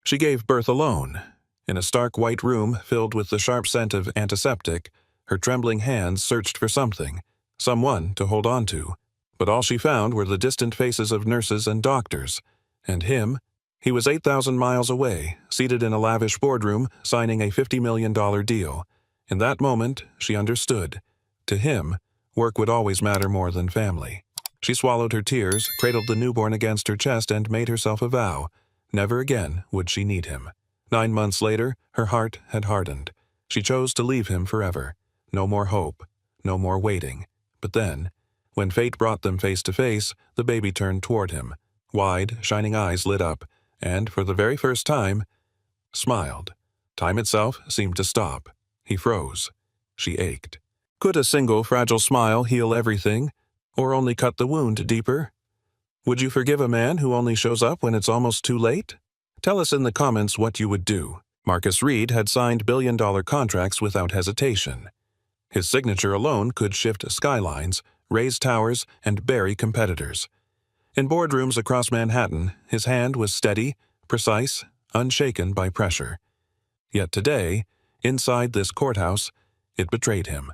She gave birth alone. In a stark white room filled with the sharp scent of antiseptic, her trembling hands searched for something, someone to hold on to. But all she found were the distant faces of nurses and doctors. And him? He was 8,000 miles away, seated in a lavish boardroom, signing a $50 million deal. In that moment, she understood. To him, work would always matter more than family. She swallowed her tears, cradled the newborn against her chest, and made herself a vow. Never again would she need him. 9 months later, her heart had hardened. She chose to leave him forever. No more hope, no more waiting. But then, when fate brought them face to face, the baby turned toward him. Wide, shining eyes lit up, and, for the very first time, smiled. Time itself seemed to stop. He froze. She ached. Could a single fragile smile heal everything, or only cut the wound deeper? Would you forgive a man who only shows up when it's almost too late? Tell us in the comments what you would do. Marcus Reed had signed billion-dollar contracts without hesitation. His signature alone could shift skylines, raise towers, and bury competitors. In boardrooms across Manhattan, his hand was steady, precise, unshaken by pressure. Yet today, inside this courthouse, it betrayed him.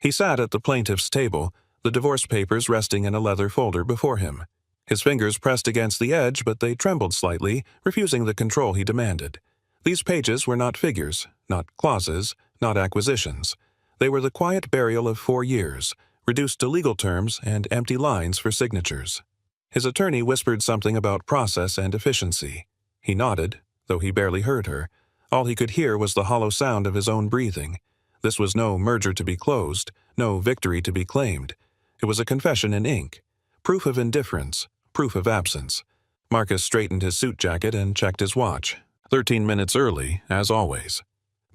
He sat at the plaintiff's table, the divorce papers resting in a leather folder before him. His fingers pressed against the edge, but they trembled slightly, refusing the control he demanded. These pages were not figures, not clauses, not acquisitions. They were the quiet burial of 4 years, reduced to legal terms and empty lines for signatures. His attorney whispered something about process and efficiency. He nodded, though he barely heard her. All he could hear was the hollow sound of his own breathing. This was no merger to be closed, no victory to be claimed. It was a confession in ink, proof of indifference, proof of absence. Marcus straightened his suit jacket and checked his watch. 13 minutes early, as always.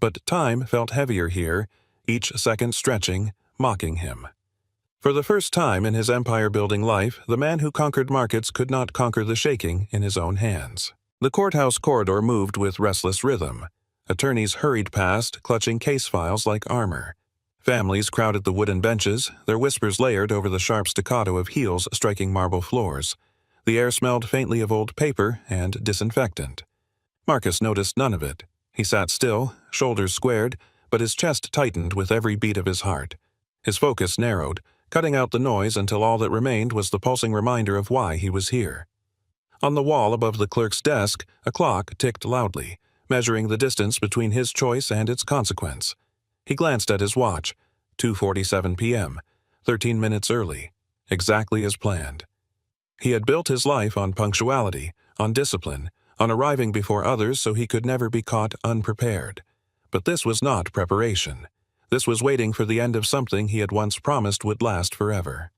But time felt heavier here, each second stretching, mocking him. For the first time in his empire-building life, the man who conquered markets could not conquer the shaking in his own hands. The courthouse corridor moved with restless rhythm. Attorneys hurried past, clutching case files like armor. Families crowded the wooden benches, their whispers layered over the sharp staccato of heels striking marble floors. The air smelled faintly of old paper and disinfectant. Marcus noticed none of it. He sat still, shoulders squared, but his chest tightened with every beat of his heart. His focus narrowed, cutting out the noise until all that remained was the pulsing reminder of why he was here. On the wall above the clerk's desk, a clock ticked loudly, measuring the distance between his choice and its consequence. He glanced at his watch. 2:47 p.m., 13 minutes early, exactly as planned. He had built his life on punctuality, on discipline, on arriving before others so he could never be caught unprepared. But this was not preparation. This was waiting for the end of something he had once promised would last forever.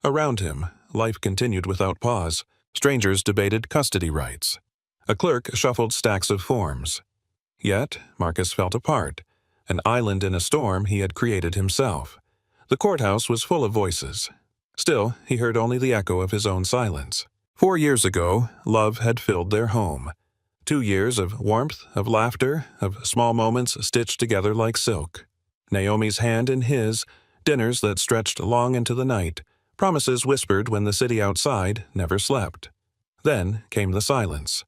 Around him, life continued without pause. Strangers debated custody rights. A clerk shuffled stacks of forms. Yet, Marcus felt apart, an island in a storm he had created himself. The courthouse was full of voices. Still, he heard only the echo of his own silence. 4 years ago, love had filled their home. 2 years of warmth, of laughter, of small moments stitched together like silk. Naomi's hand in his, dinners that stretched long into the night, promises whispered when the city outside never slept. Then came the silence.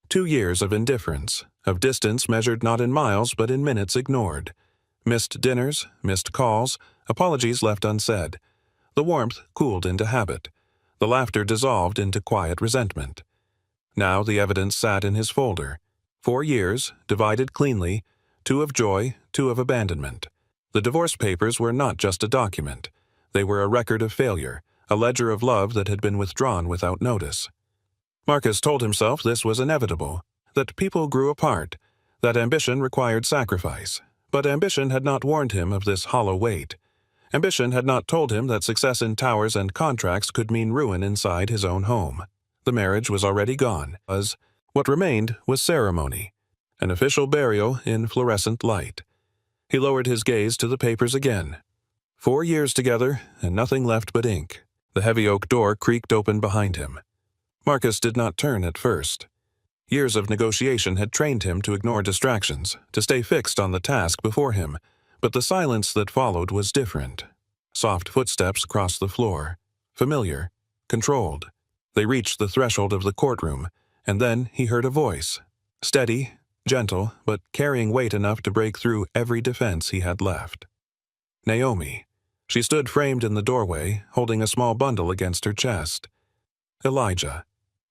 2 years of indifference, of distance measured not in miles but in minutes ignored. Missed dinners, missed calls, apologies left unsaid. The warmth cooled into habit. The laughter dissolved into quiet resentment. Now the evidence sat in his folder. 4 years, divided cleanly, 2 of joy, 2 of abandonment. The divorce papers were not just a document. They were a record of failure, a ledger of love that had been withdrawn without notice. Marcus told himself this was inevitable, that people grew apart, that ambition required sacrifice. But ambition had not warned him of this hollow weight. Ambition had not told him that success in towers and contracts could mean ruin inside his own home. The marriage was already gone. What remained was ceremony, an official burial in fluorescent light. He lowered his gaze to the papers again. 4 years together, and nothing left but ink. The heavy oak door creaked open behind him. Marcus did not turn at first. Years of negotiation had trained him to ignore distractions, to stay fixed on the task before him. But the silence that followed was different. Soft footsteps crossed the floor. Familiar. Controlled. They reached the threshold of the courtroom, and then he heard a voice. Steady, gentle, but carrying weight enough to break through every defense he had left. Naomi. She stood framed in the doorway, holding a small bundle against her chest. Elijah.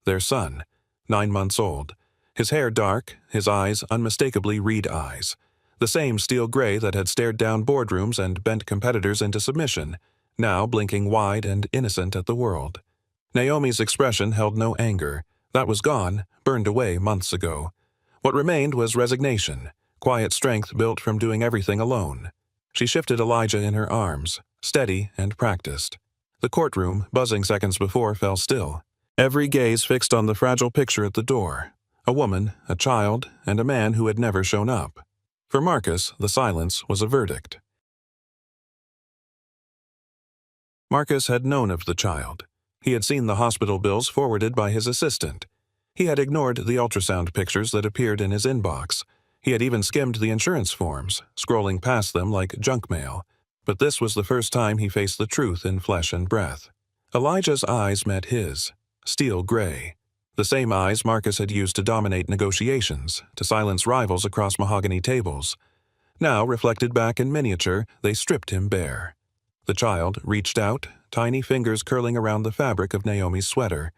Their son, 9 months old. His hair dark, his eyes unmistakably Reed eyes. The same steel gray that had stared down boardrooms and bent competitors into submission, now blinking wide and innocent at the world. Naomi's expression held no anger. That was gone, burned away months ago. What remained was resignation, quiet strength built from doing everything alone. She shifted Elijah in her arms, steady and practiced. The courtroom, buzzing seconds before, fell still. Every gaze fixed on the fragile picture at the door. A woman, a child, and a man who had never shown up. For Marcus, the silence was a verdict. Marcus had known of the child. He had seen the hospital bills forwarded by his assistant. He had ignored the ultrasound pictures that appeared in his inbox. He had even skimmed the insurance forms, scrolling past them like junk mail. But this was the first time he faced the truth in flesh and breath. Elijah's eyes met his, steel gray. The same eyes Marcus had used to dominate negotiations, to silence rivals across mahogany tables. Now, reflected back in miniature, they stripped him bare. The child reached out, tiny fingers curling around the fabric of Naomi's sweater.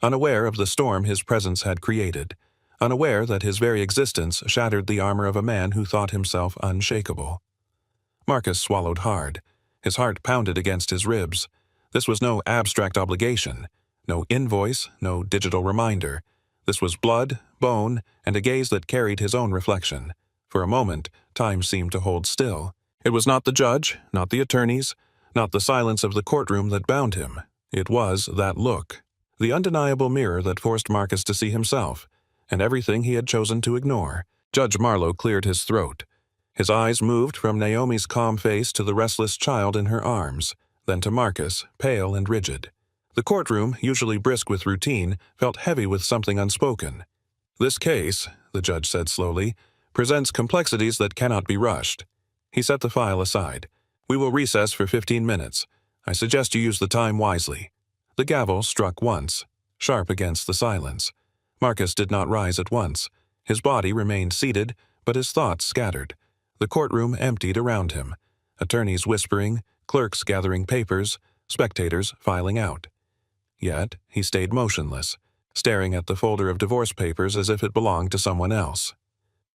Unaware of the storm his presence had created, unaware that his very existence shattered the armor of a man who thought himself unshakable. Marcus swallowed hard. His heart pounded against his ribs. This was no abstract obligation, no invoice, no digital reminder. This was blood, bone, and a gaze that carried his own reflection. For a moment, time seemed to hold still. It was not the judge, not the attorneys, not the silence of the courtroom that bound him. It was that look, the undeniable mirror that forced Marcus to see himself, and everything he had chosen to ignore. Judge Marlowe cleared his throat. His eyes moved from Naomi's calm face to the restless child in her arms, then to Marcus, pale and rigid. The courtroom, usually brisk with routine, felt heavy with something unspoken. "This case," the judge said slowly, "presents complexities that cannot be rushed." He set the file aside. "We will recess for 15 minutes. I suggest you use the time wisely." The gavel struck once, sharp against the silence. Marcus did not rise at once. His body remained seated, but his thoughts scattered. The courtroom emptied around him. Attorneys whispering, clerks gathering papers, spectators filing out. Yet he stayed motionless, staring at the folder of divorce papers as if it belonged to someone else.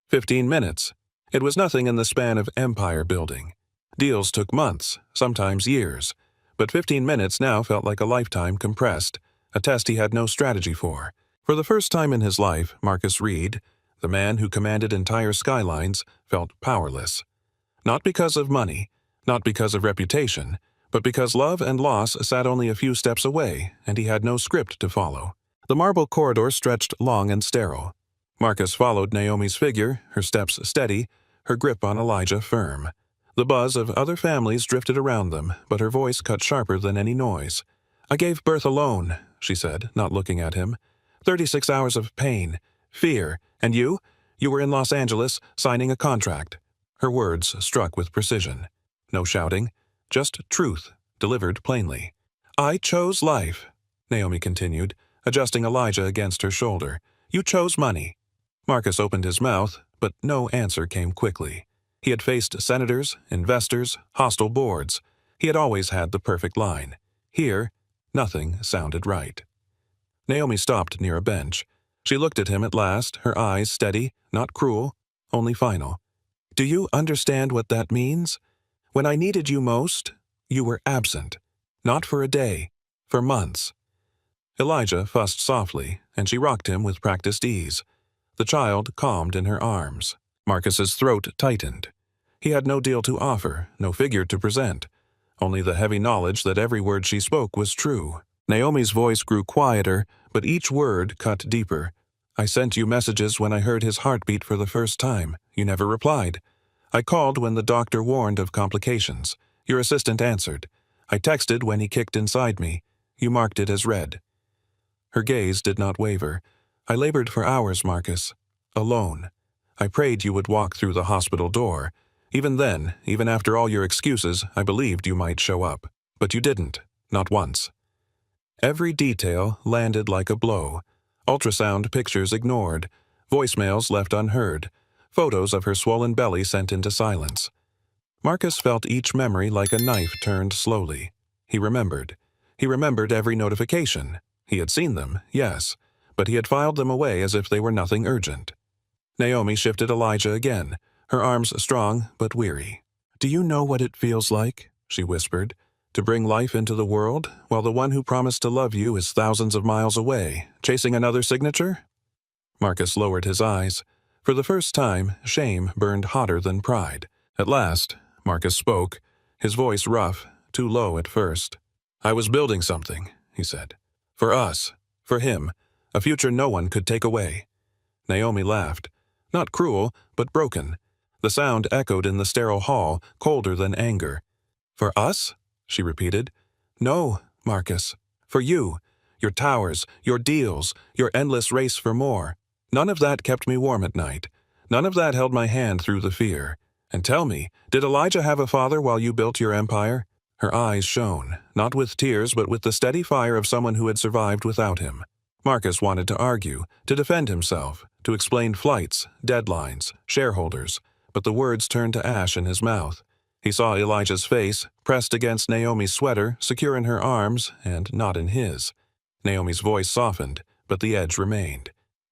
15 minutes. It was nothing in the span of empire building. Deals took months, sometimes years, but 15 minutes now felt like a lifetime compressed, a test he had no strategy for. For the first time in his life, Marcus Reed, the man who commanded entire skylines, felt powerless. Not because of money, not because of reputation, but because love and loss sat only a few steps away, and he had no script to follow. The marble corridor stretched long and sterile. Marcus followed Naomi's figure, her steps steady, her grip on Elijah firm. The buzz of other families drifted around them, but her voice cut sharper than any noise. "I gave birth alone," she said, not looking at him. 36 hours of pain, fear, and you? You were in Los Angeles, signing a contract." Her words struck with precision. No shouting, just truth, delivered plainly. "I chose life," Naomi continued, adjusting Elijah against her shoulder. "You chose money." Marcus opened his mouth, but no answer came quickly. He had faced senators, investors, hostile boards. He had always had the perfect line. Here, nothing sounded right. Naomi stopped near a bench. She looked at him at last, her eyes steady, not cruel, only final. "Do you understand what that means? When I needed you most, you were absent. Not for a day, for months." Elijah fussed softly, and she rocked him with practiced ease. The child calmed in her arms. Marcus's throat tightened. He had no deal to offer, no figure to present, only the heavy knowledge that every word she spoke was true. Naomi's voice grew quieter, but each word cut deeper. "I sent you messages when I heard his heartbeat for the first time. You never replied. I called when the doctor warned of complications. Your assistant answered. I texted when he kicked inside me. You marked it as read." Her gaze did not waver. "I labored for hours, Marcus. Alone. I prayed you would walk through the hospital door. Even then, even after all your excuses, I believed you might show up. But you didn't. Not once." Every detail landed like a blow. Ultrasound pictures ignored, voicemails left unheard, photos of her swollen belly sent into silence. Marcus felt each memory like a knife turned slowly. He remembered. He remembered every notification. He had seen them, yes, but he had filed them away as if they were nothing urgent. Naomi shifted Elijah again, her arms strong but weary. "Do you know what it feels like," she whispered, "to bring life into the world while the one who promised to love you is thousands of miles away, chasing another signature?" Marcus lowered his eyes. For the first time, shame burned hotter than pride. At last, Marcus spoke, his voice rough, too low at first. "I was building something," he said. "For us. For him. A future no one could take away." Naomi laughed. Not cruel, but broken. The sound echoed in the sterile hall, colder than anger. "For us?" she repeated. "No, Marcus. For you. Your towers, your deals, your endless race for more. None of that kept me warm at night. None of that held my hand through the fear. And tell me, did Elijah have a father while you built your empire?" Her eyes shone, not with tears but with the steady fire of someone who had survived without him. Marcus wanted to argue, to defend himself, to explain flights, deadlines, shareholders, but the words turned to ash in his mouth. He saw Elijah's face, pressed against Naomi's sweater, secure in her arms, and not in his. Naomi's voice softened, but the edge remained.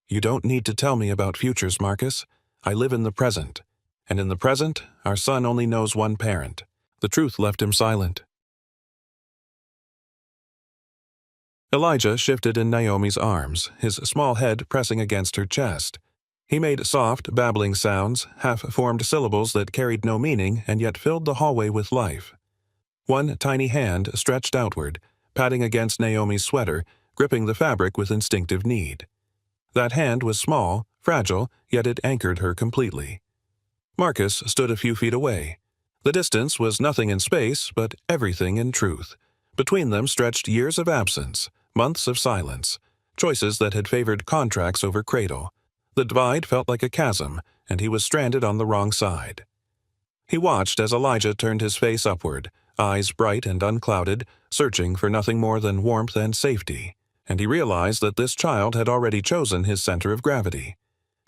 "You don't need to tell me about futures, Marcus. I live in the present. And in the present, our son only knows one parent." The truth left him silent. Elijah shifted in Naomi's arms, his small head pressing against her chest. He made soft, babbling sounds, half-formed syllables that carried no meaning and yet filled the hallway with life. One tiny hand stretched outward, patting against Naomi's sweater, gripping the fabric with instinctive need. That hand was small, fragile, yet it anchored her completely. Marcus stood a few feet away. The distance was nothing in space, but everything in truth. Between them stretched years of absence, months of silence, choices that had favored contracts over cradle. The divide felt like a chasm, and he was stranded on the wrong side. He watched as Elijah turned his face upward, eyes bright and unclouded, searching for nothing more than warmth and safety, and he realized that this child had already chosen his center of gravity.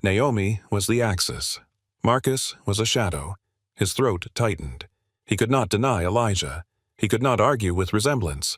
Naomi was the axis. Marcus was a shadow. His throat tightened. He could not deny Elijah. He could not argue with resemblance.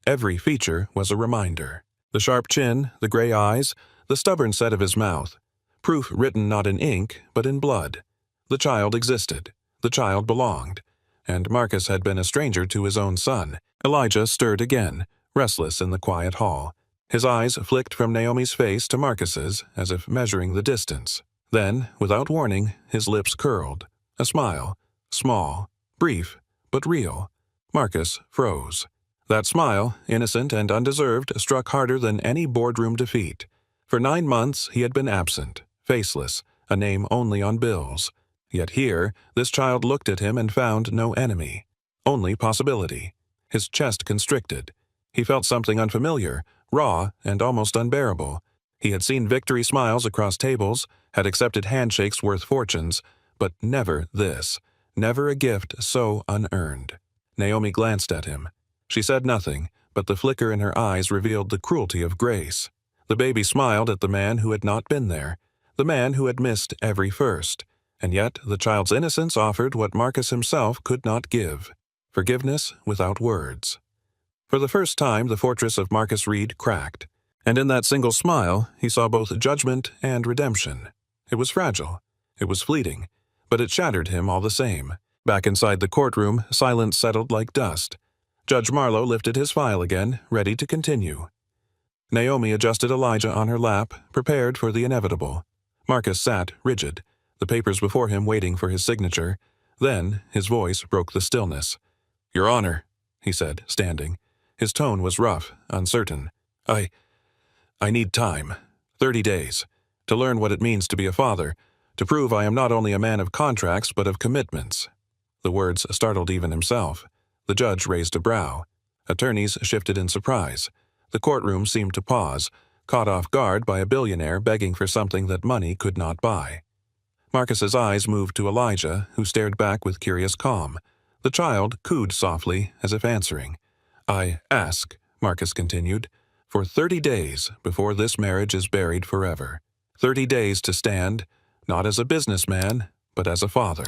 Every feature was a reminder. The sharp chin, the gray eyes, the stubborn set of his mouth. Proof written not in ink, but in blood. The child existed. The child belonged. And Marcus had been a stranger to his own son. Elijah stirred again, restless in the quiet hall. His eyes flicked from Naomi's face to Marcus's, as if measuring the distance. Then, without warning, his lips curled. A smile, small, brief, but real. Marcus froze. That smile, innocent and undeserved, struck harder than any boardroom defeat. For 9 months he had been absent, faceless, a name only on bills. Yet here, this child looked at him and found no enemy. Only possibility. His chest constricted. He felt something unfamiliar, raw, and almost unbearable. He had seen victory smiles across tables, had accepted handshakes worth fortunes, but never this. Never a gift so unearned. Naomi glanced at him. She said nothing, but the flicker in her eyes revealed the cruelty of grace. The baby smiled at the man who had not been there, the man who had missed every first, and yet the child's innocence offered what Marcus himself could not give: forgiveness without words. For the first time the fortress of Marcus Reed cracked, and in that single smile he saw both judgment and redemption. It was fragile, it was fleeting, but it shattered him all the same. Back inside the courtroom, silence settled like dust. Judge Marlowe lifted his file again, ready to continue. Naomi adjusted Elijah on her lap, prepared for the inevitable. Marcus sat, rigid, the papers before him waiting for his signature. Then his voice broke the stillness. "Your Honor," he said, standing. His tone was rough, uncertain. I need time. 30 days. To learn what it means to be a father. To prove I am not only a man of contracts but of commitments." The words startled even himself. The judge raised a brow. Attorneys shifted in surprise. The courtroom seemed to pause, caught off guard by a billionaire begging for something that money could not buy. Marcus's eyes moved to Elijah, who stared back with curious calm. The child cooed softly, as if answering. "I ask," Marcus continued, For 30 days before this marriage is buried forever. 30 days to stand, not as a businessman, but as a father.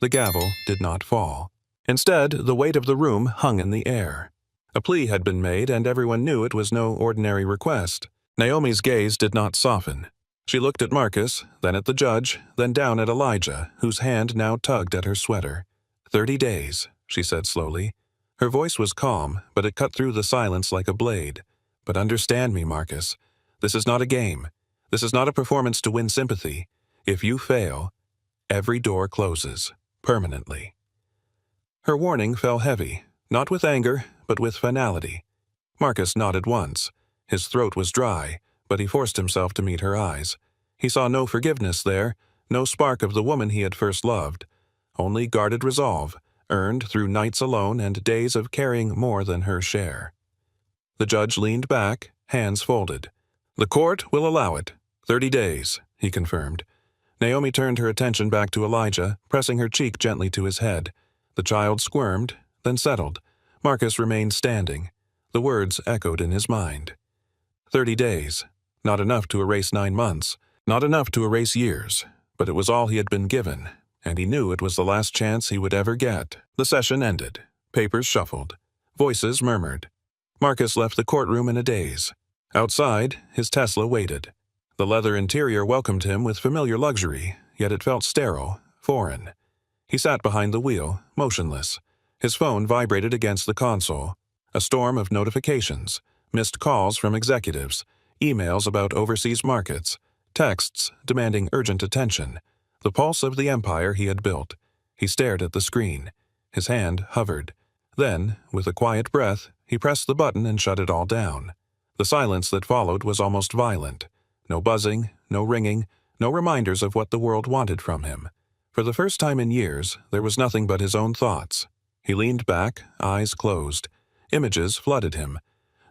The gavel did not fall. Instead, the weight of the room hung in the air. A plea had been made, and everyone knew it was no ordinary request. Naomi's gaze did not soften. She looked at Marcus, then at the judge, then down at Elijah, whose hand now tugged at her sweater. 30 days, she said slowly. Her voice was calm, but it cut through the silence like a blade. But understand me, Marcus. This is not a game. This is not a performance to win sympathy. If you fail, every door closes, permanently. Her warning fell heavy, not with anger, but with finality. Marcus nodded once. His throat was dry, but he forced himself to meet her eyes. He saw no forgiveness there, no spark of the woman he had first loved, only guarded resolve, earned through nights alone and days of carrying more than her share. The judge leaned back, hands folded. The court will allow it. 30 days, he confirmed. Naomi turned her attention back to Elijah, pressing her cheek gently to his head. The child squirmed, then settled. Marcus remained standing. The words echoed in his mind. 30 days. Not enough to erase 9 months. Not enough to erase years. But it was all he had been given, and he knew it was the last chance he would ever get. The session ended. Papers shuffled. Voices murmured. Marcus left the courtroom in a daze. Outside, his Tesla waited. The leather interior welcomed him with familiar luxury, yet it felt sterile, foreign. He sat behind the wheel, motionless. His phone vibrated against the console. A storm of notifications, missed calls from executives, emails about overseas markets, texts demanding urgent attention, the pulse of the empire he had built. He stared at the screen. His hand hovered. Then, with a quiet breath, he pressed the button and shut it all down. The silence that followed was almost violent. No buzzing, no ringing, no reminders of what the world wanted from him. For the first time in years, there was nothing but his own thoughts. He leaned back, eyes closed. Images flooded him.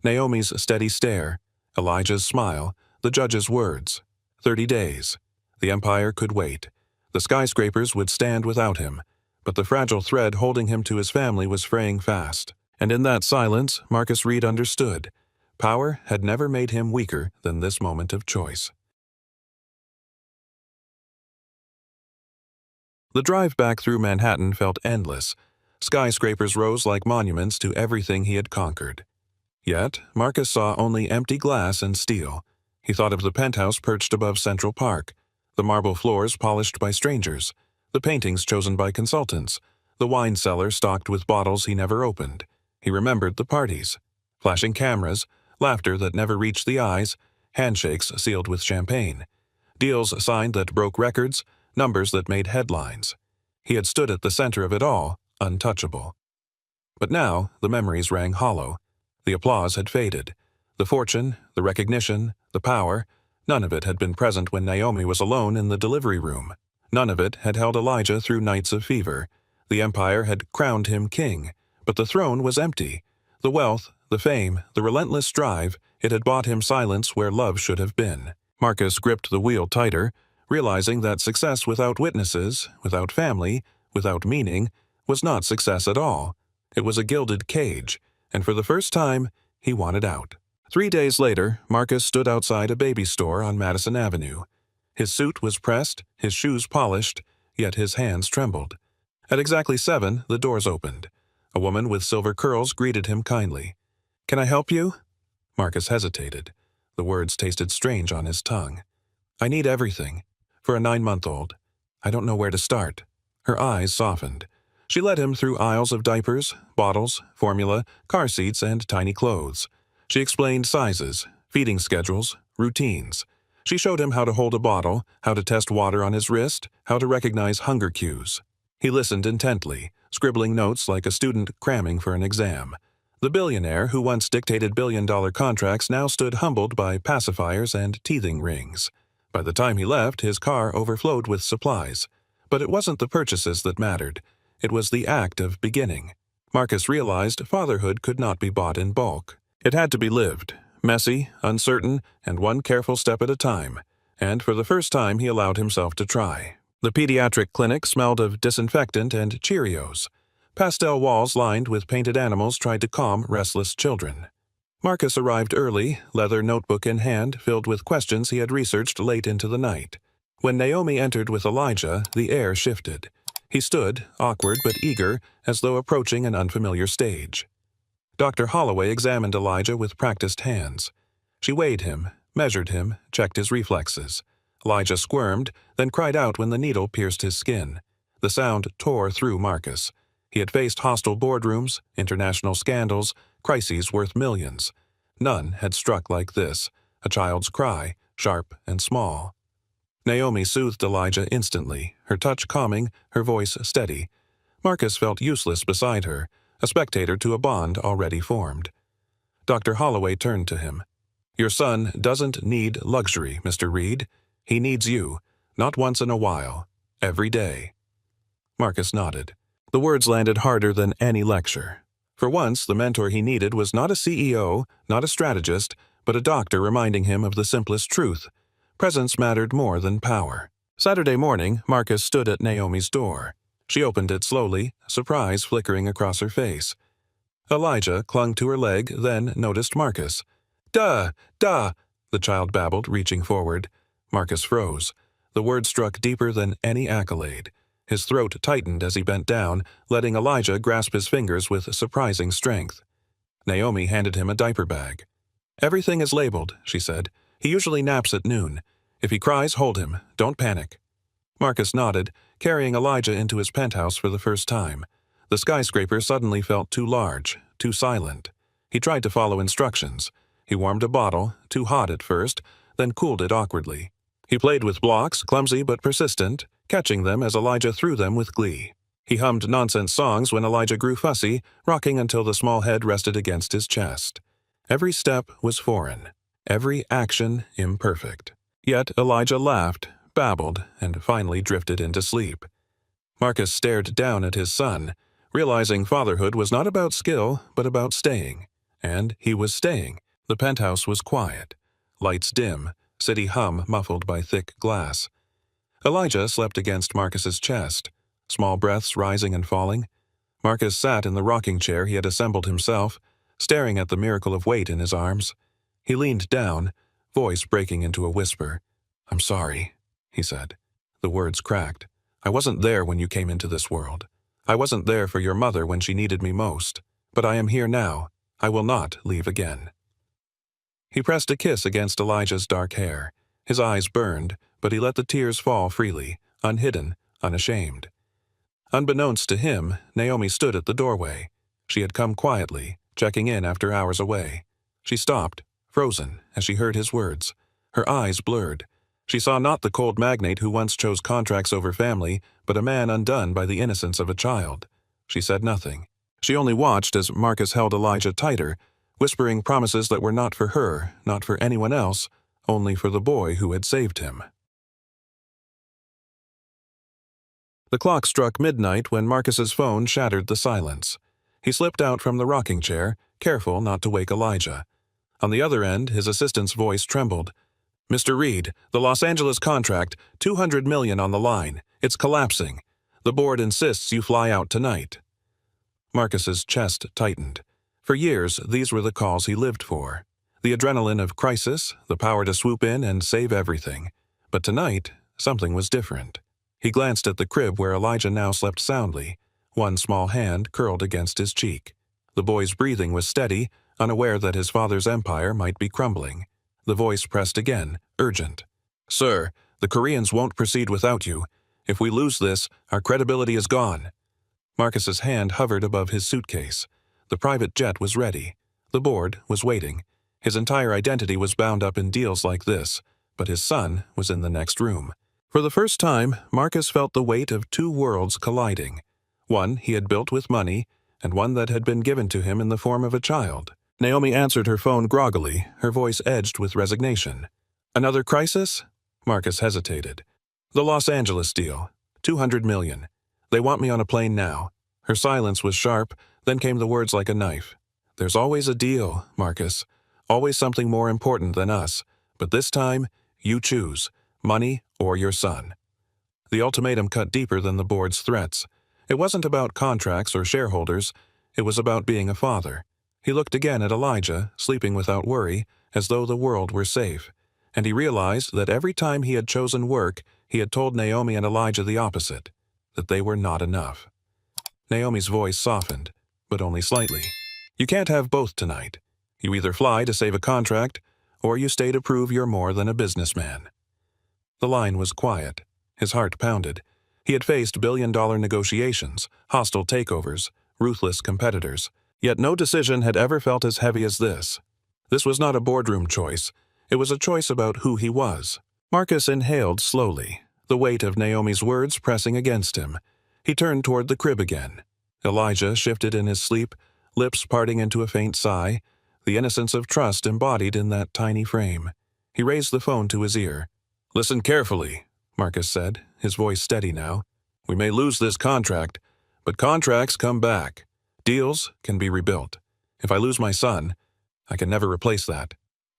Naomi's steady stare, Elijah's smile, the judge's words. 30 days. The empire could wait. The skyscrapers would stand without him. But the fragile thread holding him to his family was fraying fast. And in that silence, Marcus Reed understood. Power had never made him weaker than this moment of choice. The drive back through Manhattan felt endless. Skyscrapers rose like monuments to everything he had conquered. Yet, Marcus saw only empty glass and steel. He thought of the penthouse perched above Central Park, the marble floors polished by strangers, the paintings chosen by consultants, the wine cellar stocked with bottles he never opened. He remembered the parties. Flashing cameras, laughter that never reached the eyes, handshakes sealed with champagne. Deals signed that broke records, numbers that made headlines. He had stood at the center of it all, untouchable. But now the memories rang hollow. The applause had faded. The fortune, the recognition, the power, none of it had been present when Naomi was alone in the delivery room. None of it had held Elijah through nights of fever. The empire had crowned him king, but the throne was empty. The wealth, the fame, the relentless drive, it had bought him silence where love should have been. Marcus gripped the wheel tighter, realizing that success without witnesses, without family, without meaning, was not success at all. It was a gilded cage, and for the first time, he wanted out. 3 days later, Marcus stood outside a baby store on Madison Avenue. His suit was pressed, his shoes polished, yet his hands trembled. At exactly 7, the doors opened. A woman with silver curls greeted him kindly. "Can I help you?" Marcus hesitated. The words tasted strange on his tongue. "I need everything. For a 9-month-old. I don't know where to start." Her eyes softened. She led him through aisles of diapers, bottles, formula, car seats, and tiny clothes. She explained sizes, feeding schedules, routines. She showed him how to hold a bottle, how to test water on his wrist, how to recognize hunger cues. He listened intently, scribbling notes like a student cramming for an exam. The billionaire who once dictated billion-dollar contracts now stood humbled by pacifiers and teething rings. By the time he left, his car overflowed with supplies. But it wasn't the purchases that mattered. It was the act of beginning. Marcus realized fatherhood could not be bought in bulk. It had to be lived, messy, uncertain, and one careful step at a time. And for the first time he allowed himself to try. The pediatric clinic smelled of disinfectant and Cheerios. Pastel walls lined with painted animals tried to calm restless children. Marcus arrived early, leather notebook in hand, filled with questions he had researched late into the night. When Naomi entered with Elijah, the air shifted. He stood, awkward but eager, as though approaching an unfamiliar stage. Dr. Holloway examined Elijah with practiced hands. She weighed him, measured him, checked his reflexes. Elijah squirmed, then cried out when the needle pierced his skin. The sound tore through Marcus. He had faced hostile boardrooms, international scandals, crises worth millions. None had struck like this, a child's cry, sharp and small. Naomi soothed Elijah instantly, her touch calming, her voice steady. Marcus felt useless beside her, a spectator to a bond already formed. Dr. Holloway turned to him. "Your son doesn't need luxury, Mr. Reed. He needs you, not once in a while, every day." Marcus nodded. The words landed harder than any lecture. For once, the mentor he needed was not a CEO, not a strategist, but a doctor reminding him of the simplest truth. Presence mattered more than power. Saturday morning, Marcus stood at Naomi's door. She opened it slowly, surprise flickering across her face. Elijah clung to her leg, then noticed Marcus. "Duh! Duh!" the child babbled, reaching forward. Marcus froze. The word struck deeper than any accolade. His throat tightened as he bent down, letting Elijah grasp his fingers with surprising strength. Naomi handed him a diaper bag. "Everything is labeled," she said. "He usually naps at noon. If he cries, hold him. Don't panic." Marcus nodded, carrying Elijah into his penthouse for the first time. The skyscraper suddenly felt too large, too silent. He tried to follow instructions. He warmed a bottle, too hot at first, then cooled it awkwardly. He played with blocks, clumsy but persistent, catching them as Elijah threw them with glee. He hummed nonsense songs when Elijah grew fussy, rocking until the small head rested against his chest. Every step was foreign, every action imperfect. Yet Elijah laughed, babbled, and finally drifted into sleep. Marcus stared down at his son, realizing fatherhood was not about skill, but about staying. And he was staying. The penthouse was quiet. Lights dim, city hum muffled by thick glass. Elijah slept against Marcus's chest, small breaths rising and falling. Marcus sat in the rocking chair he had assembled himself, staring at the miracle of weight in his arms. He leaned down, voice breaking into a whisper. "I'm sorry," he said. The words cracked. "I wasn't there when you came into this world. I wasn't there for your mother when she needed me most. But I am here now. I will not leave again." He pressed a kiss against Elijah's dark hair. His eyes burned, but he let the tears fall freely, unhidden, unashamed. Unbeknownst to him, Naomi stood at the doorway. She had come quietly, checking in after hours away. She stopped, frozen, as she heard his words. Her eyes blurred. She saw not the cold magnate who once chose contracts over family, but a man undone by the innocence of a child. She said nothing. She only watched as Marcus held Elijah tighter, whispering promises that were not for her, not for anyone else, only for the boy who had saved him. The clock struck midnight when Marcus's phone shattered the silence. He slipped out from the rocking chair, careful not to wake Elijah. On the other end, his assistant's voice trembled. "Mr. Reed, the Los Angeles contract, $200 million on the line. It's collapsing. The board insists you fly out tonight." Marcus's chest tightened. For years, these were the calls he lived for. The adrenaline of crisis, the power to swoop in and save everything. But tonight, something was different. He glanced at the crib where Elijah now slept soundly, one small hand curled against his cheek. The boy's breathing was steady, unaware that his father's empire might be crumbling. The voice pressed again, urgent. "Sir, the Koreans won't proceed without you. If we lose this, our credibility is gone." Marcus's hand hovered above his suitcase. The private jet was ready. The board was waiting. His entire identity was bound up in deals like this, but his son was in the next room. For the first time, Marcus felt the weight of two worlds colliding. One he had built with money, and one that had been given to him in the form of a child. Naomi answered her phone groggily, her voice edged with resignation. "Another crisis?" Marcus hesitated. "The Los Angeles deal. $200 million. They want me on a plane now." Her silence was sharp, then came the words like a knife. "There's always a deal, Marcus. Always something more important than us. But this time, you choose. Money or your son." The ultimatum cut deeper than the board's threats. It wasn't about contracts or shareholders. It was about being a father. He looked again at Elijah, sleeping without worry, as though the world were safe, and he realized that every time he had chosen work, he had told Naomi and Elijah the opposite, that they were not enough. Naomi's voice softened, but only slightly. You can't have both tonight. You either fly to save a contract, or you stay to prove you're more than a businessman. The line was quiet. His heart pounded. He had faced billion-dollar negotiations, hostile takeovers, ruthless competitors, yet no decision had ever felt as heavy as this. This was not a boardroom choice. It was a choice about who he was. Marcus inhaled slowly, the weight of Naomi's words pressing against him. He turned toward the crib again. Elijah shifted in his sleep, lips parting into a faint sigh, the innocence of trust embodied in that tiny frame. He raised the phone to his ear. "Listen carefully," Marcus said, his voice steady now. "We may lose this contract, but contracts come back. Deals can be rebuilt. If I lose my son, I can never replace that."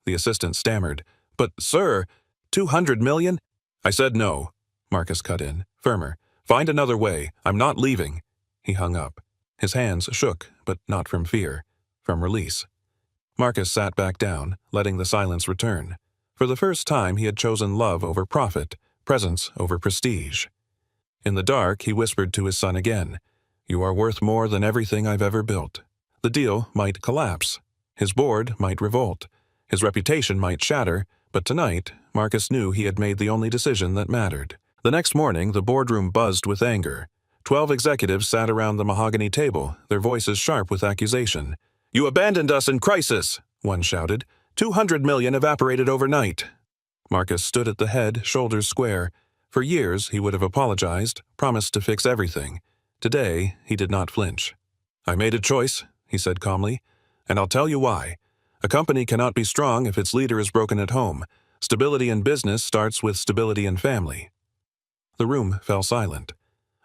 The assistant stammered. "But, sir, 200 million? "I said no," Marcus cut in, firmer. "Find another way. I'm not leaving." He hung up. His hands shook, but not from fear, from release. Marcus sat back down, letting the silence return. For the first time he had chosen love over profit, presence over prestige. In the dark, he whispered to his son again, "You are worth more than everything I've ever built." The deal might collapse. His board might revolt. His reputation might shatter, but tonight, Marcus knew he had made the only decision that mattered. The next morning, the boardroom buzzed with anger. 12 executives sat around the mahogany table, their voices sharp with accusation. "You abandoned us in crisis," one shouted. 200 million evaporated overnight." Marcus stood at the head, shoulders square. For years, he would have apologized, promised to fix everything. Today, he did not flinch. "I made a choice," he said calmly, "and I'll tell you why. A company cannot be strong if its leader is broken at home. Stability in business starts with stability in family." The room fell silent.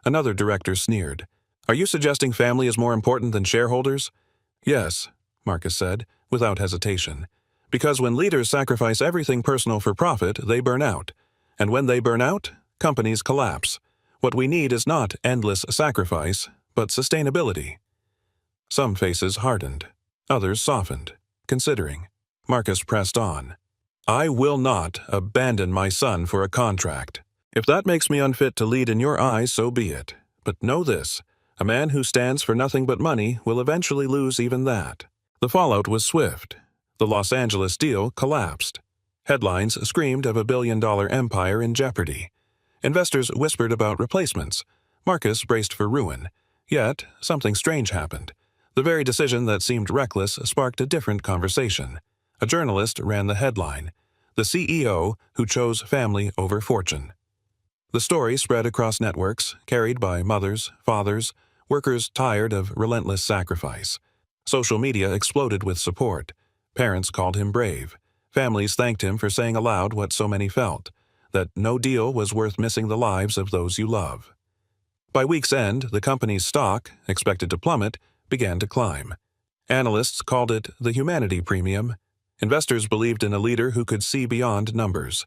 Another director sneered. "Are you suggesting family is more important than shareholders?" "Yes," Marcus said, without hesitation. "Because when leaders sacrifice everything personal for profit, they burn out. And when they burn out, companies collapse. What we need is not endless sacrifice, but sustainability." Some faces hardened. Others softened, considering. Marcus pressed on. "I will not abandon my son for a contract. If that makes me unfit to lead in your eyes, so be it. But know this, a man who stands for nothing but money will eventually lose even that." The fallout was swift. The Los Angeles deal collapsed. Headlines screamed of a billion-dollar empire in jeopardy. Investors whispered about replacements. Marcus braced for ruin. Yet, something strange happened. The very decision that seemed reckless sparked a different conversation. A journalist ran the headline, "The CEO who chose family over fortune." The story spread across networks, carried by mothers, fathers, workers tired of relentless sacrifice. Social media exploded with support. Parents called him brave. Families thanked him for saying aloud what so many felt, that no deal was worth missing the lives of those you love. By week's end, the company's stock, expected to plummet, began to climb. Analysts called it the humanity premium. Investors believed in a leader who could see beyond numbers.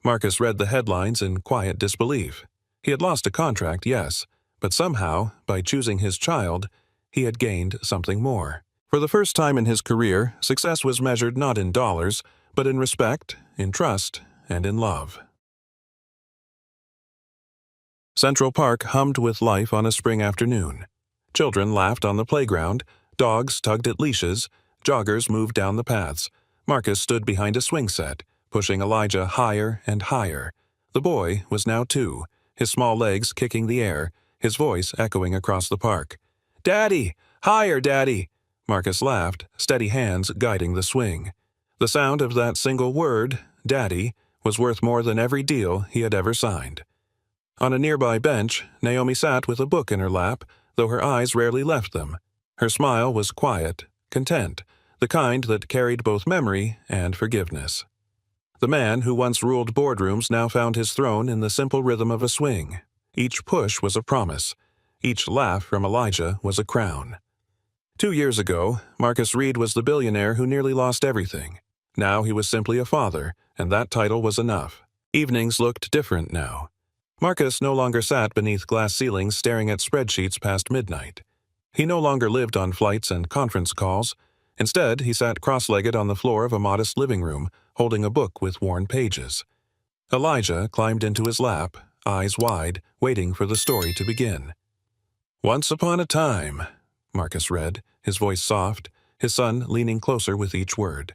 Marcus read the headlines in quiet disbelief. He had lost a contract, yes, but somehow, by choosing his child, he had gained something more. For the first time in his career, success was measured not in dollars, but in respect, in trust, and in love. Central Park hummed with life on a spring afternoon. Children laughed on the playground, dogs tugged at leashes, joggers moved down the paths. Marcus stood behind a swing set, pushing Elijah higher and higher. The boy was now 2, his small legs kicking the air, his voice echoing across the park. "Daddy! Higher, Daddy!" Marcus laughed, steady hands guiding the swing. The sound of that single word, "Daddy," was worth more than every deal he had ever signed. On a nearby bench, Naomi sat with a book in her lap, though her eyes rarely left them. Her smile was quiet, content, the kind that carried both memory and forgiveness. The man who once ruled boardrooms now found his throne in the simple rhythm of a swing. Each push was a promise. Each laugh from Elijah was a crown. 2 years ago, Marcus Reed was the billionaire who nearly lost everything. Now he was simply a father, and that title was enough. Evenings looked different now. Marcus no longer sat beneath glass ceilings staring at spreadsheets past midnight. He no longer lived on flights and conference calls. Instead, he sat cross-legged on the floor of a modest living room, holding a book with worn pages. Elijah climbed into his lap, eyes wide, waiting for the story to begin. "Once upon a time," Marcus read, his voice soft, his son leaning closer with each word.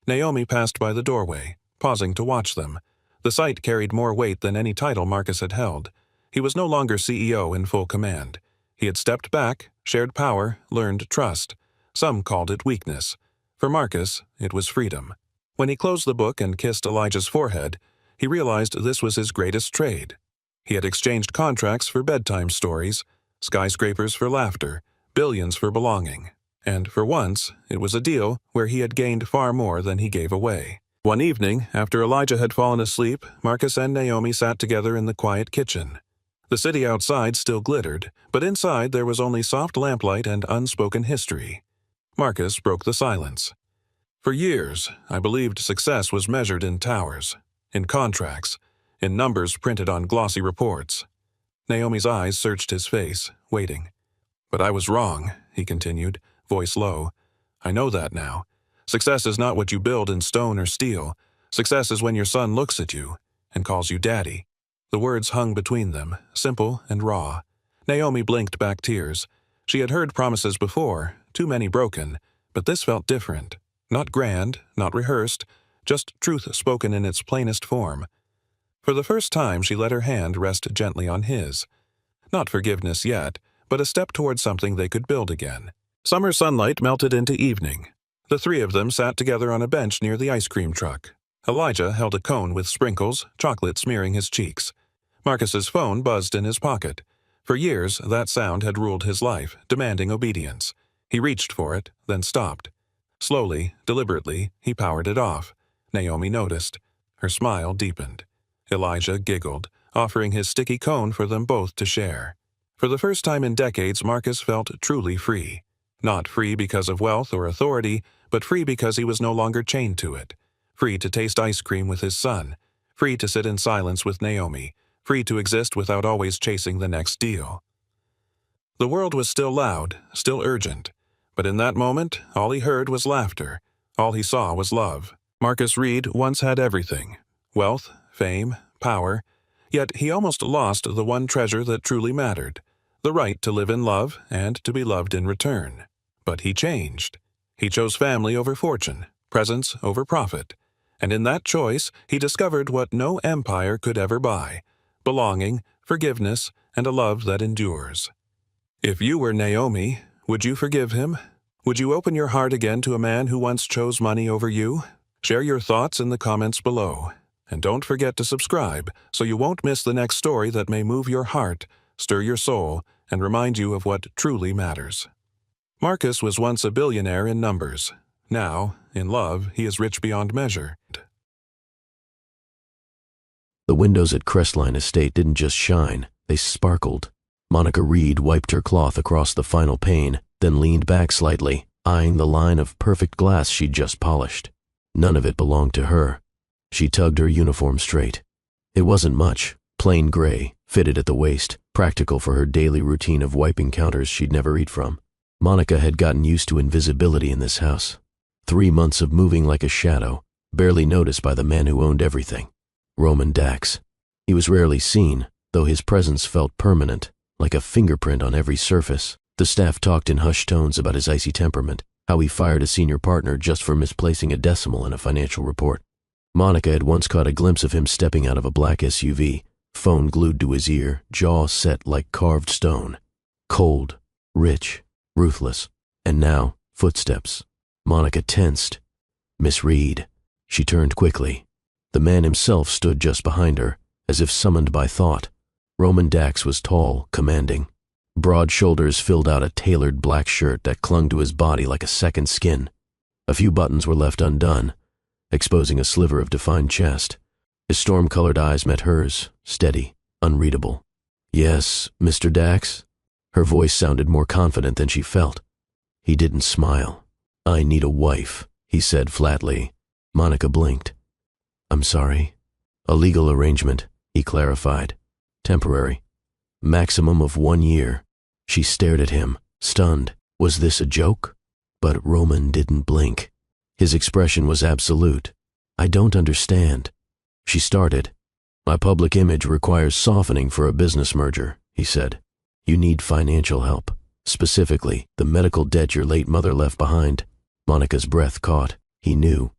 Naomi passed by the doorway, pausing to watch them. The sight carried more weight than any title Marcus had held. He was no longer CEO in full command. He had stepped back, shared power, learned trust. Some called it weakness. For Marcus, it was freedom. When he closed the book and kissed Elijah's forehead, he realized this was his greatest trade. He had exchanged contracts for bedtime stories, skyscrapers for laughter, billions for belonging. And for once, it was a deal where he had gained far more than he gave away. One evening, after Elijah had fallen asleep, Marcus and Naomi sat together in the quiet kitchen. The city outside still glittered, but inside there was only soft lamplight and unspoken history. Marcus broke the silence. "For years, I believed success was measured in towers, in contracts, in numbers printed on glossy reports." Naomi's eyes searched his face, waiting. "But I was wrong," he continued, voice low. "I know that now. Success is not what you build in stone or steel. Success is when your son looks at you and calls you daddy." The words hung between them, simple and raw. Naomi blinked back tears. She had heard promises before, too many broken, but this felt different. Not grand, not rehearsed, just truth spoken in its plainest form. For the first time she let her hand rest gently on his. Not forgiveness yet, but a step toward something they could build again. Summer sunlight melted into evening. The three of them sat together on a bench near the ice cream truck. Elijah held a cone with sprinkles, chocolate smearing his cheeks. Marcus's phone buzzed in his pocket. For years, that sound had ruled his life, demanding obedience. He reached for it, then stopped. Slowly, deliberately, he powered it off. Naomi noticed. Her smile deepened. Elijah giggled, offering his sticky cone for them both to share. For the first time in decades, Marcus felt truly free. Not free because of wealth or authority, but free because he was no longer chained to it. Free to taste ice cream with his son. Free to sit in silence with Naomi. Free to exist without always chasing the next deal. The world was still loud, still urgent. But in that moment, all he heard was laughter. All he saw was love. Marcus Reed once had everything. Wealth, fame, power. Yet he almost lost the one treasure that truly mattered. The right to live in love and to be loved in return. But he changed. He chose family over fortune, presence over profit. And in that choice, he discovered what no empire could ever buy: belonging, forgiveness, and a love that endures. If you were Naomi, would you forgive him? Would you open your heart again to a man who once chose money over you? Share your thoughts in the comments below. And don't forget to subscribe so you won't miss the next story that may move your heart, stir your soul, and remind you of what truly matters. Marcus was once a billionaire in numbers. Now, in love, he is rich beyond measure. The windows at Crestline Estate didn't just shine, they sparkled. Monica Reed wiped her cloth across the final pane, then leaned back slightly, eyeing the line of perfect glass she'd just polished. None of it belonged to her. She tugged her uniform straight. It wasn't much, plain gray, fitted at the waist, practical for her daily routine of wiping counters she'd never eat from. Monica had gotten used to invisibility in this house. 3 months of moving like a shadow, barely noticed by the man who owned everything. Roman Dax. He was rarely seen, though his presence felt permanent, like a fingerprint on every surface. The staff talked in hushed tones about his icy temperament, how he fired a senior partner just for misplacing a decimal in a financial report. Monica had once caught a glimpse of him stepping out of a black SUV, phone glued to his ear, jaw set like carved stone. Cold, rich, ruthless. And now, footsteps. Monica tensed. "Miss Reed." She turned quickly. The man himself stood just behind her, as if summoned by thought. Roman Dax was tall, commanding. Broad shoulders filled out a tailored black shirt that clung to his body like a second skin. A few buttons were left undone, exposing a sliver of defined chest. His storm-colored eyes met hers, steady, unreadable. "Yes, Mr. Dax?" Her voice sounded more confident than she felt. He didn't smile. "I need a wife," he said flatly. Monica blinked. "I'm sorry." "A legal arrangement," he clarified. "Temporary. Maximum of 1 year." She stared at him, stunned. Was this a joke? But Roman didn't blink. His expression was absolute. "I don't understand." She started. "My public image requires softening for a business merger," he said. "You need financial help. Specifically, the medical debt your late mother left behind." Monica's breath caught. He knew.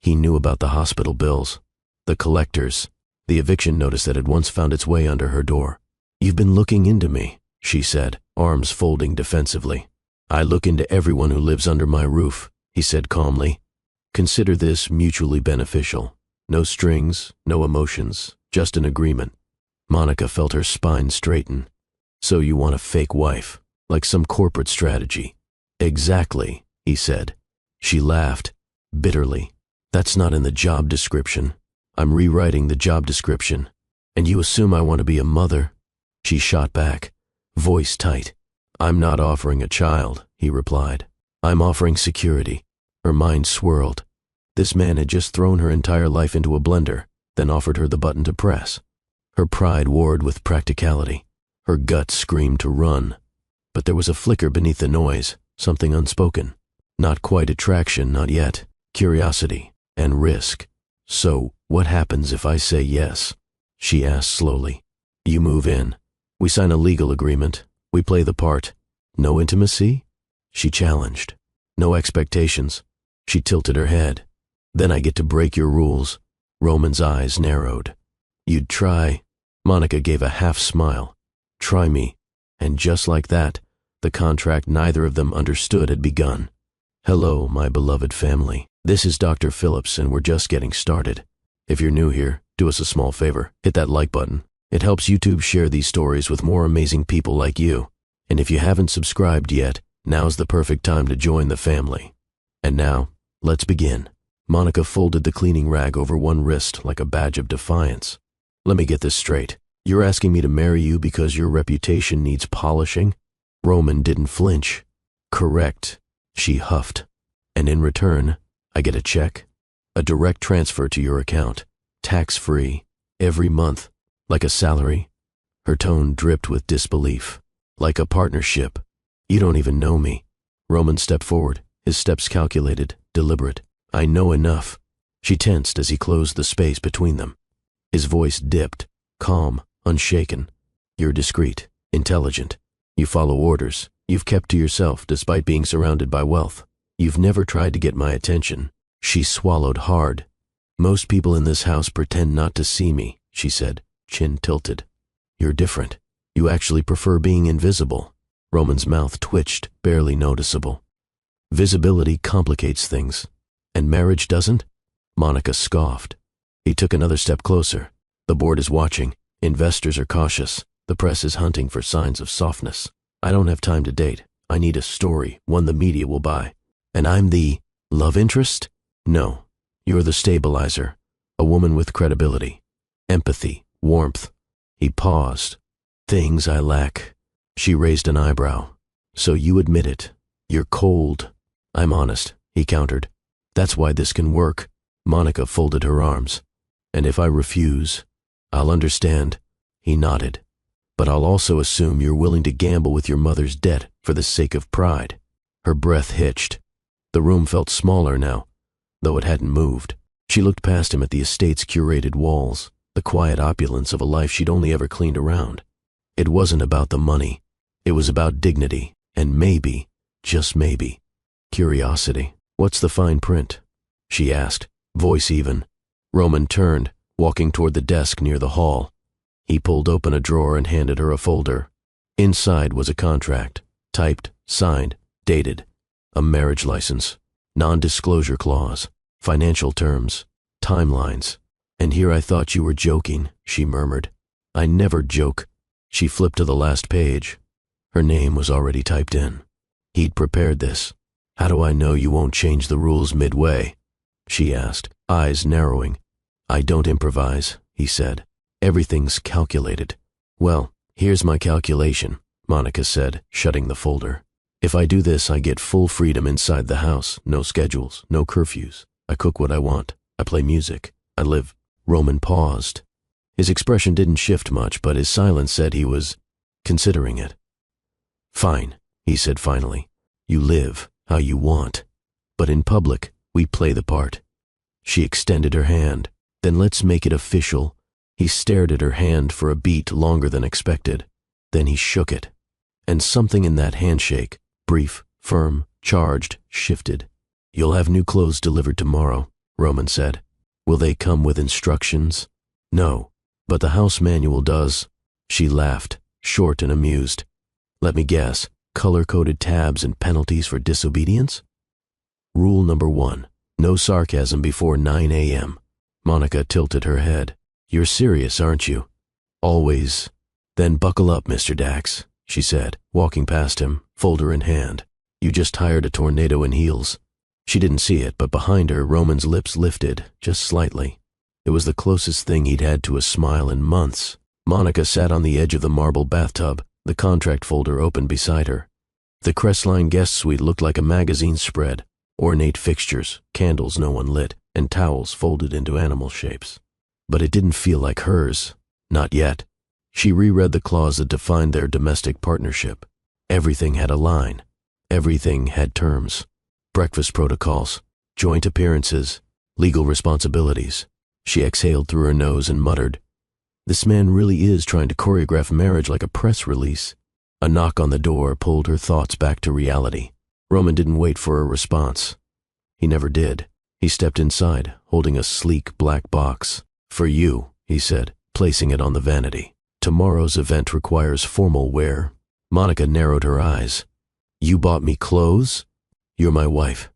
He knew about the hospital bills, the collectors, the eviction notice that had once found its way under her door. "You've been looking into me," she said, arms folding defensively. "I look into everyone who lives under my roof," he said calmly. "Consider this mutually beneficial. No strings, no emotions, just an agreement." Monica felt her spine straighten. "So you want a fake wife, like some corporate strategy?" "Exactly," he said. She laughed, bitterly. "That's not in the job description. I'm rewriting the job description. And you assume I want to be a mother?" She shot back, voice tight. "I'm not offering a child," he replied. "I'm offering security." Her mind swirled. This man had just thrown her entire life into a blender, then offered her the button to press. Her pride warred with practicality. Her gut screamed to run. But there was a flicker beneath the noise, something unspoken. Not quite attraction, not yet. Curiosity and risk. "So, what happens if I say yes?" she asked slowly. "You move in. We sign a legal agreement. We play the part. No intimacy?" She challenged. "No expectations." She tilted her head. "Then I get to break your rules." Roman's eyes narrowed. "You'd try?" Monica gave a half smile. "Try me." And just like that, the contract neither of them understood had begun. "Hello, my beloved family. This is Dr. Phillips, and we're just getting started. If you're new here, do us a small favor. Hit that like button. It helps YouTube share these stories with more amazing people like you. And if you haven't subscribed yet, now's the perfect time to join the family. And now, let's begin." Monica folded the cleaning rag over one wrist like a badge of defiance. "Let me get this straight. You're asking me to marry you because your reputation needs polishing?" Roman didn't flinch. "Correct," she huffed. "And in return, I get a check? A direct transfer to your account, tax-free, every month, like a salary?" Her tone dripped with disbelief. "Like a partnership. You don't even know me." Roman stepped forward, his steps calculated, deliberate. "I know enough." She tensed as he closed the space between them. His voice dipped, calm, unshaken. "You're discreet, intelligent. You follow orders. You've kept to yourself despite being surrounded by wealth. You've never tried to get my attention." She swallowed hard. "Most people in this house pretend not to see me," she said, chin tilted. "You're different. You actually prefer being invisible." Roman's mouth twitched, barely noticeable. "Visibility complicates things. And marriage doesn't?" Monica scoffed. He took another step closer. "The board is watching. Investors are cautious. The press is hunting for signs of softness. I don't have time to date. I need a story, one the media will buy. And I'm the love interest? No. You're the stabilizer. A woman with credibility, empathy, warmth." He paused. "Things I lack." She raised an eyebrow. "So you admit it. You're cold." "I'm honest," he countered. "That's why this can work." Monica folded her arms. "And if I refuse, I'll understand." He nodded. "But I'll also assume you're willing to gamble with your mother's debt for the sake of pride." Her breath hitched. The room felt smaller now, though it hadn't moved. She looked past him at the estate's curated walls, the quiet opulence of a life she'd only ever cleaned around. It wasn't about the money. It was about dignity, and maybe, just maybe, curiosity. "What's the fine print?" she asked, voice even. Roman turned, walking toward the desk near the hall. He pulled open a drawer and handed her a folder. Inside was a contract, typed, signed, dated. A marriage license, non-disclosure clause, financial terms, timelines. "And here I thought you were joking," she murmured. "I never joke." She flipped to the last page. Her name was already typed in. He'd prepared this. "How do I know you won't change the rules midway?" she asked, eyes narrowing. "I don't improvise," he said. "Everything's calculated." "Well, here's my calculation," Monica said, shutting the folder. "If I do this, I get full freedom inside the house, no schedules, no curfews. I cook what I want. I play music. I live." Roman paused. His expression didn't shift much, but his silence said he was considering it. "Fine," he said finally. "You live, how you want. But in public, we play the part." She extended her hand. "Then let's make it official." He stared at her hand for a beat longer than expected. Then he shook it. And something in that handshake, brief, firm, charged, shifted. "You'll have new clothes delivered tomorrow," Roman said. "Will they come with instructions?" "No, but the house manual does." She laughed, short and amused. "Let me guess, color-coded tabs and penalties for disobedience?" Rule number 1, no sarcasm before 9 a.m. Monica tilted her head. "You're serious, aren't you?" "Always." "Then buckle up, Mr. Dax," she said, walking past him, folder in hand. "You just hired a tornado in heels." She didn't see it, but behind her, Roman's lips lifted, just slightly. It was the closest thing he'd had to a smile in months. Monica sat on the edge of the marble bathtub, the contract folder open beside her. The Crestline guest suite looked like a magazine spread, ornate fixtures, candles no one lit, and towels folded into animal shapes. But it didn't feel like hers. Not yet. She reread the clause that defined their domestic partnership. Everything had a line. Everything had terms. Breakfast protocols, joint appearances, legal responsibilities. She exhaled through her nose and muttered, "This man really is trying to choreograph marriage like a press release." A knock on the door pulled her thoughts back to reality. Roman didn't wait for a response. He never did. He stepped inside, holding a sleek black box. "For you," he said, placing it on the vanity. "Tomorrow's event requires formal wear." Monica narrowed her eyes. "You bought me clothes?" "You're my wife.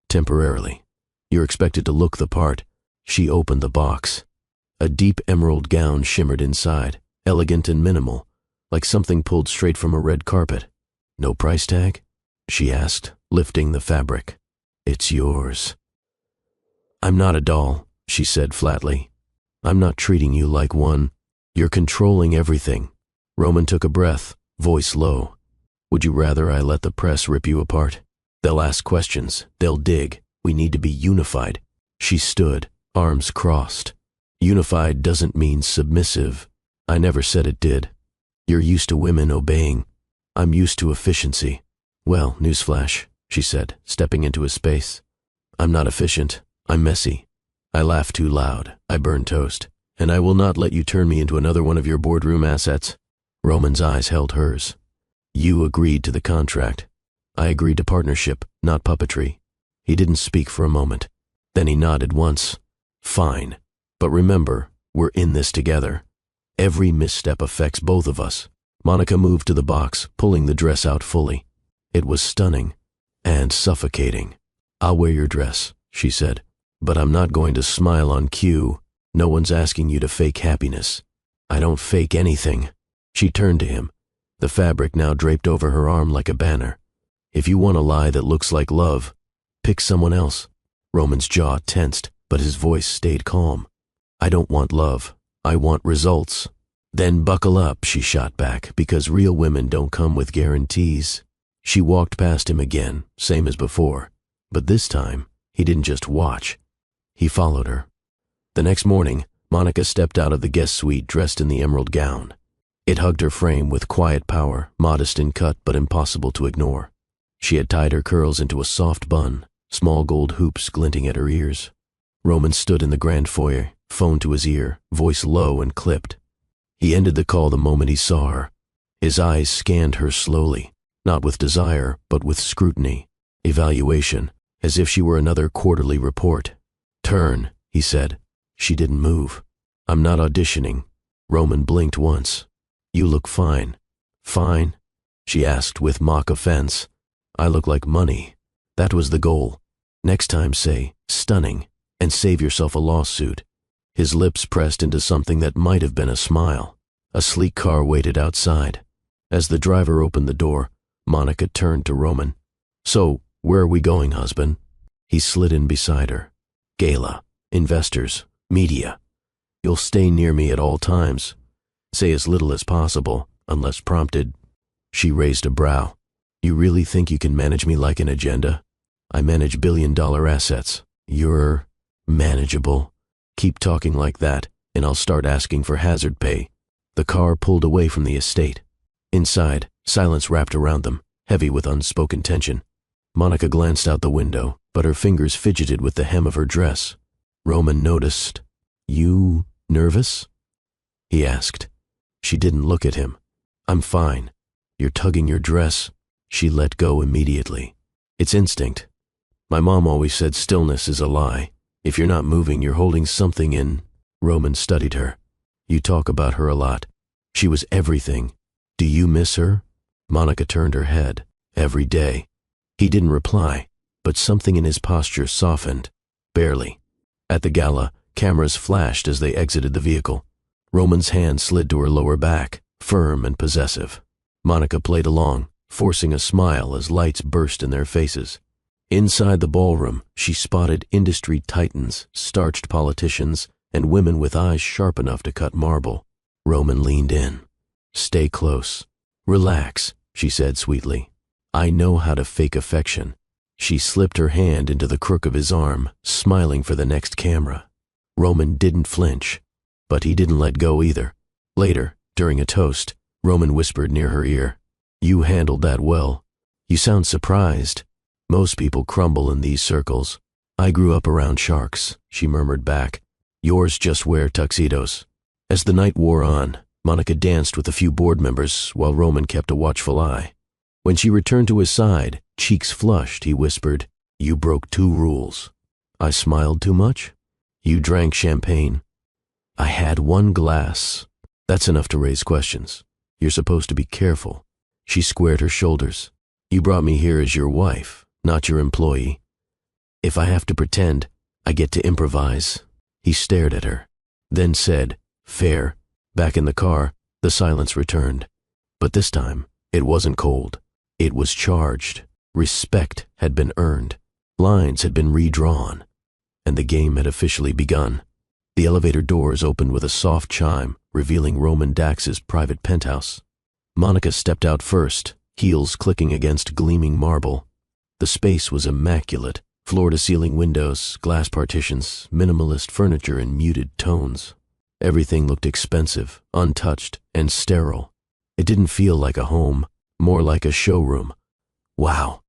Temporarily. You're expected to look the part." She opened the box. A deep emerald gown shimmered inside, elegant and minimal, like something pulled straight from a red carpet. "No price tag?" she asked, lifting the fabric. "It's yours." "I'm not a doll," she said flatly. "I'm not treating you like one. You're controlling everything." Roman took a breath, voice low. "Would you rather I let the press rip you apart? They'll ask questions, they'll dig. We need to be unified." She stood, arms crossed. "Unified doesn't mean submissive. I never said it did. You're used to women obeying. I'm used to efficiency." "Well, newsflash," she said, stepping into his space. "I'm not efficient. I'm messy. I laugh too loud. I burn toast. And I will not let you turn me into another one of your boardroom assets." Roman's eyes held hers. "You agreed to the contract. I agreed to partnership, not puppetry." He didn't speak for a moment. Then he nodded once. "Fine. But remember, we're in this together. Every misstep affects both of us." Monica moved to the box, pulling the dress out fully. It was stunning and suffocating. "I'll wear your dress," she said. "But I'm not going to smile on cue. No one's asking you to fake happiness." "I don't fake anything." She turned to him, the fabric now draped over her arm like a banner. "If you want a lie that looks like love, pick someone else." Roman's jaw tensed, but his voice stayed calm. "I don't want love. I want results." "Then buckle up," she shot back, "because real women don't come with guarantees." She walked past him again, same as before. But this time, he didn't just watch. He followed her. The next morning, Monica stepped out of the guest suite dressed in the emerald gown. It hugged her frame with quiet power, modest in cut but impossible to ignore. She had tied her curls into a soft bun, small gold hoops glinting at her ears. Roman stood in the grand foyer, phone to his ear, voice low and clipped. He ended the call the moment he saw her. His eyes scanned her slowly, not with desire, but with scrutiny, evaluation, as if she were another quarterly report. "Turn," he said. She didn't move. "I'm not auditioning." Roman blinked once. "You look fine." "Fine?" she asked with mock offense. "I look like money." That was the goal. Next time say, "stunning," and save yourself a lawsuit. His lips pressed into something that might have been a smile. A sleek car waited outside. As the driver opened the door, Monica turned to Roman. "So, where are we going, husband?" He slid in beside her. "Gala, investors, media. You'll stay near me at all times. Say as little as possible, unless prompted." She raised a brow. "You really think you can manage me like an agenda? I manage billion-dollar assets. You're manageable. Keep talking like that, and I'll start asking for hazard pay." The car pulled away from the estate. Inside, silence wrapped around them, heavy with unspoken tension. Monica glanced out the window, but her fingers fidgeted with the hem of her dress. Roman noticed. You nervous? He asked. She didn't look at him. I'm fine. You're tugging your dress. She let go immediately. It's instinct. My mom always said stillness is a lie. If you're not moving, you're holding something in. Roman studied her. You talk about her a lot. She was everything. Do you miss her? Monica turned her head. Every day. He didn't reply, but something in his posture softened. Barely. At the gala, cameras flashed as they exited the vehicle. Roman's hand slid to her lower back, firm and possessive. Monica played along, forcing a smile as lights burst in their faces. Inside the ballroom, she spotted industry titans, starched politicians, and women with eyes sharp enough to cut marble. Roman leaned in. Stay close. Relax, she said sweetly. I know how to fake affection. She slipped her hand into the crook of his arm, smiling for the next camera. Roman didn't flinch, but he didn't let go either. Later, during a toast, Roman whispered near her ear, You handled that well. You sound surprised. Most people crumble in these circles. I grew up around sharks, she murmured back. Yours just wear tuxedos. As the night wore on, Monica danced with a few board members while Roman kept a watchful eye. When she returned to his side, cheeks flushed, he whispered, You broke 2 rules. I smiled too much? You drank champagne. I had 1 glass. That's enough to raise questions. You're supposed to be careful. She squared her shoulders. You brought me here as your wife, not your employee. If I have to pretend, I get to improvise. He stared at her, then said, Fair. Back in the car, the silence returned. But this time, it wasn't cold. It was charged. Respect had been earned. Lines had been redrawn. And the game had officially begun. The elevator doors opened with a soft chime, revealing Roman Dax's private penthouse. Monica stepped out first, heels clicking against gleaming marble. The space was immaculate, floor-to-ceiling windows, glass partitions, minimalist furniture in muted tones. Everything looked expensive, untouched, and sterile. It didn't feel like a home, more like a showroom. Wow,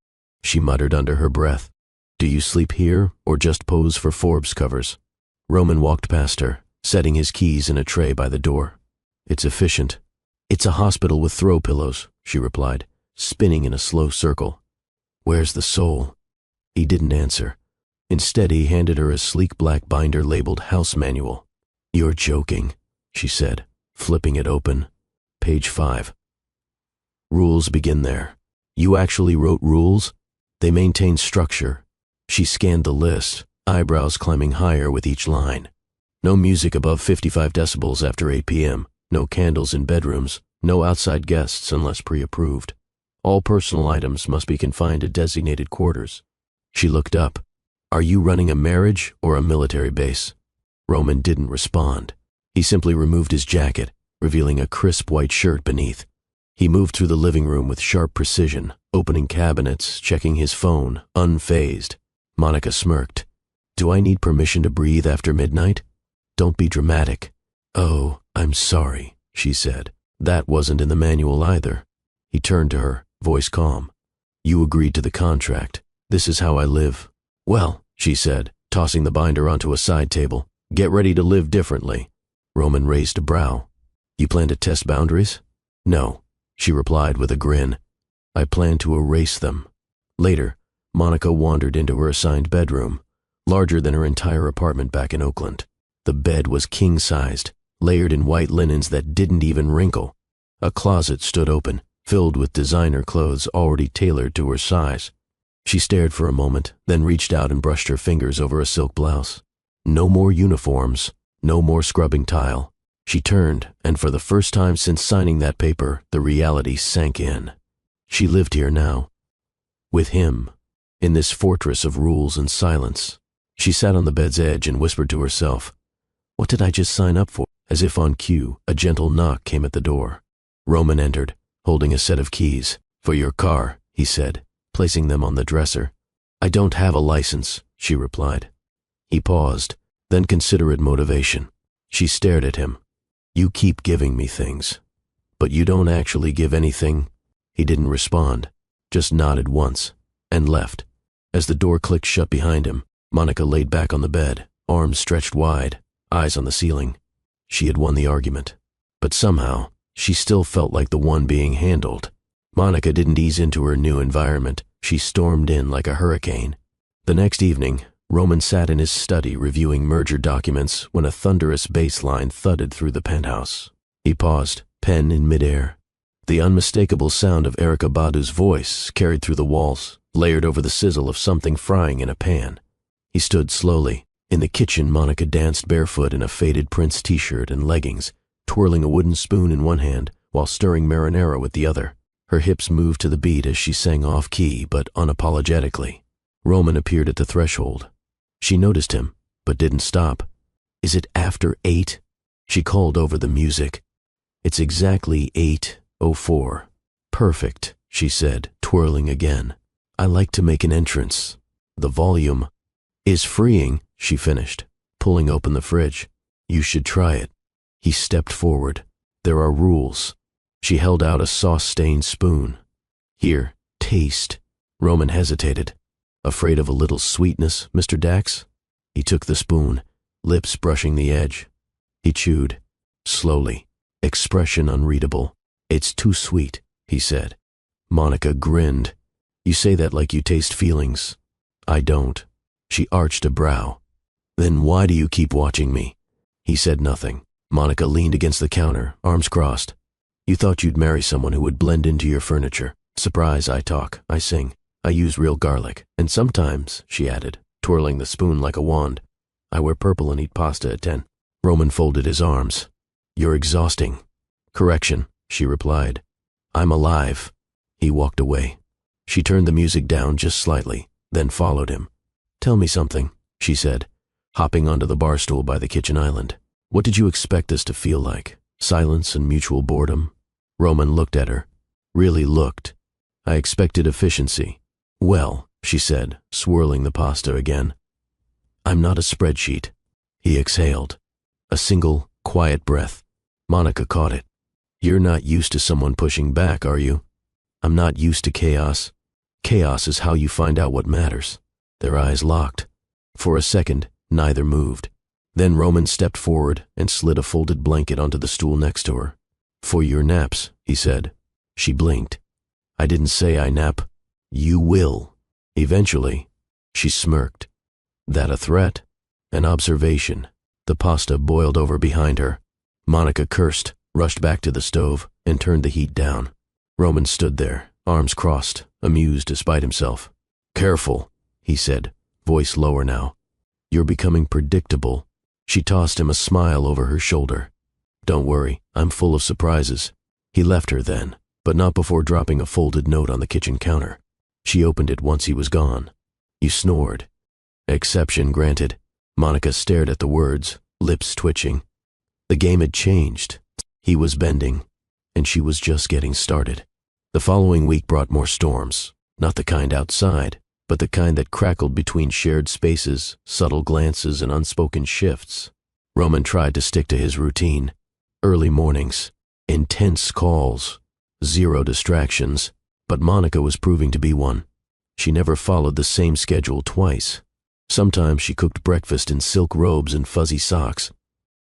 she muttered under her breath. Do you sleep here or just pose for Forbes covers? Roman walked past her, setting his keys in a tray by the door. It's efficient. It's a hospital with throw pillows, she replied, spinning in a slow circle. Where's the soul? He didn't answer. Instead, he handed her a sleek black binder labeled House Manual. You're joking, she said, flipping it open. Page 5. Rules begin there. You actually wrote rules? They maintain structure. She scanned the list, eyebrows climbing higher with each line. No music above 55 decibels after 8 p.m., no candles in bedrooms, no outside guests unless pre-approved. All personal items must be confined to designated quarters. She looked up. Are you running a marriage or a military base? Roman didn't respond. He simply removed his jacket, revealing a crisp white shirt beneath. He moved through the living room with sharp precision, opening cabinets, checking his phone, unfazed. Monica smirked. Do I need permission to breathe after midnight? Don't be dramatic. Oh, I'm sorry, she said. That wasn't in the manual either. He turned to her, voice calm. You agreed to the contract. This is how I live. Well, she said, tossing the binder onto a side table. Get ready to live differently. Roman raised a brow. You plan to test boundaries? No, she replied with a grin. I plan to erase them. Later, Monica wandered into her assigned bedroom, larger than her entire apartment back in Oakland. The bed was king-sized, layered in white linens that didn't even wrinkle. A closet stood open, filled with designer clothes already tailored to her size. She stared for a moment, then reached out and brushed her fingers over a silk blouse. No more uniforms, no more scrubbing tile. She turned, and for the first time since signing that paper, the reality sank in. She lived here now. With him, in this fortress of rules and silence. She sat on the bed's edge and whispered to herself, What did I just sign up for? As if on cue, a gentle knock came at the door. Roman entered, holding a set of keys. For your car, he said, placing them on the dresser. I don't have a license, she replied. He paused, then considerate motivation. She stared at him. You keep giving me things, but you don't actually give anything. He didn't respond, just nodded once, and left. As the door clicked shut behind him, Monica laid back on the bed, arms stretched wide, eyes on the ceiling. She had won the argument. But somehow, she still felt like the one being handled. Monica didn't ease into her new environment. She stormed in like a hurricane. The next evening, Roman sat in his study reviewing merger documents when a thunderous bass line thudded through the penthouse. He paused, pen in midair. The unmistakable sound of Erykah Badu's voice carried through the walls, layered over the sizzle of something frying in a pan. He stood slowly. In the kitchen, Monica danced barefoot in a faded Prince t-shirt and leggings, twirling a wooden spoon in one hand while stirring marinara with the other. Her hips moved to the beat as she sang off-key but unapologetically. Roman appeared at the threshold. She noticed him, but didn't stop. "Is it after 8?" She called over the music. "It's exactly 8:04. "Perfect," she said, twirling again. "I like to make an entrance. The volume is freeing," she finished, pulling open the fridge. "You should try it." He stepped forward. "There are rules." She held out a sauce-stained spoon. "Here, taste." Roman hesitated. "Afraid of a little sweetness, Mr. Dax?" He took the spoon, lips brushing the edge. He chewed, slowly, expression unreadable. "It's too sweet," he said. Monica grinned. "You say that like you taste feelings." "I don't." She arched a brow. "Then why do you keep watching me?" He said nothing. Monica leaned against the counter, arms crossed. "You thought you'd marry someone who would blend into your furniture. Surprise, I talk, I sing. I use real garlic. And sometimes," she added, twirling the spoon like a wand, "I wear purple and eat pasta at 10. Roman folded his arms. "You're exhausting." "Correction," she replied. "I'm alive." He walked away. She turned the music down just slightly, then followed him. "Tell me something," she said, hopping onto the bar stool by the kitchen island. "What did you expect this to feel like? Silence and mutual boredom?" Roman looked at her. Really looked. "I expected efficiency." "Well," she said, swirling the pasta again, "I'm not a spreadsheet." He exhaled. A single, quiet breath. Monica caught it. "You're not used to someone pushing back, are you?" "I'm not used to chaos. Chaos is how you find out what matters." Their eyes locked. For a second, neither moved. Then Roman stepped forward and slid a folded blanket onto the stool next to her. "For your naps," he said. She blinked. "I didn't say I nap." "You will." "Eventually." She smirked. That a threat? An observation? The pasta boiled over behind her. Monica cursed, rushed back to the stove, and turned the heat down. Roman stood there, arms crossed, amused despite himself. "Careful," he said, voice lower now. "You're becoming predictable." She tossed him a smile over her shoulder. "Don't worry, I'm full of surprises." He left her then, but not before dropping a folded note on the kitchen counter. She opened it once he was gone. "You snored." "Exception granted." Monica stared at the words, lips twitching. The game had changed. He was bending, and she was just getting started. The following week brought more storms, not the kind outside, but the kind that crackled between shared spaces, subtle glances, and unspoken shifts. Roman tried to stick to his routine. Early mornings, intense calls, zero distractions, but Monica was proving to be one. She never followed the same schedule twice. Sometimes she cooked breakfast in silk robes and fuzzy socks.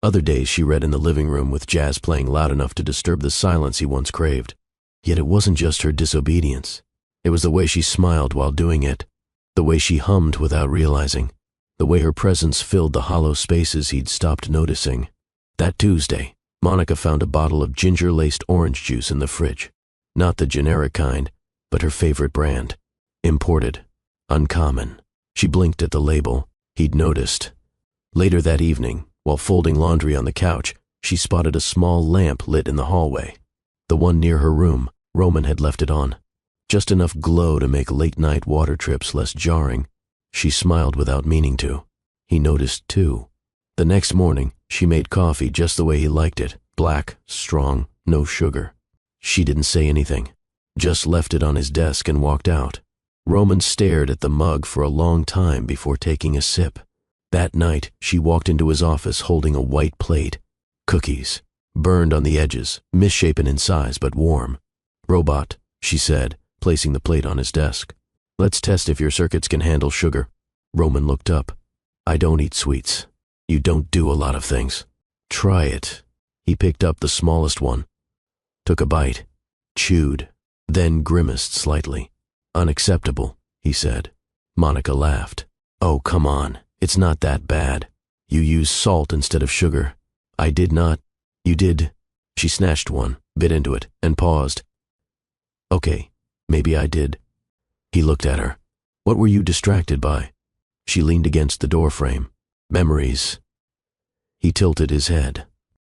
Other days she read in the living room with jazz playing loud enough to disturb the silence he once craved. Yet it wasn't just her disobedience. It was the way she smiled while doing it, the way she hummed without realizing, the way her presence filled the hollow spaces he'd stopped noticing. That Tuesday, Monica found a bottle of ginger-laced orange juice in the fridge. Not the generic kind, but her favorite brand. Imported. Uncommon. She blinked at the label. He'd noticed. Later that evening, while folding laundry on the couch, she spotted a small lamp lit in the hallway. The one near her room, Roman had left it on. Just enough glow to make late-night water trips less jarring. She smiled without meaning to. He noticed too. The next morning, she made coffee just the way he liked it, black, strong, no sugar. She didn't say anything, just left it on his desk and walked out. Roman stared at the mug for a long time before taking a sip. That night, she walked into his office holding a white plate. Cookies, burned on the edges, misshapen in size but warm. "Robot," she said, placing the plate on his desk. Let's test if your circuits can handle sugar. Roman looked up. I don't eat sweets. You don't do a lot of things. Try it. He picked up the smallest one, took a bite, chewed, then grimaced slightly. Unacceptable, he said. Monica laughed. Oh, come on. It's not that bad. You use salt instead of sugar. I did not. You did. She snatched one, bit into it, and paused. Okay, maybe I did. He looked at her. What were you distracted by? She leaned against the doorframe. Memories. He tilted his head.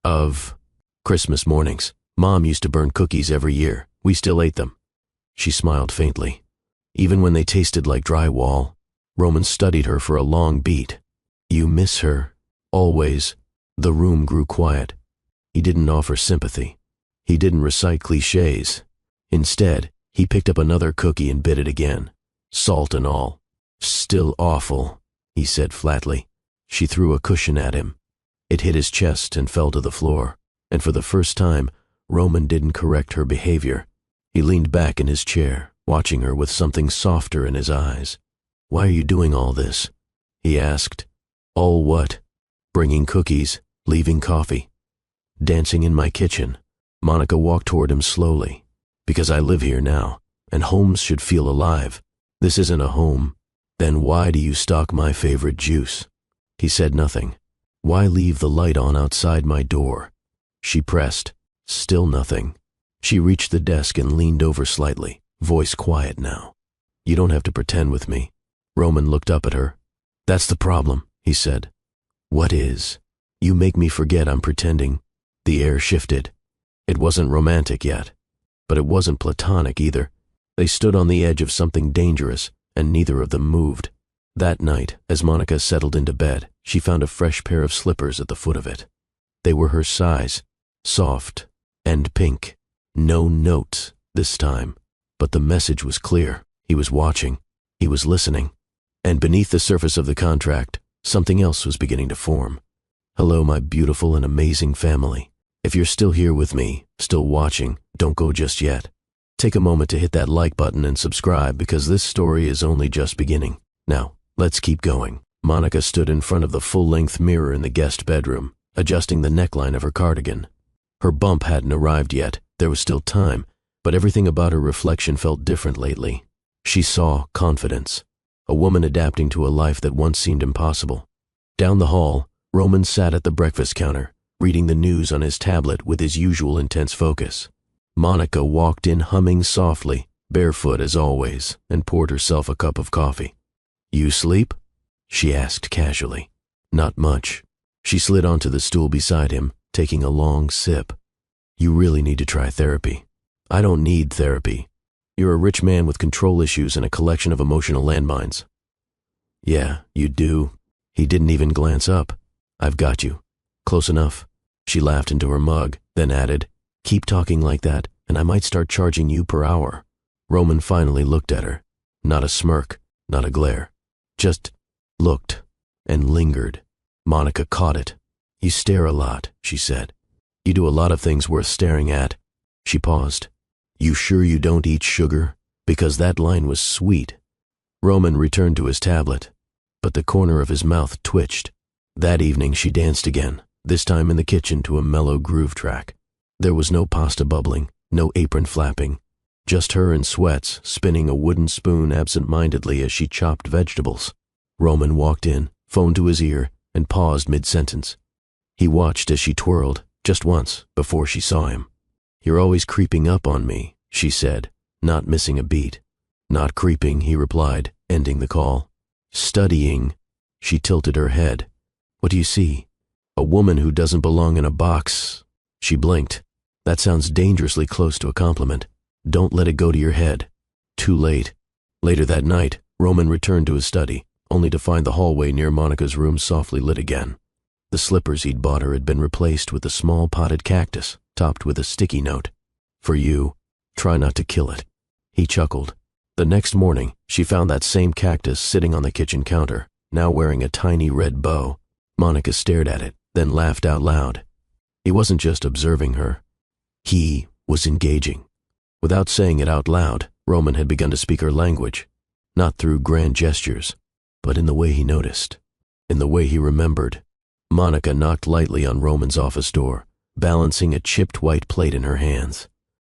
Of Christmas mornings. Mom used to burn cookies every year. We still ate them. She smiled faintly. Even when they tasted like drywall. Roman studied her for a long beat. You miss her. Always. The room grew quiet. He didn't offer sympathy. He didn't recite cliches. Instead, he picked up another cookie and bit it again. Salt and all. Still awful, he said flatly. She threw a cushion at him. It hit his chest and fell to the floor, and for the first time, Roman didn't correct her behavior. He leaned back in his chair, watching her with something softer in his eyes. Why are you doing all this? He asked. All what? Bringing cookies, leaving coffee. Dancing in my kitchen. Monica walked toward him slowly. Because I live here now, and homes should feel alive. This isn't a home. Then why do you stock my favorite juice? He said nothing. Why leave the light on outside my door? She pressed. Still nothing. She reached the desk and leaned over slightly, voice quiet now. You don't have to pretend with me. Roman looked up at her. That's the problem, he said. What is? You make me forget I'm pretending. The air shifted. It wasn't romantic yet, but it wasn't platonic either. They stood on the edge of something dangerous, and neither of them moved. That night, as Monica settled into bed, she found a fresh pair of slippers at the foot of it. They were her size, soft and pink. No notes this time, but the message was clear. He was watching. He was listening. And beneath the surface of the contract, something else was beginning to form. Hello, my beautiful and amazing family. If you're still here with me, still watching, don't go just yet. Take a moment to hit that like button and subscribe because this story is only just beginning. Now, let's keep going. Monica stood in front of the full-length mirror in the guest bedroom, adjusting the neckline of her cardigan. Her bump hadn't arrived yet. There was still time, but everything about her reflection felt different lately. She saw confidence. A woman adapting to a life that once seemed impossible. Down the hall, Roman sat at the breakfast counter, reading the news on his tablet with his usual intense focus. Monica walked in humming softly, barefoot as always, and poured herself a cup of coffee. You sleep? She asked casually. Not much. She slid onto the stool beside him, taking a long sip. You really need to try therapy. I don't need therapy. You're a rich man with control issues and a collection of emotional landmines. Yeah, you do. He didn't even glance up. I've got you. Close enough. She laughed into her mug, then added, Keep talking like that, and I might start charging you per hour. Roman finally looked at her. Not a smirk, not a glare. Just looked and lingered. Monica caught it. You stare a lot, she said. You do a lot of things worth staring at. She paused. You sure you don't eat sugar? Because that line was sweet. Roman returned to his tablet, but the corner of his mouth twitched. That evening she danced again, this time in the kitchen to a mellow groove track. There was no pasta bubbling, no apron flapping, just her in sweats, spinning a wooden spoon absent-mindedly as she chopped vegetables. Roman walked in, phone to his ear, and paused mid-sentence. He watched as she twirled, just once, before she saw him. You're always creeping up on me, she said, not missing a beat. Not creeping, he replied, ending the call. Studying. She tilted her head. What do you see? A woman who doesn't belong in a box. She blinked. That sounds dangerously close to a compliment. Don't let it go to your head. Too late. Later that night, Roman returned to his study, only to find the hallway near Monica's room softly lit again. The slippers he'd bought her had been replaced with a small potted cactus, topped with a sticky note. For you, try not to kill it. He chuckled. The next morning, she found that same cactus sitting on the kitchen counter, now wearing a tiny red bow. Monica stared at it, then laughed out loud. He wasn't just observing her. He was engaging. Without saying it out loud, Roman had begun to speak her language. not through grand gestures, but in the way he noticed, in the way he remembered. Monica knocked lightly on Roman's office door, balancing a chipped white plate in her hands.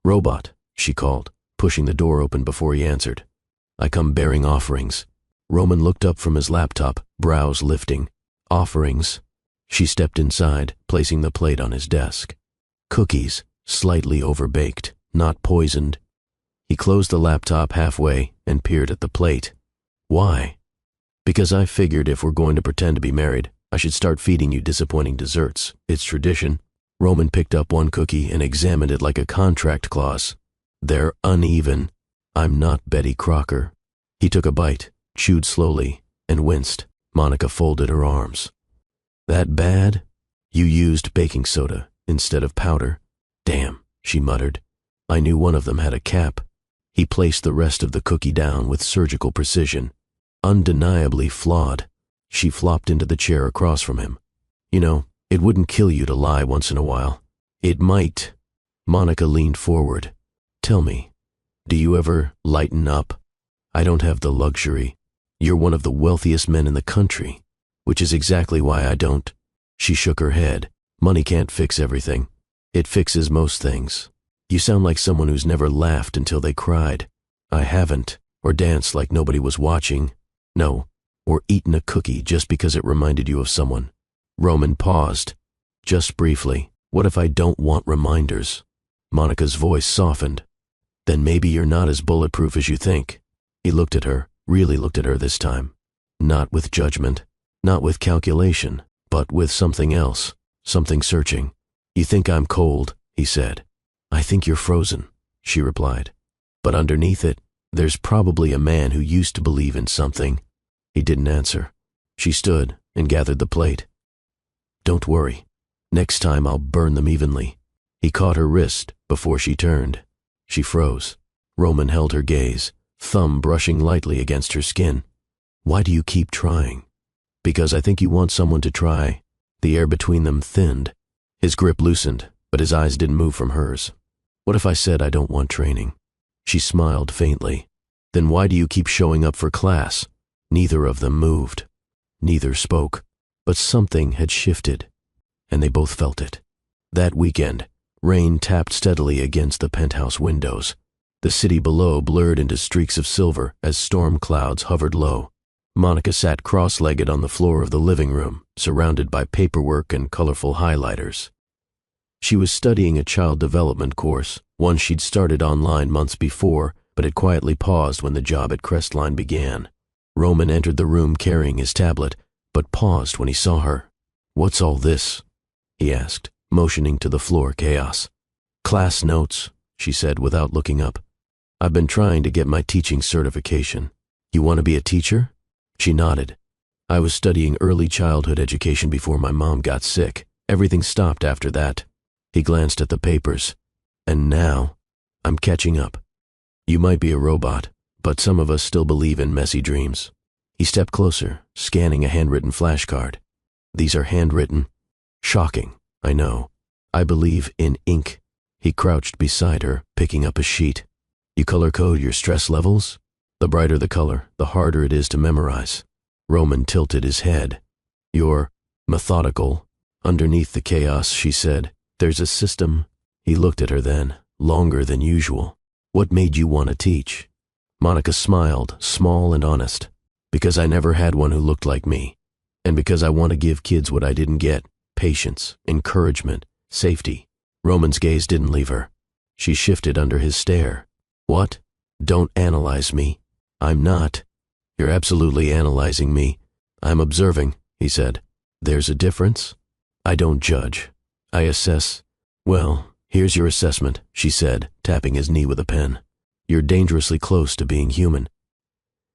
"Robot," she called, pushing the door open before he answered. "I come bearing offerings." Roman looked up from his laptop, brows lifting. "Offerings?" She stepped inside, placing the plate on his desk. Cookies, slightly overbaked, not poisoned. He closed the laptop halfway and peered at the plate. "Why?" "Because I figured if we're going to pretend to be married, I should start feeding you disappointing desserts. It's tradition." Roman picked up one cookie and examined it like a contract clause. "They're uneven. I'm not Betty Crocker." He took a bite, chewed slowly, and winced. Monica folded her arms. "That bad? You used baking soda instead of powder." "Damn," she muttered. "I knew one of them had a cap." He placed the rest of the cookie down with surgical precision. Undeniably flawed. She flopped into the chair across from him. "You know, it wouldn't kill you to lie once in a while." "It might." Monica leaned forward. "Tell me, do you ever lighten up? I don't have the luxury. You're one of the wealthiest men in the country, which is exactly why I don't." She shook her head. "Money can't fix everything. It fixes most things. You sound like someone who's never laughed until they cried." "I haven't. Or danced like nobody was watching. No. Or eaten a cookie just because it reminded you of someone." Roman paused. "Just briefly, what if I don't want reminders?" Monica's voice softened. "Then maybe you're not as bulletproof as you think." He looked at her, really looked at her this time. Not with judgment, not with calculation, but with something else, something searching. "You think I'm cold," he said. "I think you're frozen," she replied. "But underneath it, there's probably a man who used to believe in something." He didn't answer. She stood and gathered the plate. "Don't worry. Next time I'll burn them evenly." He caught her wrist before she turned. She froze. Roman held her gaze, thumb brushing lightly against her skin. "Why do you keep trying?" "Because I think you want someone to try." The air between them thinned. His grip loosened, but his eyes didn't move from hers. "What if I said I don't want training?" She smiled faintly. "Then why do you keep showing up for class?" Neither of them moved. Neither spoke. But something had shifted, and they both felt it. That weekend, rain tapped steadily against the penthouse windows. The city below blurred into streaks of silver as storm clouds hovered low. Monica sat cross-legged on the floor of the living room, surrounded by paperwork and colorful highlighters. She was studying a child development course, one she'd started online months before, but had quietly paused when the job at Crestline began. Roman entered the room carrying his tablet, but paused when he saw her. "What's all this?" he asked, motioning to the floor chaos. "Class notes," she said without looking up. "I've been trying to get my teaching certification." "You want to be a teacher?" She nodded. "I was studying early childhood education before my mom got sick. Everything stopped after that." He glanced at the papers. "And now, I'm catching up. You might be a robot, but some of us still believe in messy dreams." He stepped closer, scanning a handwritten flashcard. "These are handwritten. Shocking, I know. I believe in ink." He crouched beside her, picking up a sheet. "You color code your stress levels? The brighter the color, the harder it is to memorize." Roman tilted his head. "You're methodical." "Underneath the chaos," she said, "there's a system." He looked at her then, longer than usual. "What made you want to teach?" Monica smiled, small and honest. "Because I never had one who looked like me. And because I want to give kids what I didn't get: patience, encouragement, safety." Roman's gaze didn't leave her. She shifted under his stare. "What? Don't analyze me." "I'm not." "You're absolutely analyzing me." "I'm observing," he said. "There's a difference?" "I don't judge. I assess." "Well, here's your assessment," she said, tapping his knee with a pen. "You're dangerously close to being human."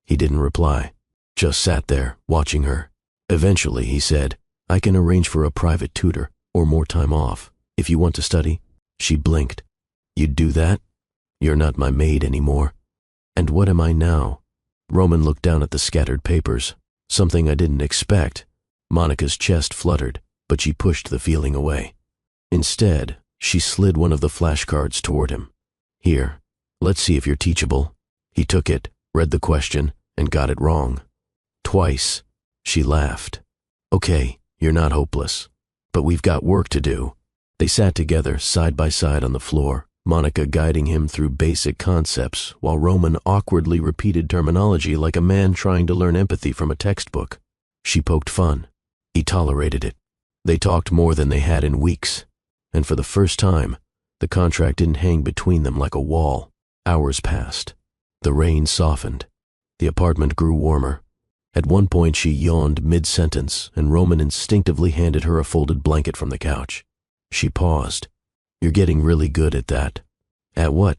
He didn't reply, just sat there, watching her. Eventually, he said, "I can arrange for a private tutor, or more time off, if you want to study." She blinked. "You'd do that? You're not my maid anymore." "And what am I now?" Roman looked down at the scattered papers. "Something I didn't expect." Monica's chest fluttered, but she pushed the feeling away. Instead, she slid one of the flashcards toward him. "Here, let's see if you're teachable." He took it, read the question, and got it wrong. Twice. She laughed. Okay, you're not hopeless. But we've got work to do. They sat together, side by side on the floor, Monica guiding him through basic concepts, while Roman awkwardly repeated terminology like a man trying to learn empathy from a textbook. She poked fun. He tolerated it. They talked more than they had in weeks. And for the first time, the contract didn't hang between them like a wall. Hours passed. The rain softened. The apartment grew warmer. At one point she yawned mid-sentence, and Roman instinctively handed her a folded blanket from the couch. She paused. You're getting really good at that. At what?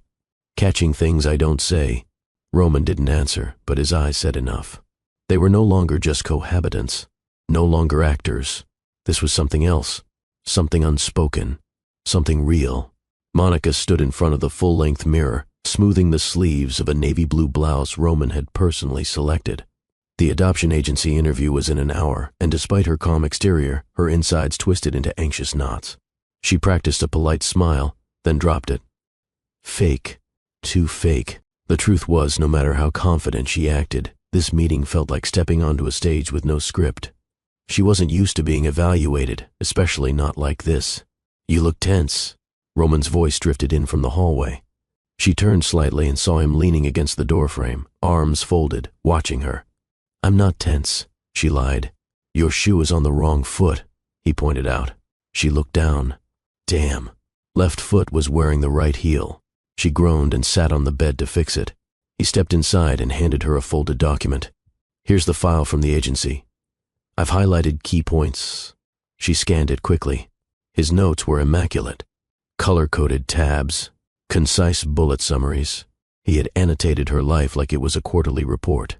Catching things I don't say. Roman didn't answer, but his eyes said enough. They were no longer just cohabitants, no longer actors. This was something else, something unspoken, something real. Monica stood in front of the full-length mirror, smoothing the sleeves of a navy blue blouse Roman had personally selected. The adoption agency interview was in an hour, and despite her calm exterior, her insides twisted into anxious knots. She practiced a polite smile, then dropped it. Fake. Too fake. The truth was, no matter how confident she acted, this meeting felt like stepping onto a stage with no script. She wasn't used to being evaluated, especially not like this. You look tense. Roman's voice drifted in from the hallway. She turned slightly and saw him leaning against the doorframe, arms folded, watching her. I'm not tense, she lied. Your shoe is on the wrong foot, he pointed out. She looked down. Damn. Left foot was wearing the right heel. She groaned and sat on the bed to fix it. He stepped inside and handed her a folded document. Here's the file from the agency. I've highlighted key points. She scanned it quickly. His notes were immaculate. Color-coded tabs, concise bullet summaries. He had annotated her life like it was a quarterly report.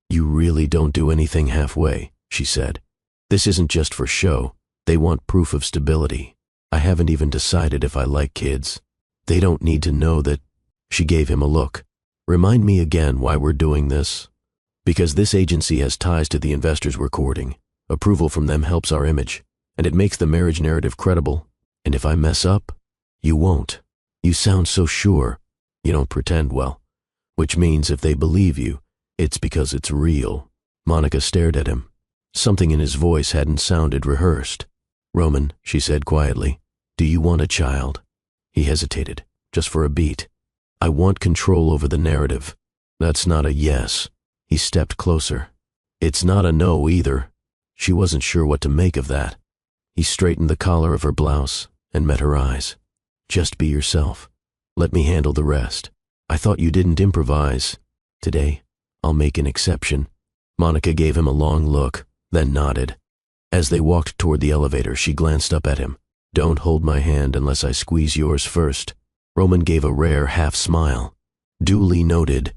You really don't do anything halfway, she said. This isn't just for show. They want proof of stability. I haven't even decided if I like kids. They don't need to know that. She gave him a look. Remind me again why we're doing this. Because this agency has ties to the investors we're courting. Approval from them helps our image, and it makes the marriage narrative credible. And if I mess up, you won't. You sound so sure. You don't pretend well. Which means if they believe you, it's because it's real. Monica stared at him. Something in his voice hadn't sounded rehearsed. Roman, she said quietly, do you want a child? He hesitated, just for a beat. I want control over the narrative. That's not a yes. He stepped closer. It's not a no either. She wasn't sure what to make of that. He straightened the collar of her blouse and met her eyes. Just be yourself. Let me handle the rest. I thought you didn't improvise. Today, I'll make an exception. Monica gave him a long look, then nodded. As they walked toward the elevator, she glanced up at him. Don't hold my hand unless I squeeze yours first. Roman gave a rare half-smile. Duly noted.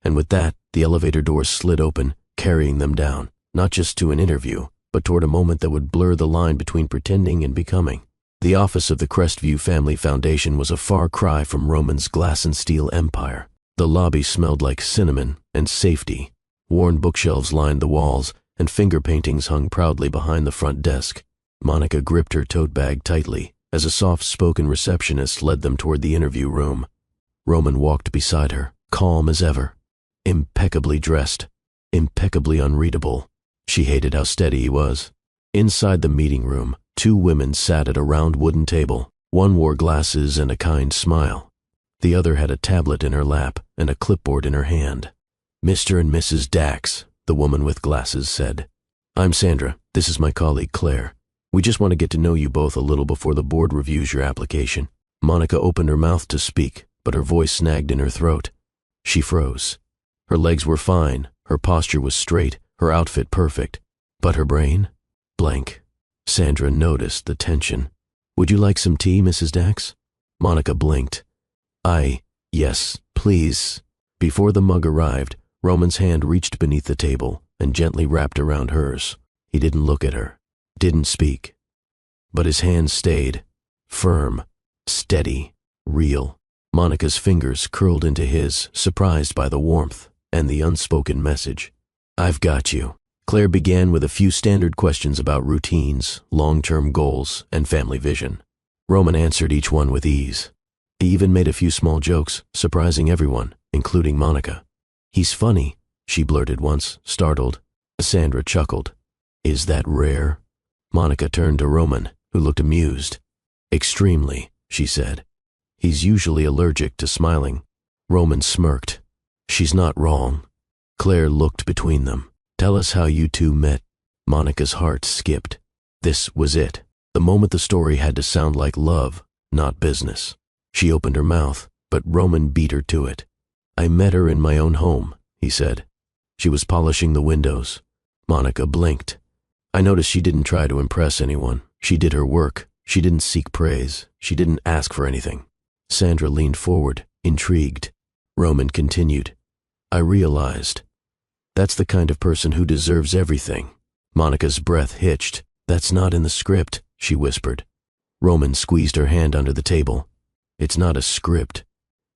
And with that, the elevator doors slid open, carrying them down, not just to an interview, but toward a moment that would blur the line between pretending and becoming. The office of the Crestview Family Foundation was a far cry from Roman's glass and steel empire. The lobby smelled like cinnamon and safety. Worn bookshelves lined the walls, and finger paintings hung proudly behind the front desk. Monica gripped her tote bag tightly as a soft-spoken receptionist led them toward the interview room. Roman walked beside her, calm as ever. Impeccably dressed, impeccably unreadable. She hated how steady he was. Inside the meeting room, two women sat at a round wooden table. One wore glasses and a kind smile. The other had a tablet in her lap and a clipboard in her hand. Mr. and Mrs. Dax, the woman with glasses said. I'm Sandra. This is my colleague Claire. We just want to get to know you both a little before the board reviews your application. Monica opened her mouth to speak, but her voice snagged in her throat. She froze. Her legs were fine, her posture was straight, her outfit perfect. But her brain? Blank. Sandra noticed the tension. Would you like some tea, Mrs. Dax? Monica blinked. Yes, please. Before the mug arrived, Roman's hand reached beneath the table and gently wrapped around hers. He didn't look at her, didn't speak. But his hand stayed, firm, steady, real. Monica's fingers curled into his, surprised by the warmth and the unspoken message. I've got you. Claire began with a few standard questions about routines, long-term goals, and family vision. Roman answered each one with ease. He even made a few small jokes, surprising everyone, including Monica. He's funny, she blurted once, startled. Sandra chuckled. Is that rare? Monica turned to Roman, who looked amused. Extremely, she said. He's usually allergic to smiling. Roman smirked. She's not wrong. Claire looked between them. Tell us how you two met. Monica's heart skipped. This was it. The moment the story had to sound like love, not business. She opened her mouth, but Roman beat her to it. I met her in my own home, he said. She was polishing the windows. Monica blinked. I noticed she didn't try to impress anyone. She did her work. She didn't seek praise. She didn't ask for anything. Sandra leaned forward, intrigued. Roman continued. I realized. That's the kind of person who deserves everything. Monica's breath hitched. That's not in the script, she whispered. Roman squeezed her hand under the table. It's not a script.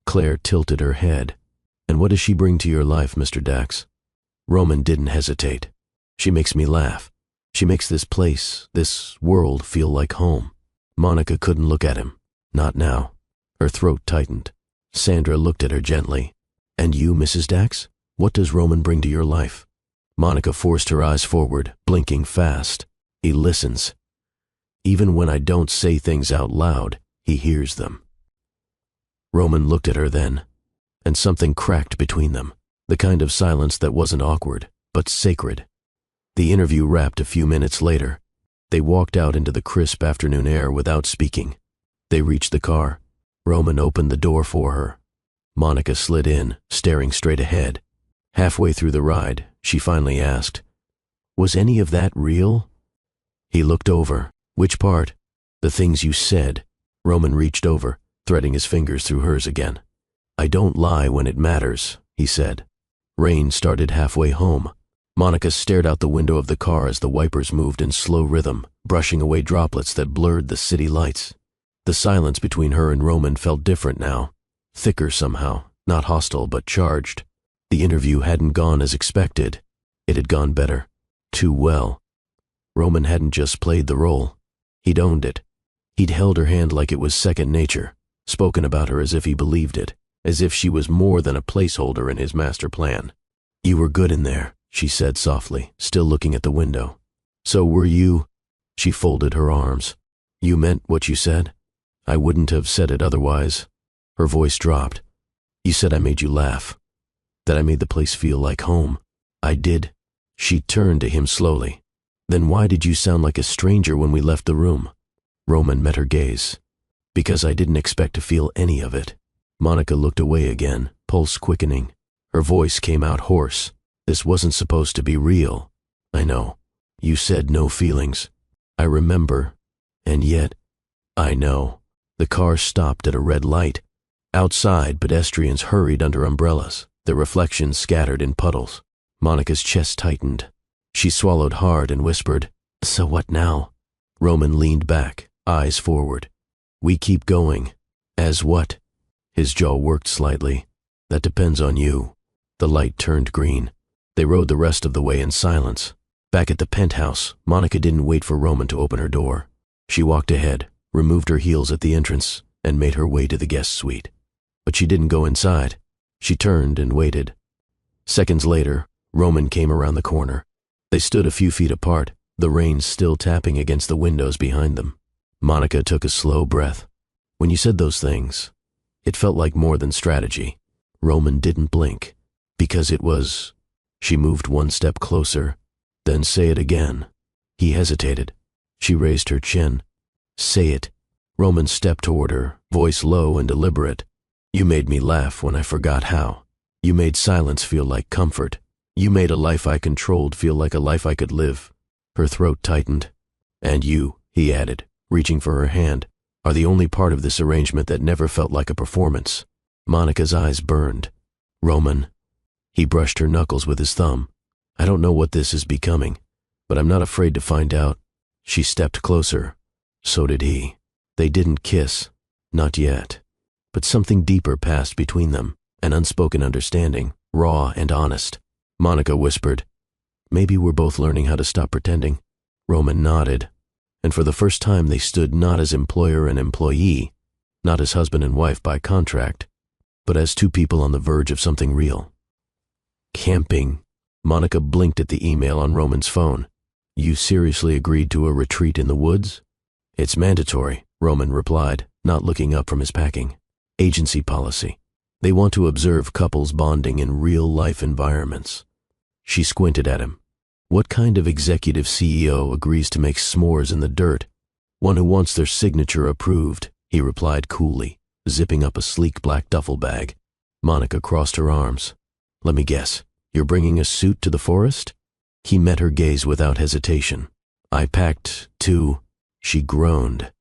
Claire tilted her head. And what does she bring to your life, Mr. Dax? Roman didn't hesitate. She makes me laugh. She makes this place, this world feel like home. Monica couldn't look at him. Not now. Her throat tightened. Sandra looked at her gently. And you, Mrs. Dax? What does Roman bring to your life? Monica forced her eyes forward, blinking fast. He listens. Even when I don't say things out loud, he hears them. Roman looked at her then, and something cracked between them, the kind of silence that wasn't awkward, but sacred. The interview wrapped a few minutes later. They walked out into the crisp afternoon air without speaking. They reached the car. Roman opened the door for her. Monica slid in, staring straight ahead. Halfway through the ride, she finally asked, Was any of that real? He looked over. Which part? The things you said. Roman reached over, threading his fingers through hers again. I don't lie when it matters, he said. Rain started halfway home. Monica stared out the window of the car as the wipers moved in slow rhythm, brushing away droplets that blurred the city lights. The silence between her and Roman felt different now, thicker somehow, not hostile but charged. The interview hadn't gone as expected. It had gone better. Too well. Roman hadn't just played the role. He'd owned it. He'd held her hand like it was second nature, spoken about her as if he believed it, as if she was more than a placeholder in his master plan. You were good in there, she said softly, still looking at the window. So were you. She folded her arms. You meant what you said? I wouldn't have said it otherwise. Her voice dropped. You said I made you laugh. That I made the place feel like home. I did. She turned to him slowly. Then why did you sound like a stranger when we left the room? Roman met her gaze. Because I didn't expect to feel any of it. Monica looked away again, pulse quickening. Her voice came out hoarse. This wasn't supposed to be real. I know. You said no feelings. I remember. And yet, I know. The car stopped at a red light. Outside, pedestrians hurried under umbrellas, their reflections scattered in puddles. Monica's chest tightened. She swallowed hard and whispered, So what now? Roman leaned back, eyes forward. We keep going. As what? His jaw worked slightly. That depends on you. The light turned green. They rode the rest of the way in silence. Back at the penthouse, Monica didn't wait for Roman to open her door. She walked ahead, removed her heels at the entrance, and made her way to the guest suite. But she didn't go inside. She turned and waited. Seconds later, Roman came around the corner. They stood a few feet apart, the rain still tapping against the windows behind them. Monica took a slow breath. When you said those things, it felt like more than strategy. Roman didn't blink. Because it was... She moved one step closer. Then say it again. He hesitated. She raised her chin. Say it. Roman stepped toward her, voice low and deliberate. You made me laugh when I forgot how. You made silence feel like comfort. You made a life I controlled feel like a life I could live. Her throat tightened. And you, he added, reaching for her hand, are the only part of this arrangement that never felt like a performance. Monica's eyes burned. Roman. He brushed her knuckles with his thumb. I don't know what this is becoming, but I'm not afraid to find out. She stepped closer. So did he. They didn't kiss. Not yet. But something deeper passed between them, an unspoken understanding, raw and honest. Monica whispered, Maybe we're both learning how to stop pretending. Roman nodded, and for the first time they stood not as employer and employee, not as husband and wife by contract, but as two people on the verge of something real. Camping. Monica blinked at the email on Roman's phone. You seriously agreed to a retreat in the woods? It's mandatory, Roman replied, not looking up from his packing. Agency policy. They want to observe couples bonding in real-life environments. She squinted at him. What kind of executive CEO agrees to make s'mores in the dirt? One who wants their signature approved, he replied coolly, zipping up a sleek black duffel bag. Monica crossed her arms. Let me guess, you're bringing a suit to the forest? He met her gaze without hesitation. I packed, too. She groaned.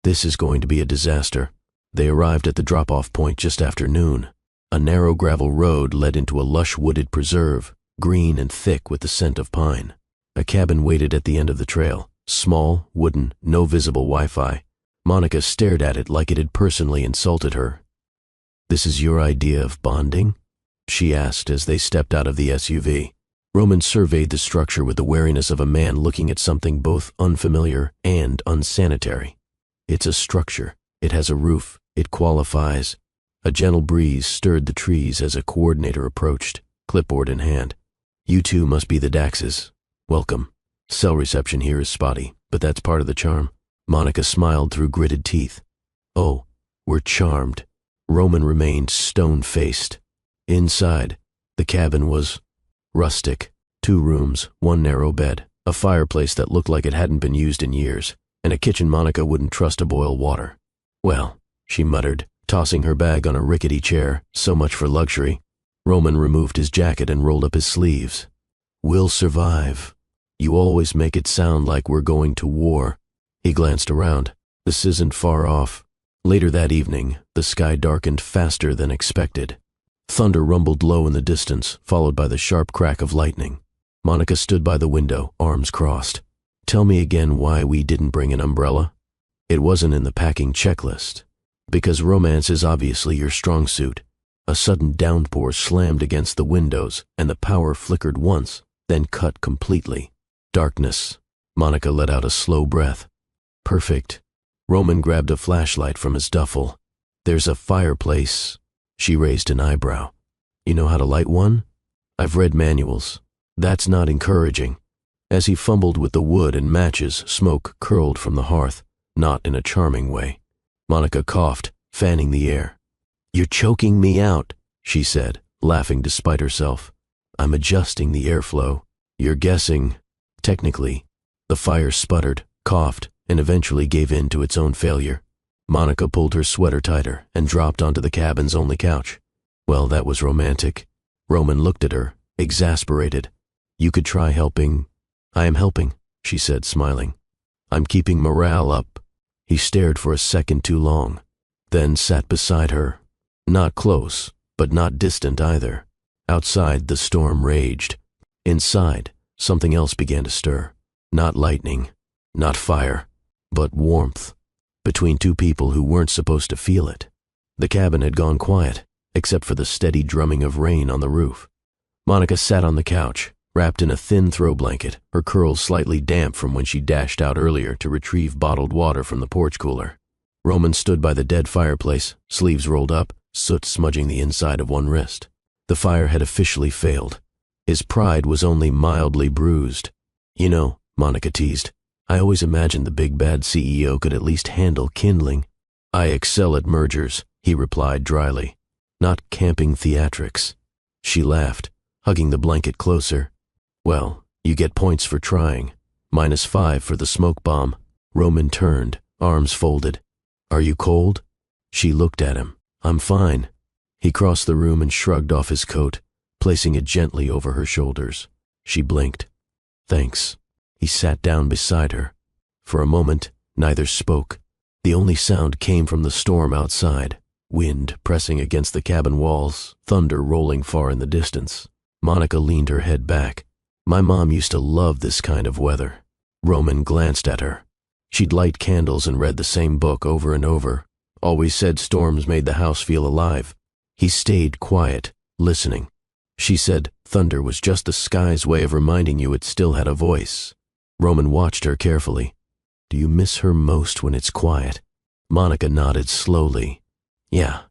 This is going to be a disaster. They arrived at the drop-off point just after noon. A narrow gravel road led into a lush wooded preserve, green and thick with the scent of pine. A cabin waited at the end of the trail, small, wooden, no visible Wi-Fi. Monica stared at it like it had personally insulted her. This is your idea of bonding? She asked as they stepped out of the SUV. Roman surveyed the structure with the wariness of a man looking at something both unfamiliar and unsanitary. It's a structure. It has a roof. It qualifies. A gentle breeze stirred the trees as a coordinator approached, clipboard in hand. You two must be the Daxes. Welcome. Cell reception here is spotty, but that's part of the charm. Monica smiled through gritted teeth. Oh, we're charmed. Roman remained stone-faced. Inside, the cabin was rustic. 2 rooms, 1 narrow bed, a fireplace that looked like it hadn't been used in years, and a kitchen Monica wouldn't trust to boil water. Well, she muttered, tossing her bag on a rickety chair, so much for luxury. Roman removed his jacket and rolled up his sleeves. We'll survive. You always make it sound like we're going to war. He glanced around. This isn't far off. Later that evening, the sky darkened faster than expected. Thunder rumbled low in the distance, followed by the sharp crack of lightning. Monica stood by the window, arms crossed. Tell me again why we didn't bring an umbrella? It wasn't in the packing checklist. Because romance is obviously your strong suit. A sudden downpour slammed against the windows, and the power flickered once, then cut completely. Darkness. Monica let out a slow breath. Perfect. Roman grabbed a flashlight from his duffel. There's a fireplace. She raised an eyebrow. You know how to light one? I've read manuals. That's not encouraging. As he fumbled with the wood and matches, smoke curled from the hearth, not in a charming way. Monica coughed, fanning the air. You're choking me out, she said, laughing despite herself. I'm adjusting the airflow. You're guessing. Technically. The fire sputtered, coughed, and eventually gave in to its own failure. Monica pulled her sweater tighter and dropped onto the cabin's only couch. Well, that was romantic. Roman looked at her, exasperated. You could try helping. I am helping, she said, smiling. I'm keeping morale up. He stared for a second too long, then sat beside her. Not close, but not distant either. Outside, the storm raged. Inside, something else began to stir. Not lightning, not fire, but warmth. Between 2 people who weren't supposed to feel it. The cabin had gone quiet, except for the steady drumming of rain on the roof. Monica sat on the couch, wrapped in a thin throw blanket, her curls slightly damp from when she dashed out earlier to retrieve bottled water from the porch cooler. Roman stood by the dead fireplace, sleeves rolled up, soot smudging the inside of one wrist. The fire had officially failed. His pride was only mildly bruised. You know, Monica teased, I always imagined the big bad CEO could at least handle kindling. I excel at mergers, he replied dryly, not camping theatrics. She laughed, hugging the blanket closer. Well, you get points for trying. -5 for the smoke bomb. Roman turned, arms folded. Are you cold? She looked at him. I'm fine. He crossed the room and shrugged off his coat, placing it gently over her shoulders. She blinked. Thanks. He sat down beside her. For a moment, neither spoke. The only sound came from the storm outside, wind pressing against the cabin walls, thunder rolling far in the distance. Monica leaned her head back. My mom used to love this kind of weather. Roman glanced at her. She'd light candles and read the same book over and over. Always said storms made the house feel alive. He stayed quiet, listening. She said thunder was just the sky's way of reminding you it still had a voice. Roman watched her carefully. Do you miss her most when it's quiet? Monica nodded slowly. Yeah.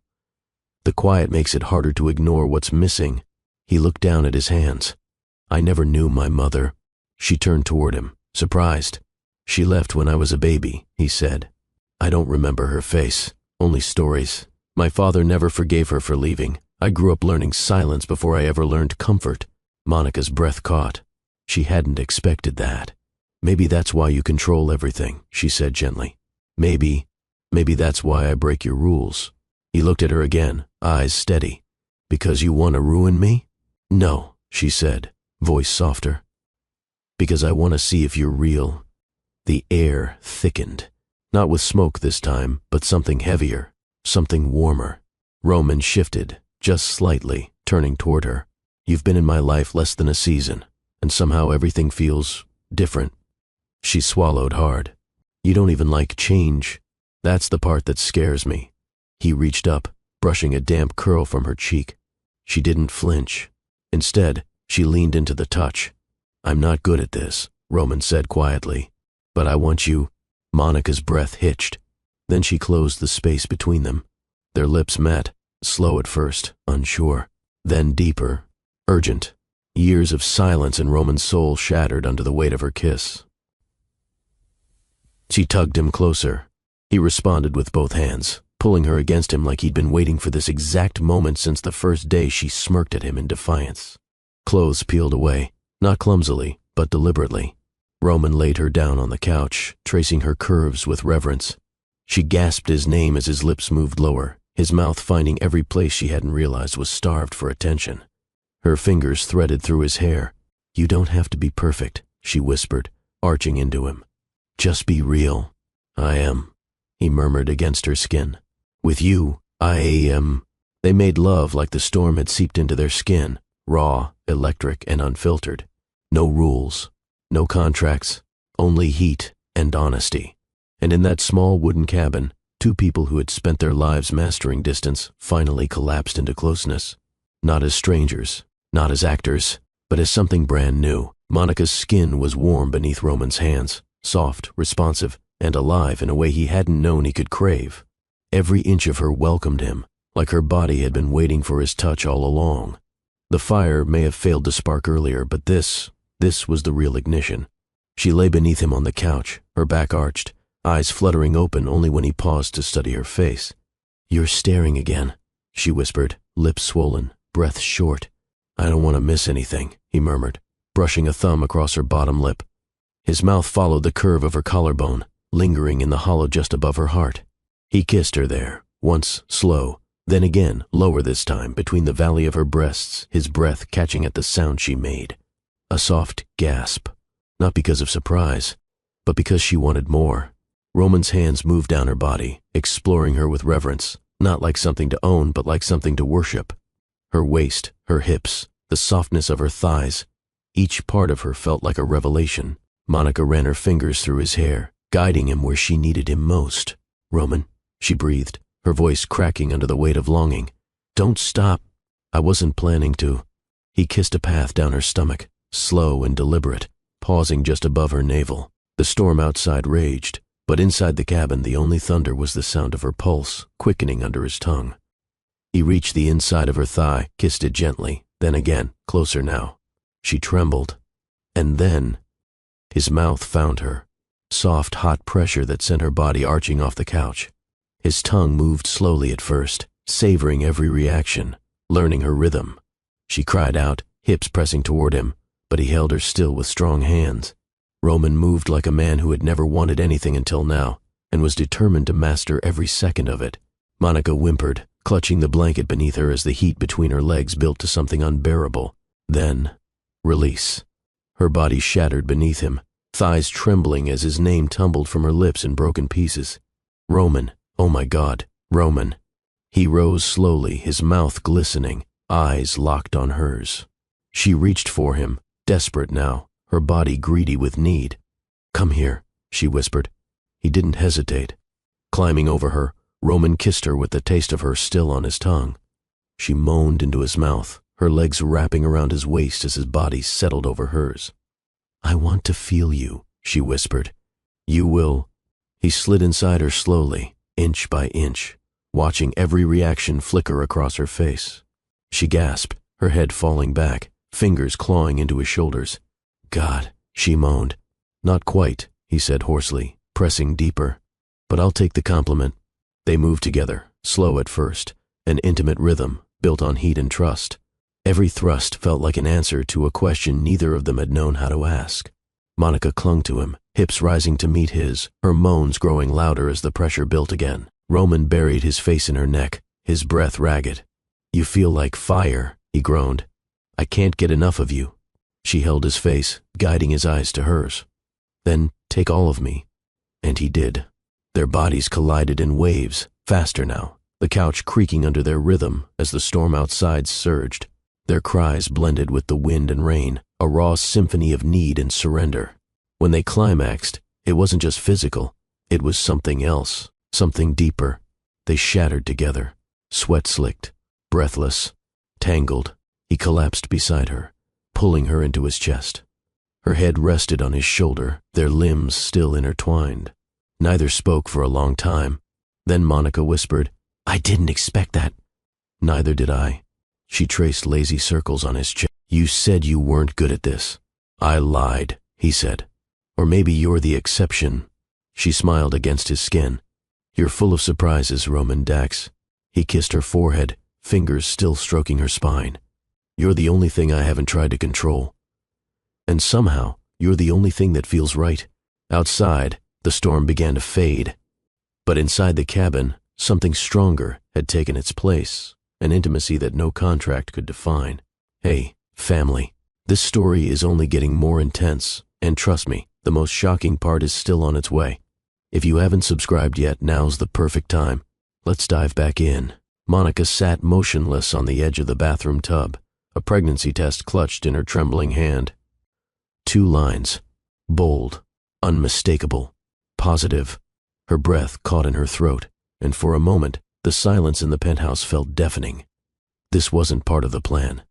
The quiet makes it harder to ignore what's missing. He looked down at his hands. I never knew my mother. She turned toward him, surprised. She left when I was a baby, he said. I don't remember her face, only stories. My father never forgave her for leaving. I grew up learning silence before I ever learned comfort. Monica's breath caught. She hadn't expected that. Maybe that's why you control everything, she said gently. Maybe that's why I break your rules. He looked at her again, eyes steady. Because you want to ruin me? No, she said, voice softer. Because I want to see if you're real. The air thickened. Not with smoke this time, but something heavier, something warmer. Roman shifted, just slightly, turning toward her. You've been in my life less than a season, and somehow everything feels different. She swallowed hard. You don't even like change. That's the part that scares me. He reached up, brushing a damp curl from her cheek. She didn't flinch. Instead, she leaned into the touch. I'm not good at this, Roman said quietly. But I want you. Monica's breath hitched. Then she closed the space between them. Their lips met, slow at first, unsure. Then deeper, urgent. Years of silence and Roman's soul shattered under the weight of her kiss. She tugged him closer. He responded with both hands, pulling her against him like he'd been waiting for this exact moment since the first day she smirked at him in defiance. Clothes peeled away, not clumsily, but deliberately. Roman laid her down on the couch, tracing her curves with reverence. She gasped his name as his lips moved lower, his mouth finding every place she hadn't realized was starved for attention. Her fingers threaded through his hair. You don't have to be perfect, she whispered, arching into him. Just be real. I am, he murmured against her skin. With you, I am. They made love like the storm had seeped into their skin, raw, electric, and unfiltered. No rules. No contracts, only heat and honesty. And in that small wooden cabin, two people who had spent their lives mastering distance finally collapsed into closeness. Not as strangers, not as actors, but as something brand new. Monica's skin was warm beneath Roman's hands, soft, responsive, and alive in a way he hadn't known he could crave. Every inch of her welcomed him, like her body had been waiting for his touch all along. The fire may have failed to spark earlier, but this was the real ignition. She lay beneath him on the couch, her back arched, eyes fluttering open only when he paused to study her face. You're staring again, she whispered, lips swollen, breath short. I don't want to miss anything, he murmured, brushing a thumb across her bottom lip. His mouth followed the curve of her collarbone, lingering in the hollow just above her heart. He kissed her there, once slow, then again, lower this time, between the valley of her breasts, his breath catching at the sound she made. A soft gasp, not because of surprise, but because she wanted more. Roman's hands moved down her body, exploring her with reverence, not like something to own, but like something to worship. Her waist, her hips, the softness of her thighs, each part of her felt like a revelation. Monica ran her fingers through his hair, guiding him where she needed him most. Roman, she breathed, her voice cracking under the weight of longing. Don't stop. I wasn't planning to. He kissed a path down her stomach, slow and deliberate, pausing just above her navel. The storm outside raged, but inside the cabin the only thunder was the sound of her pulse, quickening under his tongue. He reached the inside of her thigh, kissed it gently, then again, closer now. She trembled. And then, his mouth found her, soft, hot pressure that sent her body arching off the couch. His tongue moved slowly at first, savoring every reaction, learning her rhythm. She cried out, hips pressing toward him, but he held her still with strong hands. Roman moved like a man who had never wanted anything until now, and was determined to master every second of it. Monica whimpered, clutching the blanket beneath her as the heat between her legs built to something unbearable. Then, release. Her body shattered beneath him, thighs trembling as his name tumbled from her lips in broken pieces. Roman, oh my God, Roman. He rose slowly, his mouth glistening, eyes locked on hers. She reached for him, desperate now, her body greedy with need. Come here, she whispered. He didn't hesitate. Climbing over her, Roman kissed her with the taste of her still on his tongue. She moaned into his mouth, her legs wrapping around his waist as his body settled over hers. I want to feel you, she whispered. You will. He slid inside her slowly, inch by inch, watching every reaction flicker across her face. She gasped, her head falling back, fingers clawing into his shoulders. God, she moaned. Not quite, he said hoarsely, pressing deeper. But I'll take the compliment. They moved together, slow at first, an intimate rhythm built on heat and trust. Every thrust felt like an answer to a question neither of them had known how to ask. Monica clung to him, hips rising to meet his, her moans growing louder as the pressure built again. Roman buried his face in her neck, his breath ragged. You feel like fire, he groaned. I can't get enough of you. She held his face, guiding his eyes to hers. Then take all of me. And he did. Their bodies collided in waves, faster now, the couch creaking under their rhythm as the storm outside surged. Their cries blended with the wind and rain, a raw symphony of need and surrender. When they climaxed, it wasn't just physical, it was something else, something deeper. They shattered together, sweat-slicked, breathless, tangled. He collapsed beside her, pulling her into his chest. Her head rested on his shoulder, their limbs still intertwined. Neither spoke for a long time. Then Monica whispered, I didn't expect that. Neither did I. She traced lazy circles on his chest. You said you weren't good at this. I lied, he said. Or maybe you're the exception. She smiled against his skin. You're full of surprises, Roman Dax. He kissed her forehead, fingers still stroking her spine. You're the only thing I haven't tried to control. And somehow, you're the only thing that feels right. Outside, the storm began to fade. But inside the cabin, something stronger had taken its place, an intimacy that no contract could define. Hey, family, this story is only getting more intense, and trust me, the most shocking part is still on its way. If you haven't subscribed yet, now's the perfect time. Let's dive back in. Monica sat motionless on the edge of the bathroom tub, a pregnancy test clutched in her trembling hand. 2 lines, bold, unmistakable, positive. Her breath caught in her throat, and for a moment, the silence in the penthouse felt deafening. This wasn't part of the plan.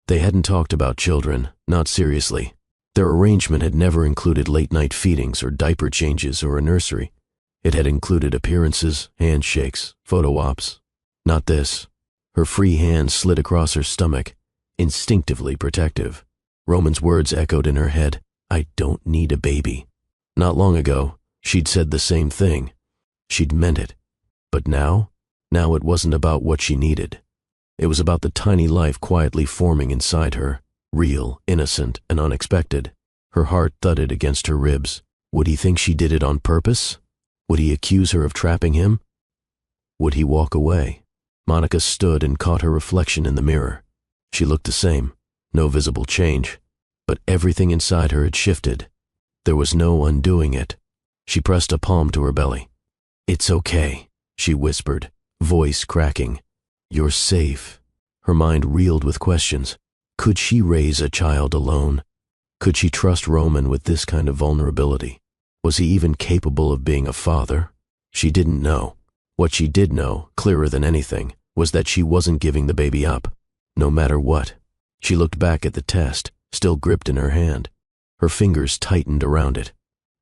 They hadn't talked about children, not seriously. Their arrangement had never included late-night feedings or diaper changes or a nursery. It had included appearances, handshakes, photo ops. Not this. Her free hand slid across her stomach, instinctively protective. Roman's words echoed in her head, I don't need a baby. Not long ago, she'd said the same thing. She'd meant it. But now it wasn't about what she needed. It was about the tiny life quietly forming inside her, real, innocent, and unexpected. Her heart thudded against her ribs. Would he think she did it on purpose? Would he accuse her of trapping him? Would he walk away? Monica stood and caught her reflection in the mirror. She looked the same, no visible change, but everything inside her had shifted. There was no undoing it. She pressed a palm to her belly. It's okay, she whispered, voice cracking. You're safe. Her mind reeled with questions. Could she raise a child alone? Could she trust Roman with this kind of vulnerability? Was he even capable of being a father? She didn't know. What she did know, clearer than anything, was that she wasn't giving the baby up, no matter what. She looked back at the test, still gripped in her hand. Her fingers tightened around it.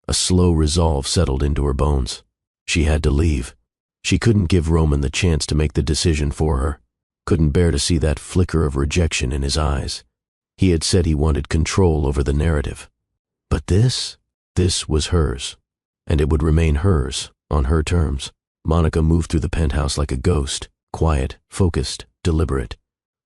A slow resolve settled into her bones. She had to leave. She couldn't give Roman the chance to make the decision for her. Couldn't bear to see that flicker of rejection in his eyes. He had said he wanted control over the narrative. But this was hers. And it would remain hers, on her terms. Monica moved through the penthouse like a ghost, quiet, focused, deliberate.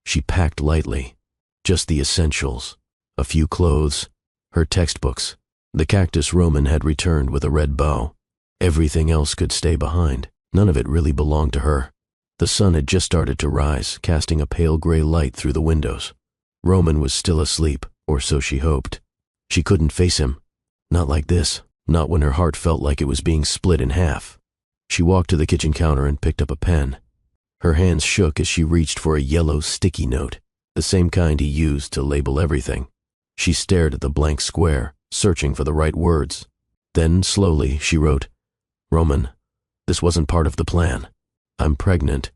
She packed lightly. Just the essentials. A few clothes, her textbooks, the cactus Roman had returned with a red bow. Everything else could stay behind. None of it really belonged to her. The sun had just started to rise, casting a pale gray light through the windows. Roman was still asleep, or so she hoped. She couldn't face him. Not like this, not when her heart felt like it was being split in half. She walked to the kitchen counter and picked up a pen. Her hands shook as she reached for a yellow sticky note, the same kind he used to label everything. She stared at the blank square, searching for the right words. Then, slowly, she wrote, Roman, this wasn't part of the plan. I'm pregnant.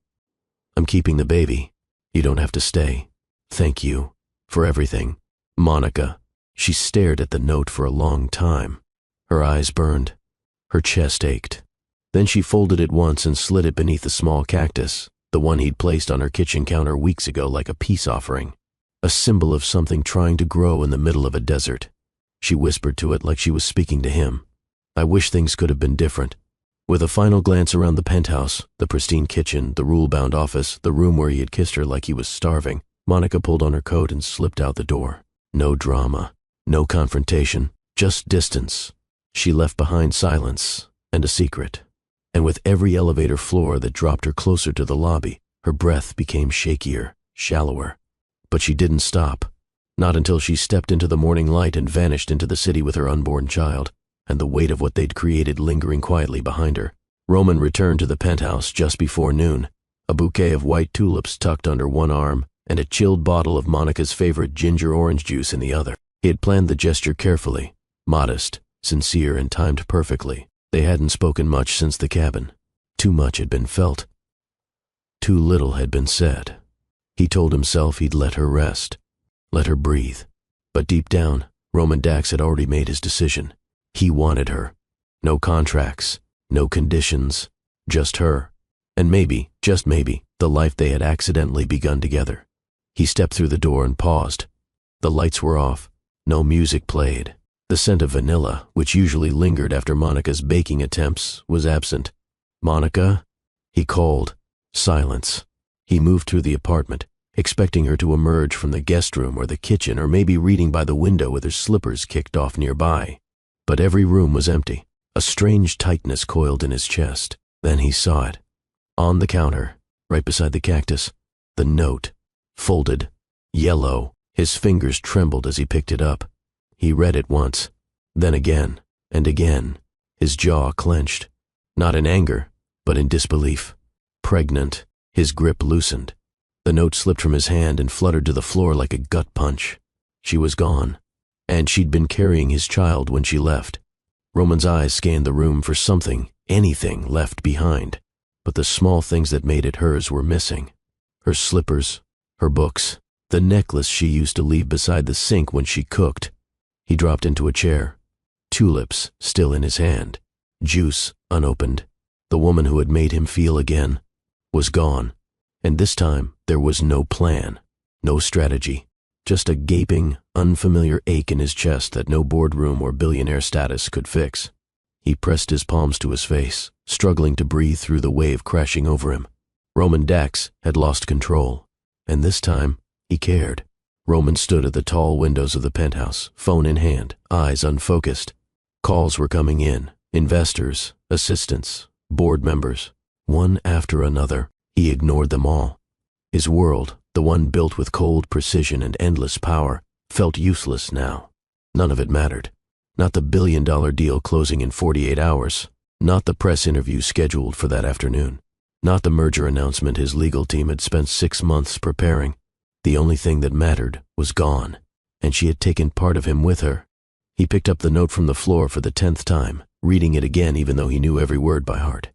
I'm keeping the baby. You don't have to stay. Thank you for everything. Monica. She stared at the note for a long time. Her eyes burned. Her chest ached. Then she folded it once and slid it beneath the small cactus, the one he'd placed on her kitchen counter weeks ago like a peace offering. a symbol of something trying to grow in the middle of a desert. She whispered to it like she was speaking to him. I wish things could have been different. With a final glance around the penthouse, the pristine kitchen, the rule-bound office, the room where he had kissed her like he was starving, Monica pulled on her coat and slipped out the door. No drama, no confrontation, just distance. She left behind silence and a secret. And with every elevator floor that dropped her closer to the lobby, her breath became shakier, shallower. But she didn't stop. Not until she stepped into the morning light and vanished into the city with her unborn child, and the weight of what they'd created lingering quietly behind her. Roman returned to the penthouse just before noon, a bouquet of white tulips tucked under one arm and a chilled bottle of Monica's favorite ginger orange juice in the other. He had planned the gesture carefully, modest, sincere, and timed perfectly. They hadn't spoken much since the cabin. Too much had been felt. Too little had been said. He told himself he'd let her rest, let her breathe. But deep down, Roman Dax had already made his decision. He wanted her. No contracts, no conditions, just her. And maybe, just maybe, the life they had accidentally begun together. He stepped through the door and paused. The lights were off. No music played. The scent of vanilla, which usually lingered after Monica's baking attempts, was absent. "Monica?" he called. Silence. He moved through the apartment, expecting her to emerge from the guest room or the kitchen or maybe reading by the window with her slippers kicked off nearby. But every room was empty. A strange tightness coiled in his chest. Then he saw it. On the counter, right beside the cactus, the note, folded, yellow. His fingers trembled as he picked it up. He read it once, then again, and again. His jaw clenched, not in anger, but in disbelief. Pregnant, his grip loosened. The note slipped from his hand and fluttered to the floor like a gut punch. She was gone, and she'd been carrying his child when she left. Roman's eyes scanned the room for something, anything left behind, but the small things that made it hers were missing. Her slippers, her books, the necklace she used to leave beside the sink when she cooked. He dropped into a chair, tulips still in his hand, juice unopened. The woman who had made him feel again was gone, and this time there was no plan, no strategy, just a gaping, unfamiliar ache in his chest that no boardroom or billionaire status could fix. He pressed his palms to his face, struggling to breathe through the wave crashing over him. Roman Dax had lost control, and this time he cared. Roman stood at the tall windows of the penthouse, phone in hand, eyes unfocused. Calls were coming in, investors, assistants, board members. One after another, he ignored them all. His world, the one built with cold precision and endless power, felt useless now. None of it mattered. Not the billion-dollar deal closing in 48 hours. Not the press interview scheduled for that afternoon. Not the merger announcement his legal team had spent 6 months preparing. The only thing that mattered was gone, and she had taken part of him with her. He picked up the note from the floor for the 10th time, reading it again even though he knew every word by heart.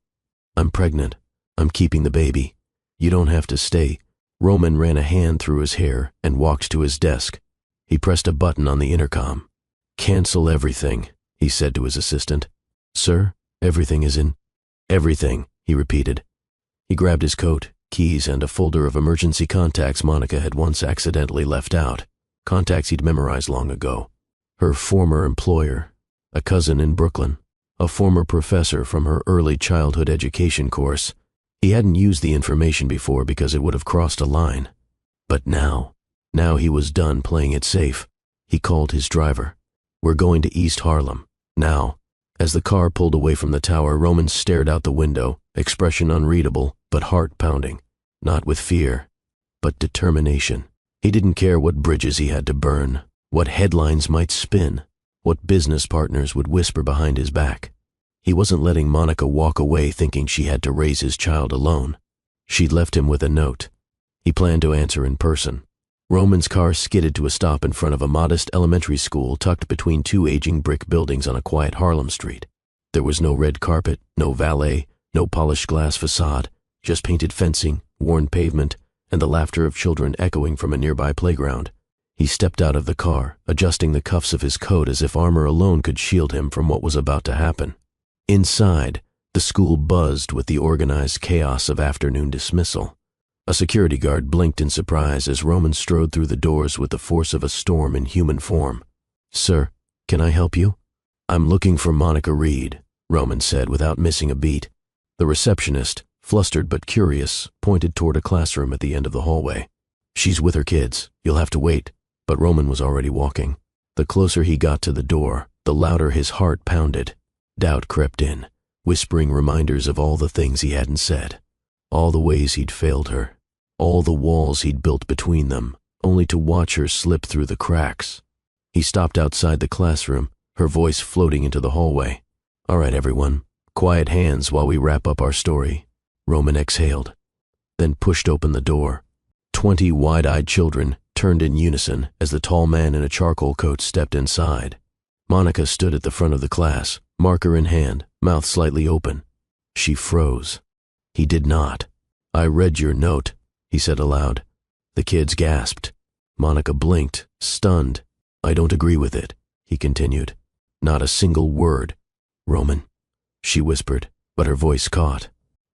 "I'm pregnant. I'm keeping the baby. You don't have to stay." Roman ran a hand through his hair and walked to his desk. He pressed a button on the intercom. "Cancel everything," he said to his assistant. "Sir, everything is in—" "Everything," he repeated. He grabbed his coat, keys, and a folder of emergency contacts Monica had once accidentally left out, contacts he'd memorized long ago. Her former employer, a cousin in Brooklyn, a former professor from her early childhood education course. He hadn't used the information before because it would have crossed a line. But now he was done playing it safe. He called his driver. "We're going to East Harlem, now." As the car pulled away from the tower, Roman stared out the window, expression unreadable, but heart pounding. Not with fear, but determination. He didn't care what bridges he had to burn, what headlines might spin, what business partners would whisper behind his back. He wasn't letting Monica walk away thinking she had to raise his child alone. She'd left him with a note. He planned to answer in person. Roman's car skidded to a stop in front of a modest elementary school tucked between two aging brick buildings on a quiet Harlem street. There was no red carpet, no valet, no polished glass facade, just painted fencing, worn pavement, and the laughter of children echoing from a nearby playground. He stepped out of the car, adjusting the cuffs of his coat as if armor alone could shield him from what was about to happen. Inside, the school buzzed with the organized chaos of afternoon dismissal. A security guard blinked in surprise as Roman strode through the doors with the force of a storm in human form. "Sir, can I help you?" "I'm looking for Monica Reed," Roman said without missing a beat. The receptionist, flustered but curious, pointed toward a classroom at the end of the hallway. "She's with her kids. You'll have to wait." But Roman was already walking. The closer he got to the door, the louder his heart pounded. Doubt crept in, whispering reminders of all the things he hadn't said. All the ways he'd failed her. All the walls he'd built between them, only to watch her slip through the cracks. He stopped outside the classroom, her voice floating into the hallway. "All right, everyone. Quiet hands while we wrap up our story." Roman exhaled, then pushed open the door. 20 wide-eyed children turned in unison as the tall man in a charcoal coat stepped inside. Monica stood at the front of the class, marker in hand, mouth slightly open. She froze. He did not. "I read your note," he said aloud. The kids gasped. Monica blinked, stunned. "I don't agree with it," he continued. "Not a single word." "Roman," she whispered, but her voice caught.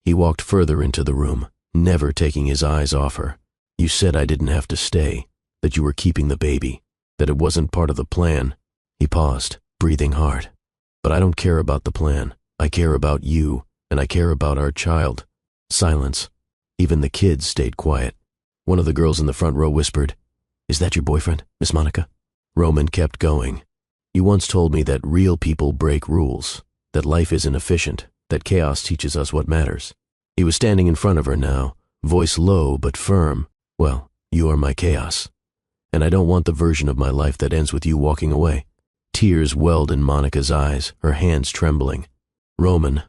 He walked further into the room, never taking his eyes off her. "You said I didn't have to stay, that you were keeping the baby, that it wasn't part of the plan." He paused, breathing hard. "But I don't care about the plan. I care about you, and I care about our child." Silence. Even the kids stayed quiet. One of the girls in the front row whispered, "Is that your boyfriend, Miss Monica?" Roman kept going. "You once told me that real people break rules, that life isn't efficient, that chaos teaches us what matters." He was standing in front of her now, voice low but firm. "Well, you are my chaos. And I don't want the version of my life that ends with you walking away." Tears welled in Monica's eyes, her hands trembling. "Roman,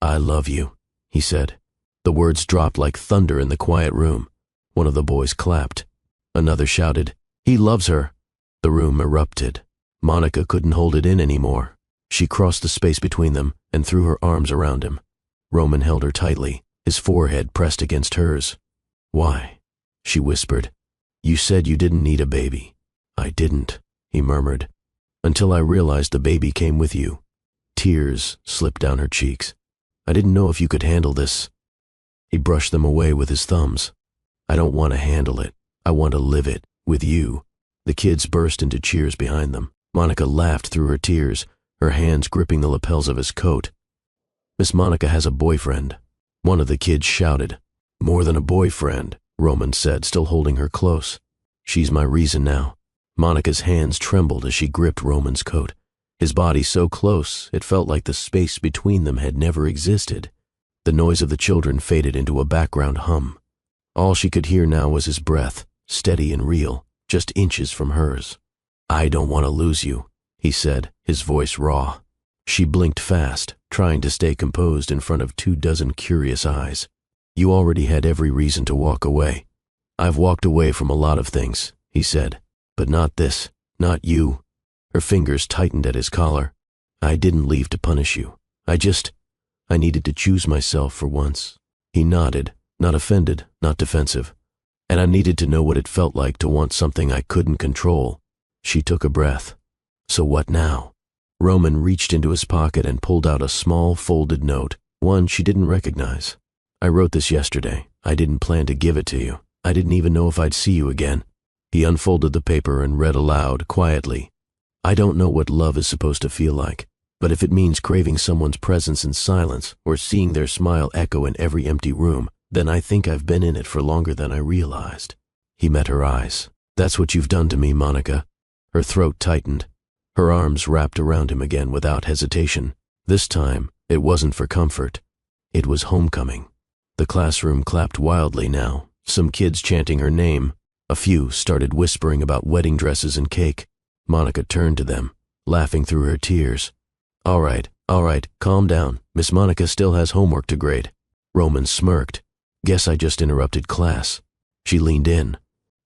I love you," he said. The words dropped like thunder in the quiet room. One of the boys clapped. Another shouted, "He loves her." The room erupted. Monica couldn't hold it in anymore. She crossed the space between them and threw her arms around him. Roman held her tightly, his forehead pressed against hers. "Why?" she whispered. "You said you didn't need a baby." "I didn't," he murmured, "until I realized the baby came with you." Tears slipped down her cheeks. "I didn't know if you could handle this." He brushed them away with his thumbs. "I don't want to handle it. I want to live it, with you." The kids burst into cheers behind them. Monica laughed through her tears, her hands gripping the lapels of his coat. "Miss Monica has a boyfriend." One of the kids shouted. "More than a boyfriend," Roman said, still holding her close. "She's my reason now." Monica's hands trembled as she gripped Roman's coat. His body so close, it felt like the space between them had never existed. The noise of the children faded into a background hum. All she could hear now was his breath, steady and real, just inches from hers. "I don't want to lose you," he said, his voice raw. She blinked fast, trying to stay composed in front of 24 curious eyes. "You already had every reason to walk away." "I've walked away from a lot of things," he said, "but not this, not you." Her fingers tightened at his collar. "I didn't leave to punish you. I needed to choose myself for once." He nodded, not offended, not defensive. "And I needed to know what it felt like to want something I couldn't control." She took a breath. "So what now?" Roman reached into his pocket and pulled out a small folded note, one she didn't recognize. "I wrote this yesterday. I didn't plan to give it to you. I didn't even know if I'd see you again." He unfolded the paper and read aloud, quietly. "I don't know what love is supposed to feel like, but if it means craving someone's presence in silence or seeing their smile echo in every empty room, then I think I've been in it for longer than I realized." He met her eyes. "That's what you've done to me, Monica." Her throat tightened. Her arms wrapped around him again without hesitation. This time, it wasn't for comfort. It was homecoming. The classroom clapped wildly now, some kids chanting her name. A few started whispering about wedding dresses and cake. Monica turned to them, laughing through her tears. All right, calm down. Miss Monica still has homework to grade." Roman smirked. "Guess I just interrupted class." She leaned in.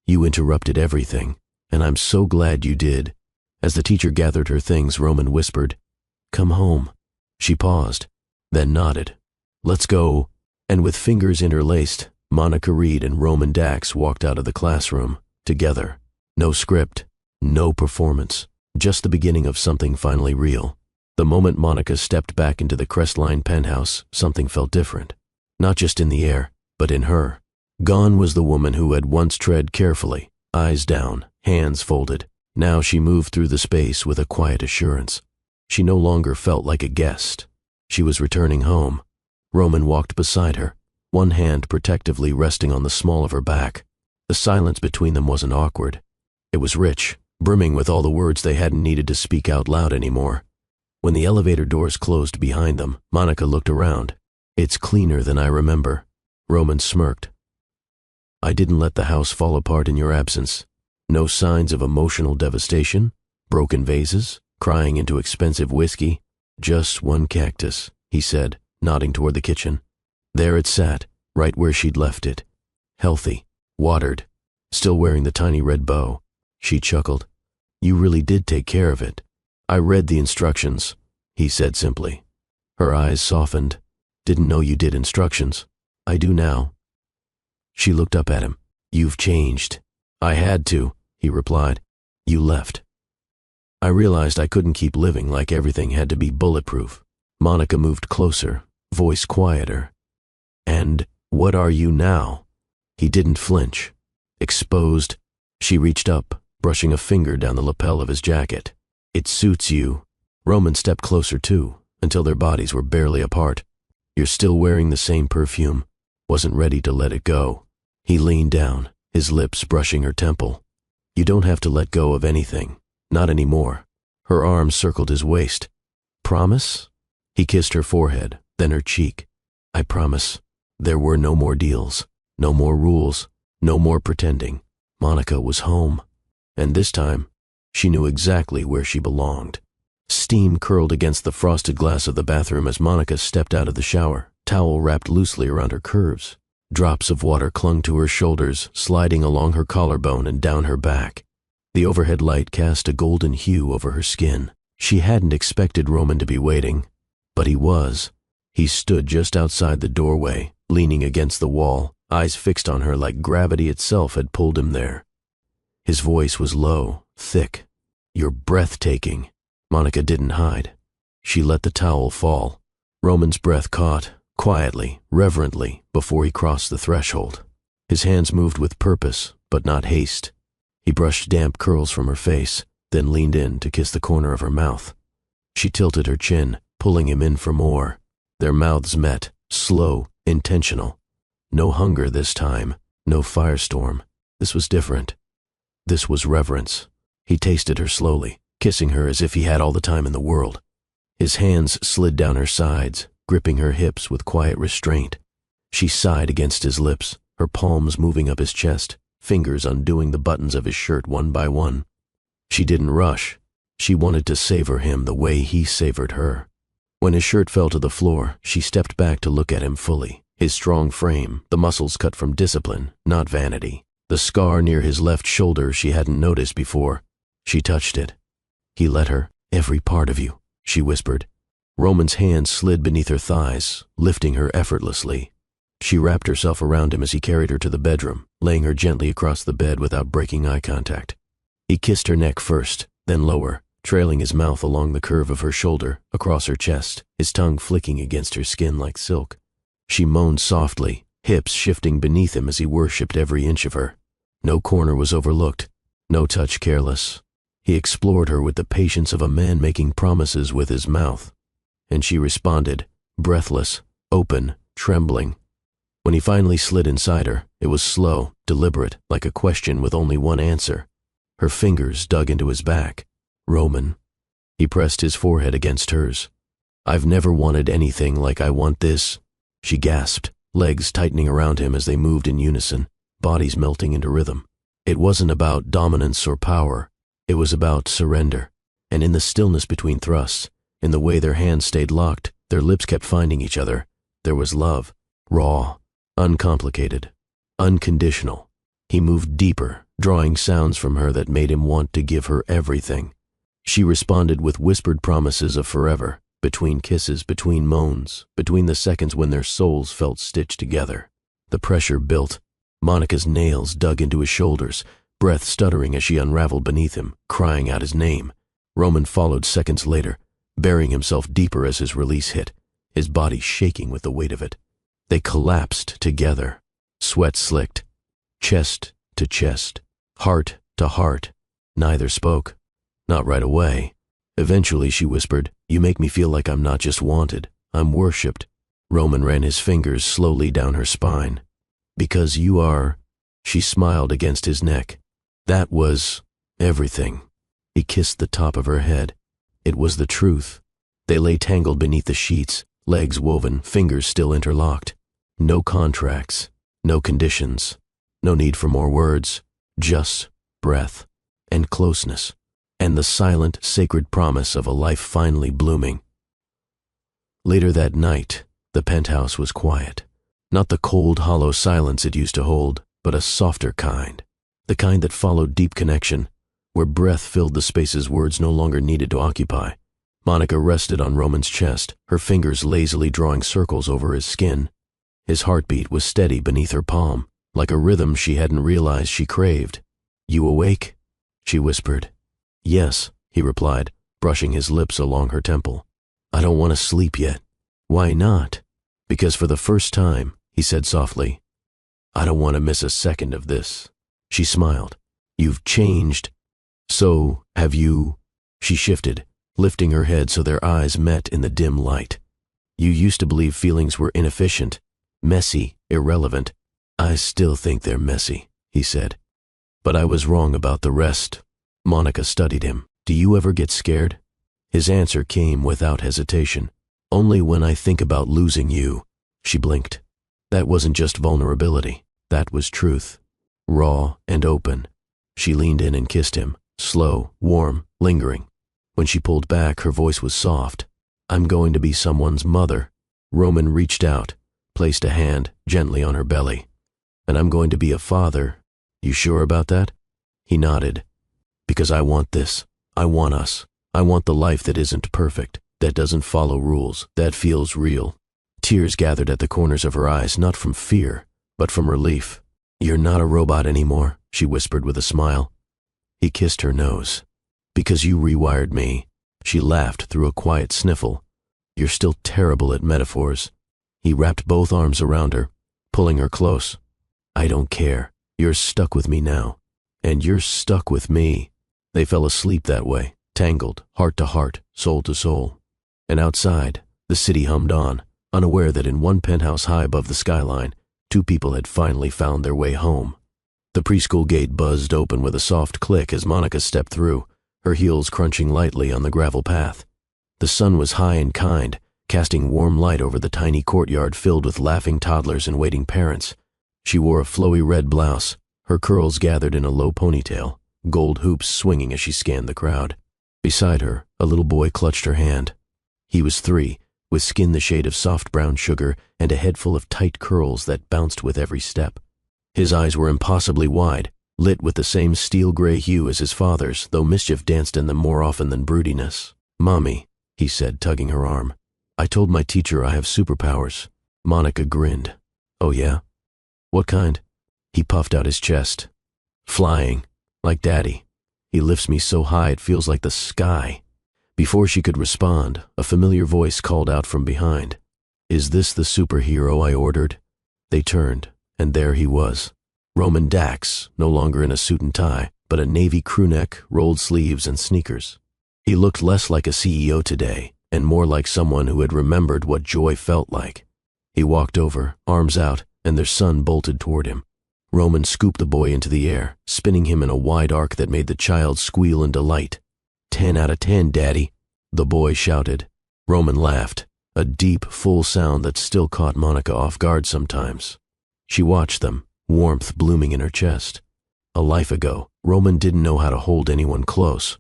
"You interrupted everything, and I'm so glad you did." As the teacher gathered her things, Roman whispered, "Come home." She paused, then nodded. "Let's go." And with fingers interlaced, Monica Reed and Roman Dax walked out of the classroom, together. No script, no performance, just the beginning of something finally real. The moment Monica stepped back into the Crestline penthouse, something felt different. Not just in the air, but in her. Gone was the woman who had once tread carefully, eyes down, hands folded. Now she moved through the space with a quiet assurance. She no longer felt like a guest. She was returning home. Roman walked beside her, one hand protectively resting on the small of her back. The silence between them wasn't awkward. It was rich, brimming with all the words they hadn't needed to speak out loud anymore. When the elevator doors closed behind them, Monica looked around. "It's cleaner than I remember." Roman smirked. "I didn't let the house fall apart in your absence. No signs of emotional devastation, broken vases, crying into expensive whiskey. Just one cactus," he said, nodding toward the kitchen. There it sat, right where she'd left it. Healthy, watered, still wearing the tiny red bow. She chuckled. "You really did take care of it." "I read the instructions," he said simply. Her eyes softened. "Didn't know you did instructions." "I do now." She looked up at him. "You've changed." "I had to," he replied. "You left." "I realized I couldn't keep living like everything had to be bulletproof." Monica moved closer, voice quieter. "And what are you now?" He didn't flinch. "Exposed." She reached up, brushing a finger down the lapel of his jacket. "It suits you." Roman stepped closer too, until their bodies were barely apart. "You're still wearing the same perfume." Wasn't ready to let it go. He leaned down, his lips brushing her temple. "You don't have to let go of anything. Not anymore." Her arms circled his waist. "Promise?" He kissed her forehead, then her cheek. "I promise." There were no more deals, no more rules, no more pretending. Monica was home. And this time, she knew exactly where she belonged. Steam curled against the frosted glass of the bathroom as Monica stepped out of the shower, towel wrapped loosely around her curves. Drops of water clung to her shoulders, sliding along her collarbone and down her back. The overhead light cast a golden hue over her skin. She hadn't expected Roman to be waiting, but he was. He stood just outside the doorway, leaning against the wall, eyes fixed on her like gravity itself had pulled him there. His voice was low, thick. "You're breathtaking." Monica didn't hide. She let the towel fall. Roman's breath caught, quietly, reverently, before he crossed the threshold. His hands moved with purpose, but not haste. He brushed damp curls from her face, then leaned in to kiss the corner of her mouth. She tilted her chin, pulling him in for more. Their mouths met, slow, intentional. No hunger this time, no firestorm. This was different. This was reverence. He tasted her slowly, kissing her as if he had all the time in the world. His hands slid down her sides, gripping her hips with quiet restraint. She sighed against his lips, her palms moving up his chest, fingers undoing the buttons of his shirt one by one. She didn't rush. She wanted to savor him the way he savored her. When his shirt fell to the floor, she stepped back to look at him fully. His strong frame, the muscles cut from discipline, not vanity. The scar near his left shoulder she hadn't noticed before. She touched it. He let her. "Every part of you," she whispered. Roman's hand slid beneath her thighs, lifting her effortlessly. She wrapped herself around him as he carried her to the bedroom, laying her gently across the bed without breaking eye contact. He kissed her neck first, then lower, trailing his mouth along the curve of her shoulder, across her chest, his tongue flicking against her skin like silk. She moaned softly, hips shifting beneath him as he worshipped every inch of her. No corner was overlooked, no touch careless. He explored her with the patience of a man making promises with his mouth. And she responded, breathless, open, trembling. When he finally slid inside her, it was slow, deliberate, like a question with only one answer. Her fingers dug into his back. "Roman." He pressed his forehead against hers. "I've never wanted anything like I want this." She gasped, legs tightening around him as they moved in unison, bodies melting into rhythm. It wasn't about dominance or power. It was about surrender. And in the stillness between thrusts, in the way their hands stayed locked, their lips kept finding each other, there was love, raw, uncomplicated, unconditional. He moved deeper, drawing sounds from her that made him want to give her everything. She responded with whispered promises of forever, between kisses, between moans, between the seconds when their souls felt stitched together. The pressure built. Monica's nails dug into his shoulders, breath stuttering as she unraveled beneath him, crying out his name. Roman followed seconds later, burying himself deeper as his release hit, his body shaking with the weight of it. They collapsed together, sweat slicked. Chest to chest, heart to heart. Neither spoke. Not right away. Eventually she whispered, "You make me feel like I'm not just wanted, I'm worshipped." Roman ran his fingers slowly down her spine. "Because you are—" She smiled against his neck. That was everything. He kissed the top of her head. It was the truth. They lay tangled beneath the sheets, legs woven, fingers still interlocked. No contracts, no conditions, no need for more words, just breath and closeness, and the silent, sacred promise of a life finally blooming. Later that night, the penthouse was quiet. Not the cold, hollow silence it used to hold, but a softer kind. The kind that followed deep connection, where breath filled the spaces words no longer needed to occupy. Monica rested on Roman's chest, her fingers lazily drawing circles over his skin. His heartbeat was steady beneath her palm, like a rhythm she hadn't realized she craved. "You awake?" she whispered. "Yes," he replied, brushing his lips along her temple. "I don't want to sleep yet." "Why not?" "Because for the first time," he said softly, "I don't want to miss a second of this." She smiled. "You've changed." "So, have you—" She shifted, lifting her head so their eyes met in the dim light. "You used to believe feelings were inefficient, messy, irrelevant." "I still think they're messy," he said. "But I was wrong about the rest." Monica studied him. "Do you ever get scared?" His answer came without hesitation. "Only when I think about losing you." She blinked. That wasn't just vulnerability. That was truth. Raw and open. She leaned in and kissed him, slow, warm, lingering. When she pulled back, her voice was soft. "I'm going to be someone's mother." Roman reached out, placed a hand gently on her belly. "And I'm going to be a father. You sure about that?" He nodded. "Because I want this. I want us. I want the life that isn't perfect, that doesn't follow rules, that feels real." Tears gathered at the corners of her eyes, not from fear, but from relief. "You're not a robot anymore," she whispered with a smile. He kissed her nose. "Because you rewired me." She laughed through a quiet sniffle. "You're still terrible at metaphors." He wrapped both arms around her, pulling her close. "I don't care. You're stuck with me now. And you're stuck with me." They fell asleep that way, tangled, heart to heart, soul to soul. And outside, the city hummed on, unaware that in one penthouse high above the skyline, two people had finally found their way home. The preschool gate buzzed open with a soft click as Monica stepped through, her heels crunching lightly on the gravel path. The sun was high and kind, casting warm light over the tiny courtyard filled with laughing toddlers and waiting parents. She wore a flowy red blouse, her curls gathered in a low ponytail, gold hoops swinging as she scanned the crowd. Beside her, a little boy clutched her hand. He was 3, with skin the shade of soft brown sugar and a head full of tight curls that bounced with every step. His eyes were impossibly wide, lit with the same steel-gray hue as his father's, though mischief danced in them more often than broodiness. "Mommy," he said, tugging her arm. "I told my teacher I have superpowers." Monica grinned. "Oh yeah? What kind?" He puffed out his chest. "Flying, like Daddy. He lifts me so high it feels like the sky." Before she could respond, a familiar voice called out from behind. "Is this the superhero I ordered?" They turned, and there he was. Roman Dax, no longer in a suit and tie, but a navy crewneck, rolled sleeves, and sneakers. He looked less like a CEO today, and more like someone who had remembered what joy felt like. He walked over, arms out, and their son bolted toward him. Roman scooped the boy into the air, spinning him in a wide arc that made the child squeal in delight. 10 out of 10, Daddy," the boy shouted. Roman laughed, a deep, full sound that still caught Monica off guard sometimes. She watched them, warmth blooming in her chest. A life ago, Roman didn't know how to hold anyone close.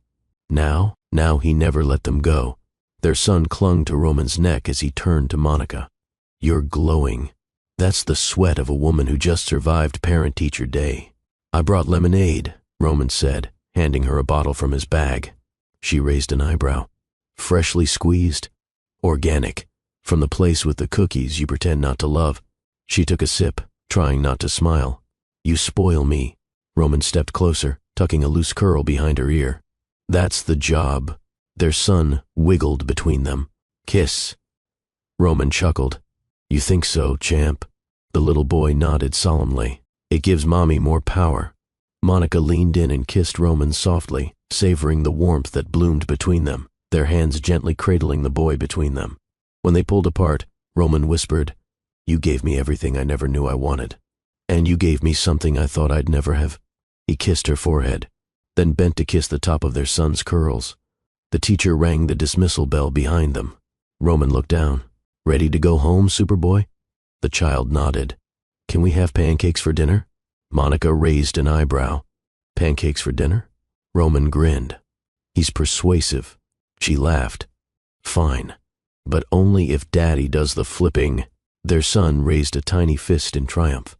Now he never let them go. Their son clung to Roman's neck as he turned to Monica. "You're glowing. That's the sweat of a woman who just survived parent-teacher day." "I brought lemonade," Roman said, handing her a bottle from his bag. She raised an eyebrow. "Freshly squeezed?" "Organic. From the place with the cookies you pretend not to love." She took a sip, trying not to smile. "You spoil me." Roman stepped closer, tucking a loose curl behind her ear. "That's the job." Their son wiggled between them. "Kiss." Roman chuckled. "You think so, champ?" The little boy nodded solemnly. It gives Mommy more power. Monica leaned in and kissed Roman softly, savoring the warmth that bloomed between them, their hands gently cradling the boy between them. When they pulled apart, Roman whispered, "You gave me everything I never knew I wanted. And you gave me something I thought I'd never have." He kissed her forehead, then bent to kiss the top of their son's curls. The teacher rang the dismissal bell behind them. Roman looked down. "Ready to go home, Superboy?" The child nodded. "Can we have pancakes for dinner?" Monica raised an eyebrow. "Pancakes for dinner?" Roman grinned. "He's persuasive." She laughed. "Fine. But only if Daddy does the flipping." Their son raised a tiny fist in triumph.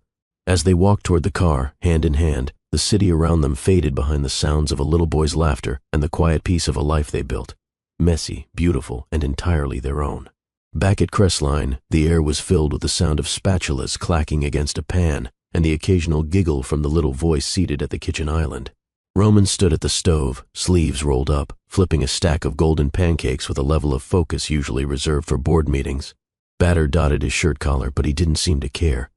As they walked toward the car, hand in hand, the city around them faded behind the sounds of a little boy's laughter and the quiet peace of a life they built. Messy, beautiful, and entirely their own. Back at Crestline, the air was filled with the sound of spatulas clacking against a pan and the occasional giggle from the little voice seated at the kitchen island. Roman stood at the stove, sleeves rolled up, flipping a stack of golden pancakes with a level of focus usually reserved for board meetings. Batter dotted his shirt collar, but he didn't seem to care.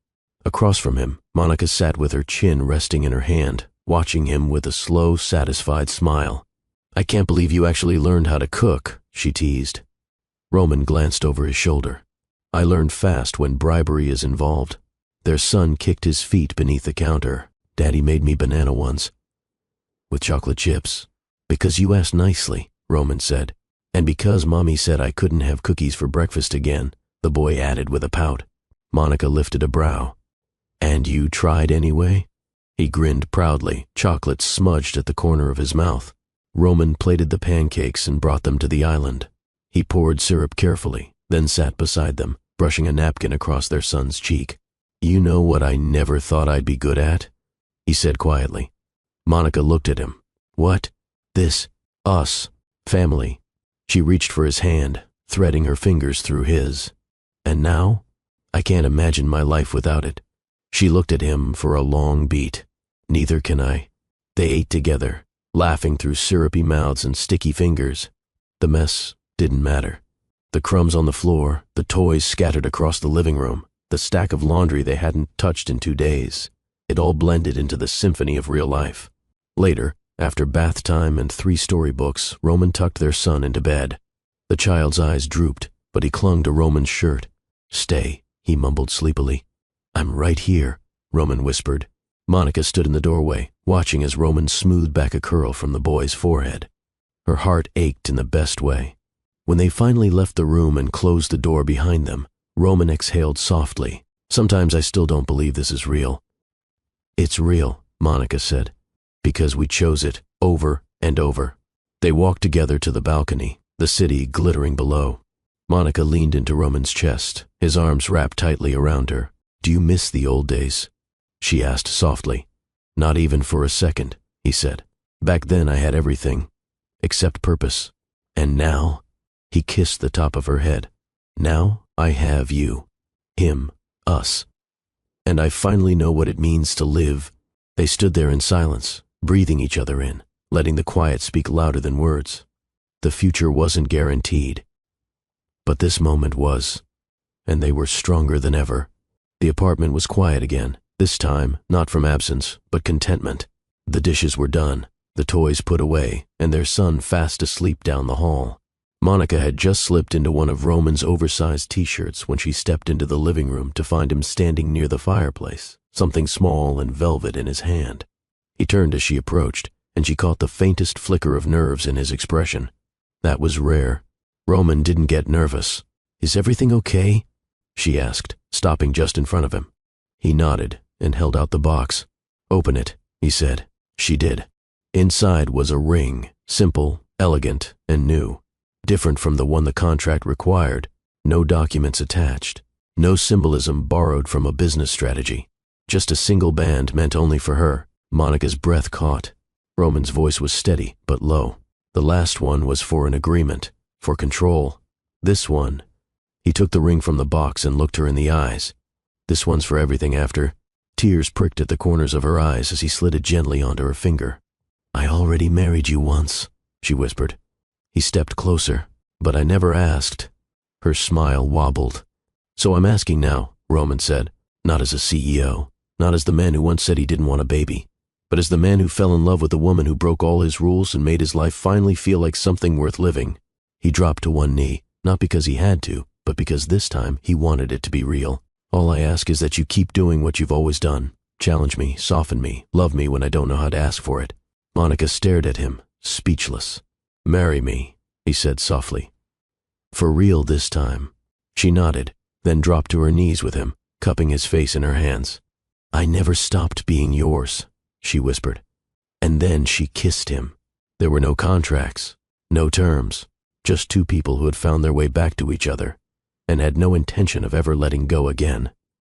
Across from him, Monica sat with her chin resting in her hand, watching him with a slow, satisfied smile. "I can't believe you actually learned how to cook," she teased. Roman glanced over his shoulder. "I learned fast when bribery is involved." Their son kicked his feet beneath the counter. "Daddy made me banana ones. With chocolate chips. Because you asked nicely," Roman said. "And because Mommy said I couldn't have cookies for breakfast again," the boy added with a pout. Monica lifted a brow. "And you tried anyway?" He grinned proudly, chocolate smudged at the corner of his mouth. Roman plated the pancakes and brought them to the island. He poured syrup carefully, then sat beside them, brushing a napkin across their son's cheek. "You know what I never thought I'd be good at?" he said quietly. Monica looked at him. "What?" "This. Us. Family." She reached for his hand, threading her fingers through his. "And now? I can't imagine my life without it." She looked at him for a long beat. "Neither can I." They ate together, laughing through syrupy mouths and sticky fingers. The mess didn't matter. The crumbs on the floor, the toys scattered across the living room, the stack of laundry they hadn't touched in 2 days. It all blended into the symphony of real life. Later, after bath time and 3 storybooks, Roman tucked their son into bed. The child's eyes drooped, but he clung to Roman's shirt. "Stay," he mumbled sleepily. "I'm right here," Roman whispered. Monica stood in the doorway, watching as Roman smoothed back a curl from the boy's forehead. Her heart ached in the best way. When they finally left the room and closed the door behind them, Roman exhaled softly. "Sometimes I still don't believe this is real." "It's real," Monica said, "because we chose it over and over." They walked together to the balcony, the city glittering below. Monica leaned into Roman's chest, his arms wrapped tightly around her. "Do you miss the old days?" she asked softly. "Not even for a second," he said. "Back then I had everything, except purpose. And now?" He kissed the top of her head. "Now I have you, him, us. And I finally know what it means to live." They stood there in silence, breathing each other in, letting the quiet speak louder than words. The future wasn't guaranteed. But this moment was, and they were stronger than ever. The apartment was quiet again, this time not from absence, but contentment. The dishes were done, the toys put away, and their son fast asleep down the hall. Monica had just slipped into one of Roman's oversized t-shirts when she stepped into the living room to find him standing near the fireplace, something small and velvet in his hand. He turned as she approached, and she caught the faintest flicker of nerves in his expression. That was rare. Roman didn't get nervous. "Is everything okay?" she asked, stopping just in front of him. He nodded and held out the box. "Open it," he said. She did. Inside was a ring, simple, elegant, and new. Different from the one the contract required. No documents attached. No symbolism borrowed from a business strategy. Just a single band meant only for her. Monica's breath caught. Roman's voice was steady, but low. The last one was for an agreement, for control. This one... He took the ring from the box and looked her in the eyes. "This one's for everything after." Tears pricked at the corners of her eyes as he slid it gently onto her finger. "I already married you once," she whispered. He stepped closer. "But I never asked." Her smile wobbled. "So I'm asking now," Roman said. Not as a CEO, not as the man who once said he didn't want a baby, but as the man who fell in love with a woman who broke all his rules and made his life finally feel like something worth living. He dropped to one knee, not because he had to, but because this time he wanted it to be real. All I ask is that you keep doing what you've always done. Challenge me, soften me, love me when I don't know how to ask for it. Monica stared at him, speechless. Marry me, he said softly. For real this time. She nodded, then dropped to her knees with him, cupping his face in her hands. I never stopped being yours, she whispered. And then she kissed him. There were no contracts, no terms, just two people who had found their way back to each other and had no intention of ever letting go again.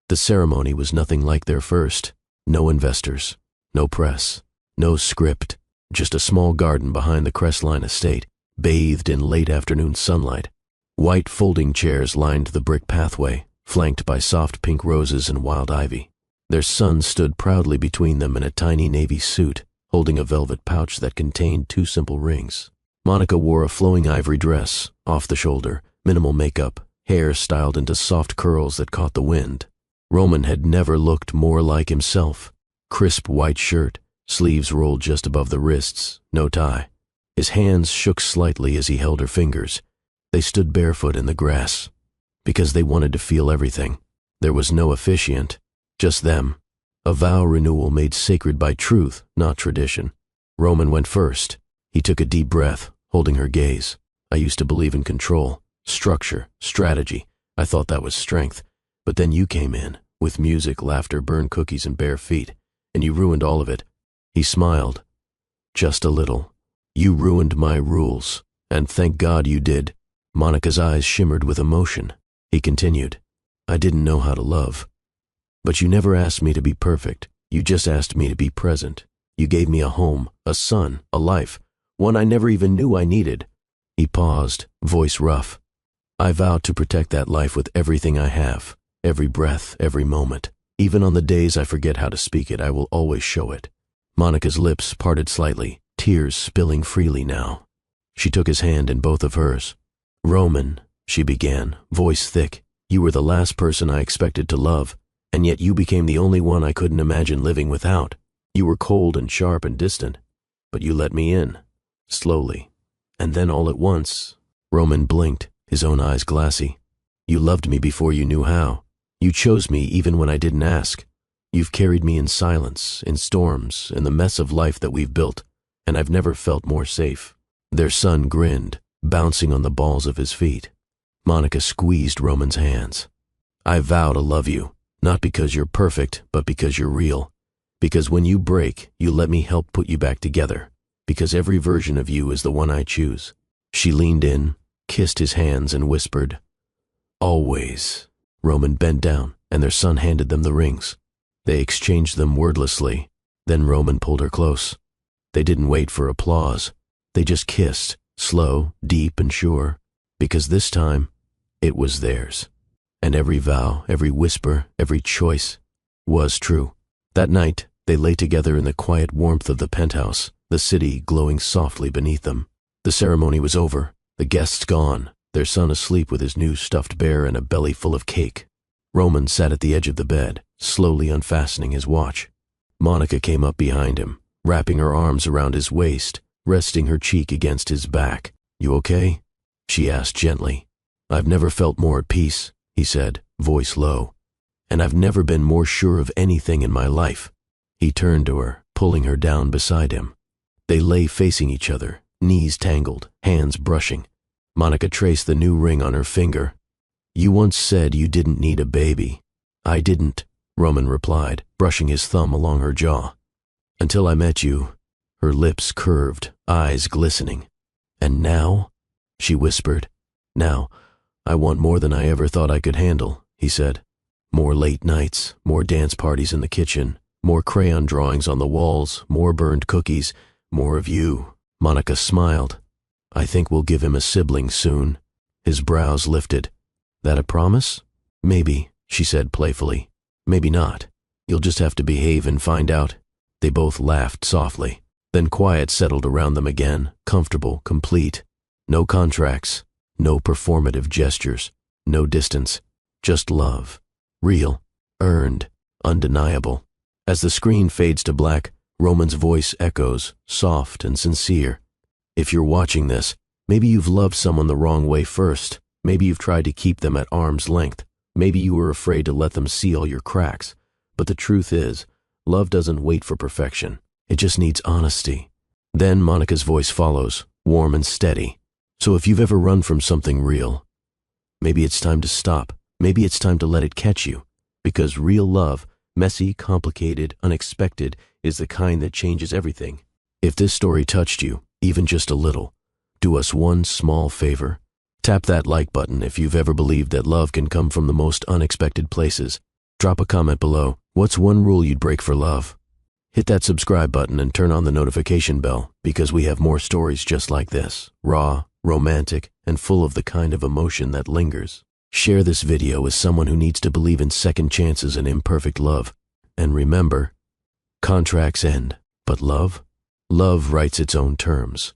The ceremony was nothing like their first. No investors, no press, no script, just a small garden behind the Crestline estate, bathed in late afternoon sunlight. White folding chairs lined the brick pathway, flanked by soft pink roses and wild ivy. Their son stood proudly between them in a tiny navy suit, holding a velvet pouch that contained two simple rings. Monica wore a flowing ivory dress, off the shoulder, minimal makeup, hair styled into soft curls that caught the wind. Roman had never looked more like himself. Crisp white shirt, sleeves rolled just above the wrists, no tie. His hands shook slightly as he held her fingers. They stood barefoot in the grass, because they wanted to feel everything. There was no officiant, just them. A vow renewal made sacred by truth, not tradition. Roman went first. He took a deep breath, holding her gaze. I used to believe in control, structure, strategy. I thought that was strength. But then you came in, with music, laughter, burned cookies, and bare feet, and you ruined all of it. He smiled. Just a little. You ruined my rules, and thank God you did. Monica's eyes shimmered with emotion. He continued. I didn't know how to love. But you never asked me to be perfect. You just asked me to be present. You gave me a home, a son, a life, one I never even knew I needed. He paused, voice rough. I vowed to protect that life with everything I have, every breath, every moment. Even on the days I forget how to speak it, I will always show it. Monica's lips parted slightly, tears spilling freely now. She took his hand in both of hers. Roman, she began, voice thick, you were the last person I expected to love, and yet you became the only one I couldn't imagine living without. You were cold and sharp and distant, but you let me in, slowly. And then all at once, Roman blinked, his own eyes glassy. You loved me before you knew how. You chose me even when I didn't ask. You've carried me in silence, in storms, in the mess of life that we've built, and I've never felt more safe. Their son grinned, bouncing on the balls of his feet. Monica squeezed Roman's hands. I vow to love you, not because you're perfect, but because you're real. Because when you break, you let me help put you back together. Because every version of you is the one I choose. She leaned in, kissed his hands, and whispered, Always. Roman bent down, and their son handed them the rings. They exchanged them wordlessly. Then Roman pulled her close. They didn't wait for applause. They just kissed, slow, deep, and sure. Because this time, it was theirs. And every vow, every whisper, every choice was true. That night, they lay together in the quiet warmth of the penthouse, the city glowing softly beneath them. The ceremony was over, the guests gone, their son asleep with his new stuffed bear and a belly full of cake. Roman sat at the edge of the bed, slowly unfastening his watch. Monica came up behind him, wrapping her arms around his waist, resting her cheek against his back. You okay? She asked gently. I've never felt more at peace, he said, voice low. And I've never been more sure of anything in my life. He turned to her, pulling her down beside him. They lay facing each other, knees tangled, hands brushing. Monica traced the new ring on her finger. You once said you didn't need a baby. I didn't, Roman replied, brushing his thumb along her jaw. Until I met you. Her lips curved, eyes glistening. And now? She whispered. Now, I want more than I ever thought I could handle, he said. More late nights, more dance parties in the kitchen, more crayon drawings on the walls, more burned cookies, more of you. Monica smiled. I think we'll give him a sibling soon. His brows lifted. That a promise? Maybe, she said playfully. Maybe not. You'll just have to behave and find out. They both laughed softly. Then quiet settled around them again, comfortable, complete. No contracts, no performative gestures, no distance, just love. Real. earned, undeniable. As the screen fades to black, Roman's voice echoes, soft and sincere. If you're watching this, maybe you've loved someone the wrong way first. Maybe you've tried to keep them at arm's length. Maybe you were afraid to let them see all your cracks. But the truth is, love doesn't wait for perfection. It just needs honesty. Then Monica's voice follows, warm and steady. So if you've ever run from something real, maybe it's time to stop. Maybe it's time to let it catch you. Because real love, messy, complicated, unexpected, is the kind that changes everything. If this story touched you, even just a little, do us one small favor. Tap that like button if you've ever believed that love can come from the most unexpected places. Drop a comment below. What's one rule you'd break for love? Hit that subscribe button and turn on the notification bell, because we have more stories just like this, raw, romantic, and full of the kind of emotion that lingers. Share this video with someone who needs to believe in second chances and imperfect love. And remember, contracts end, but love? Love writes its own terms.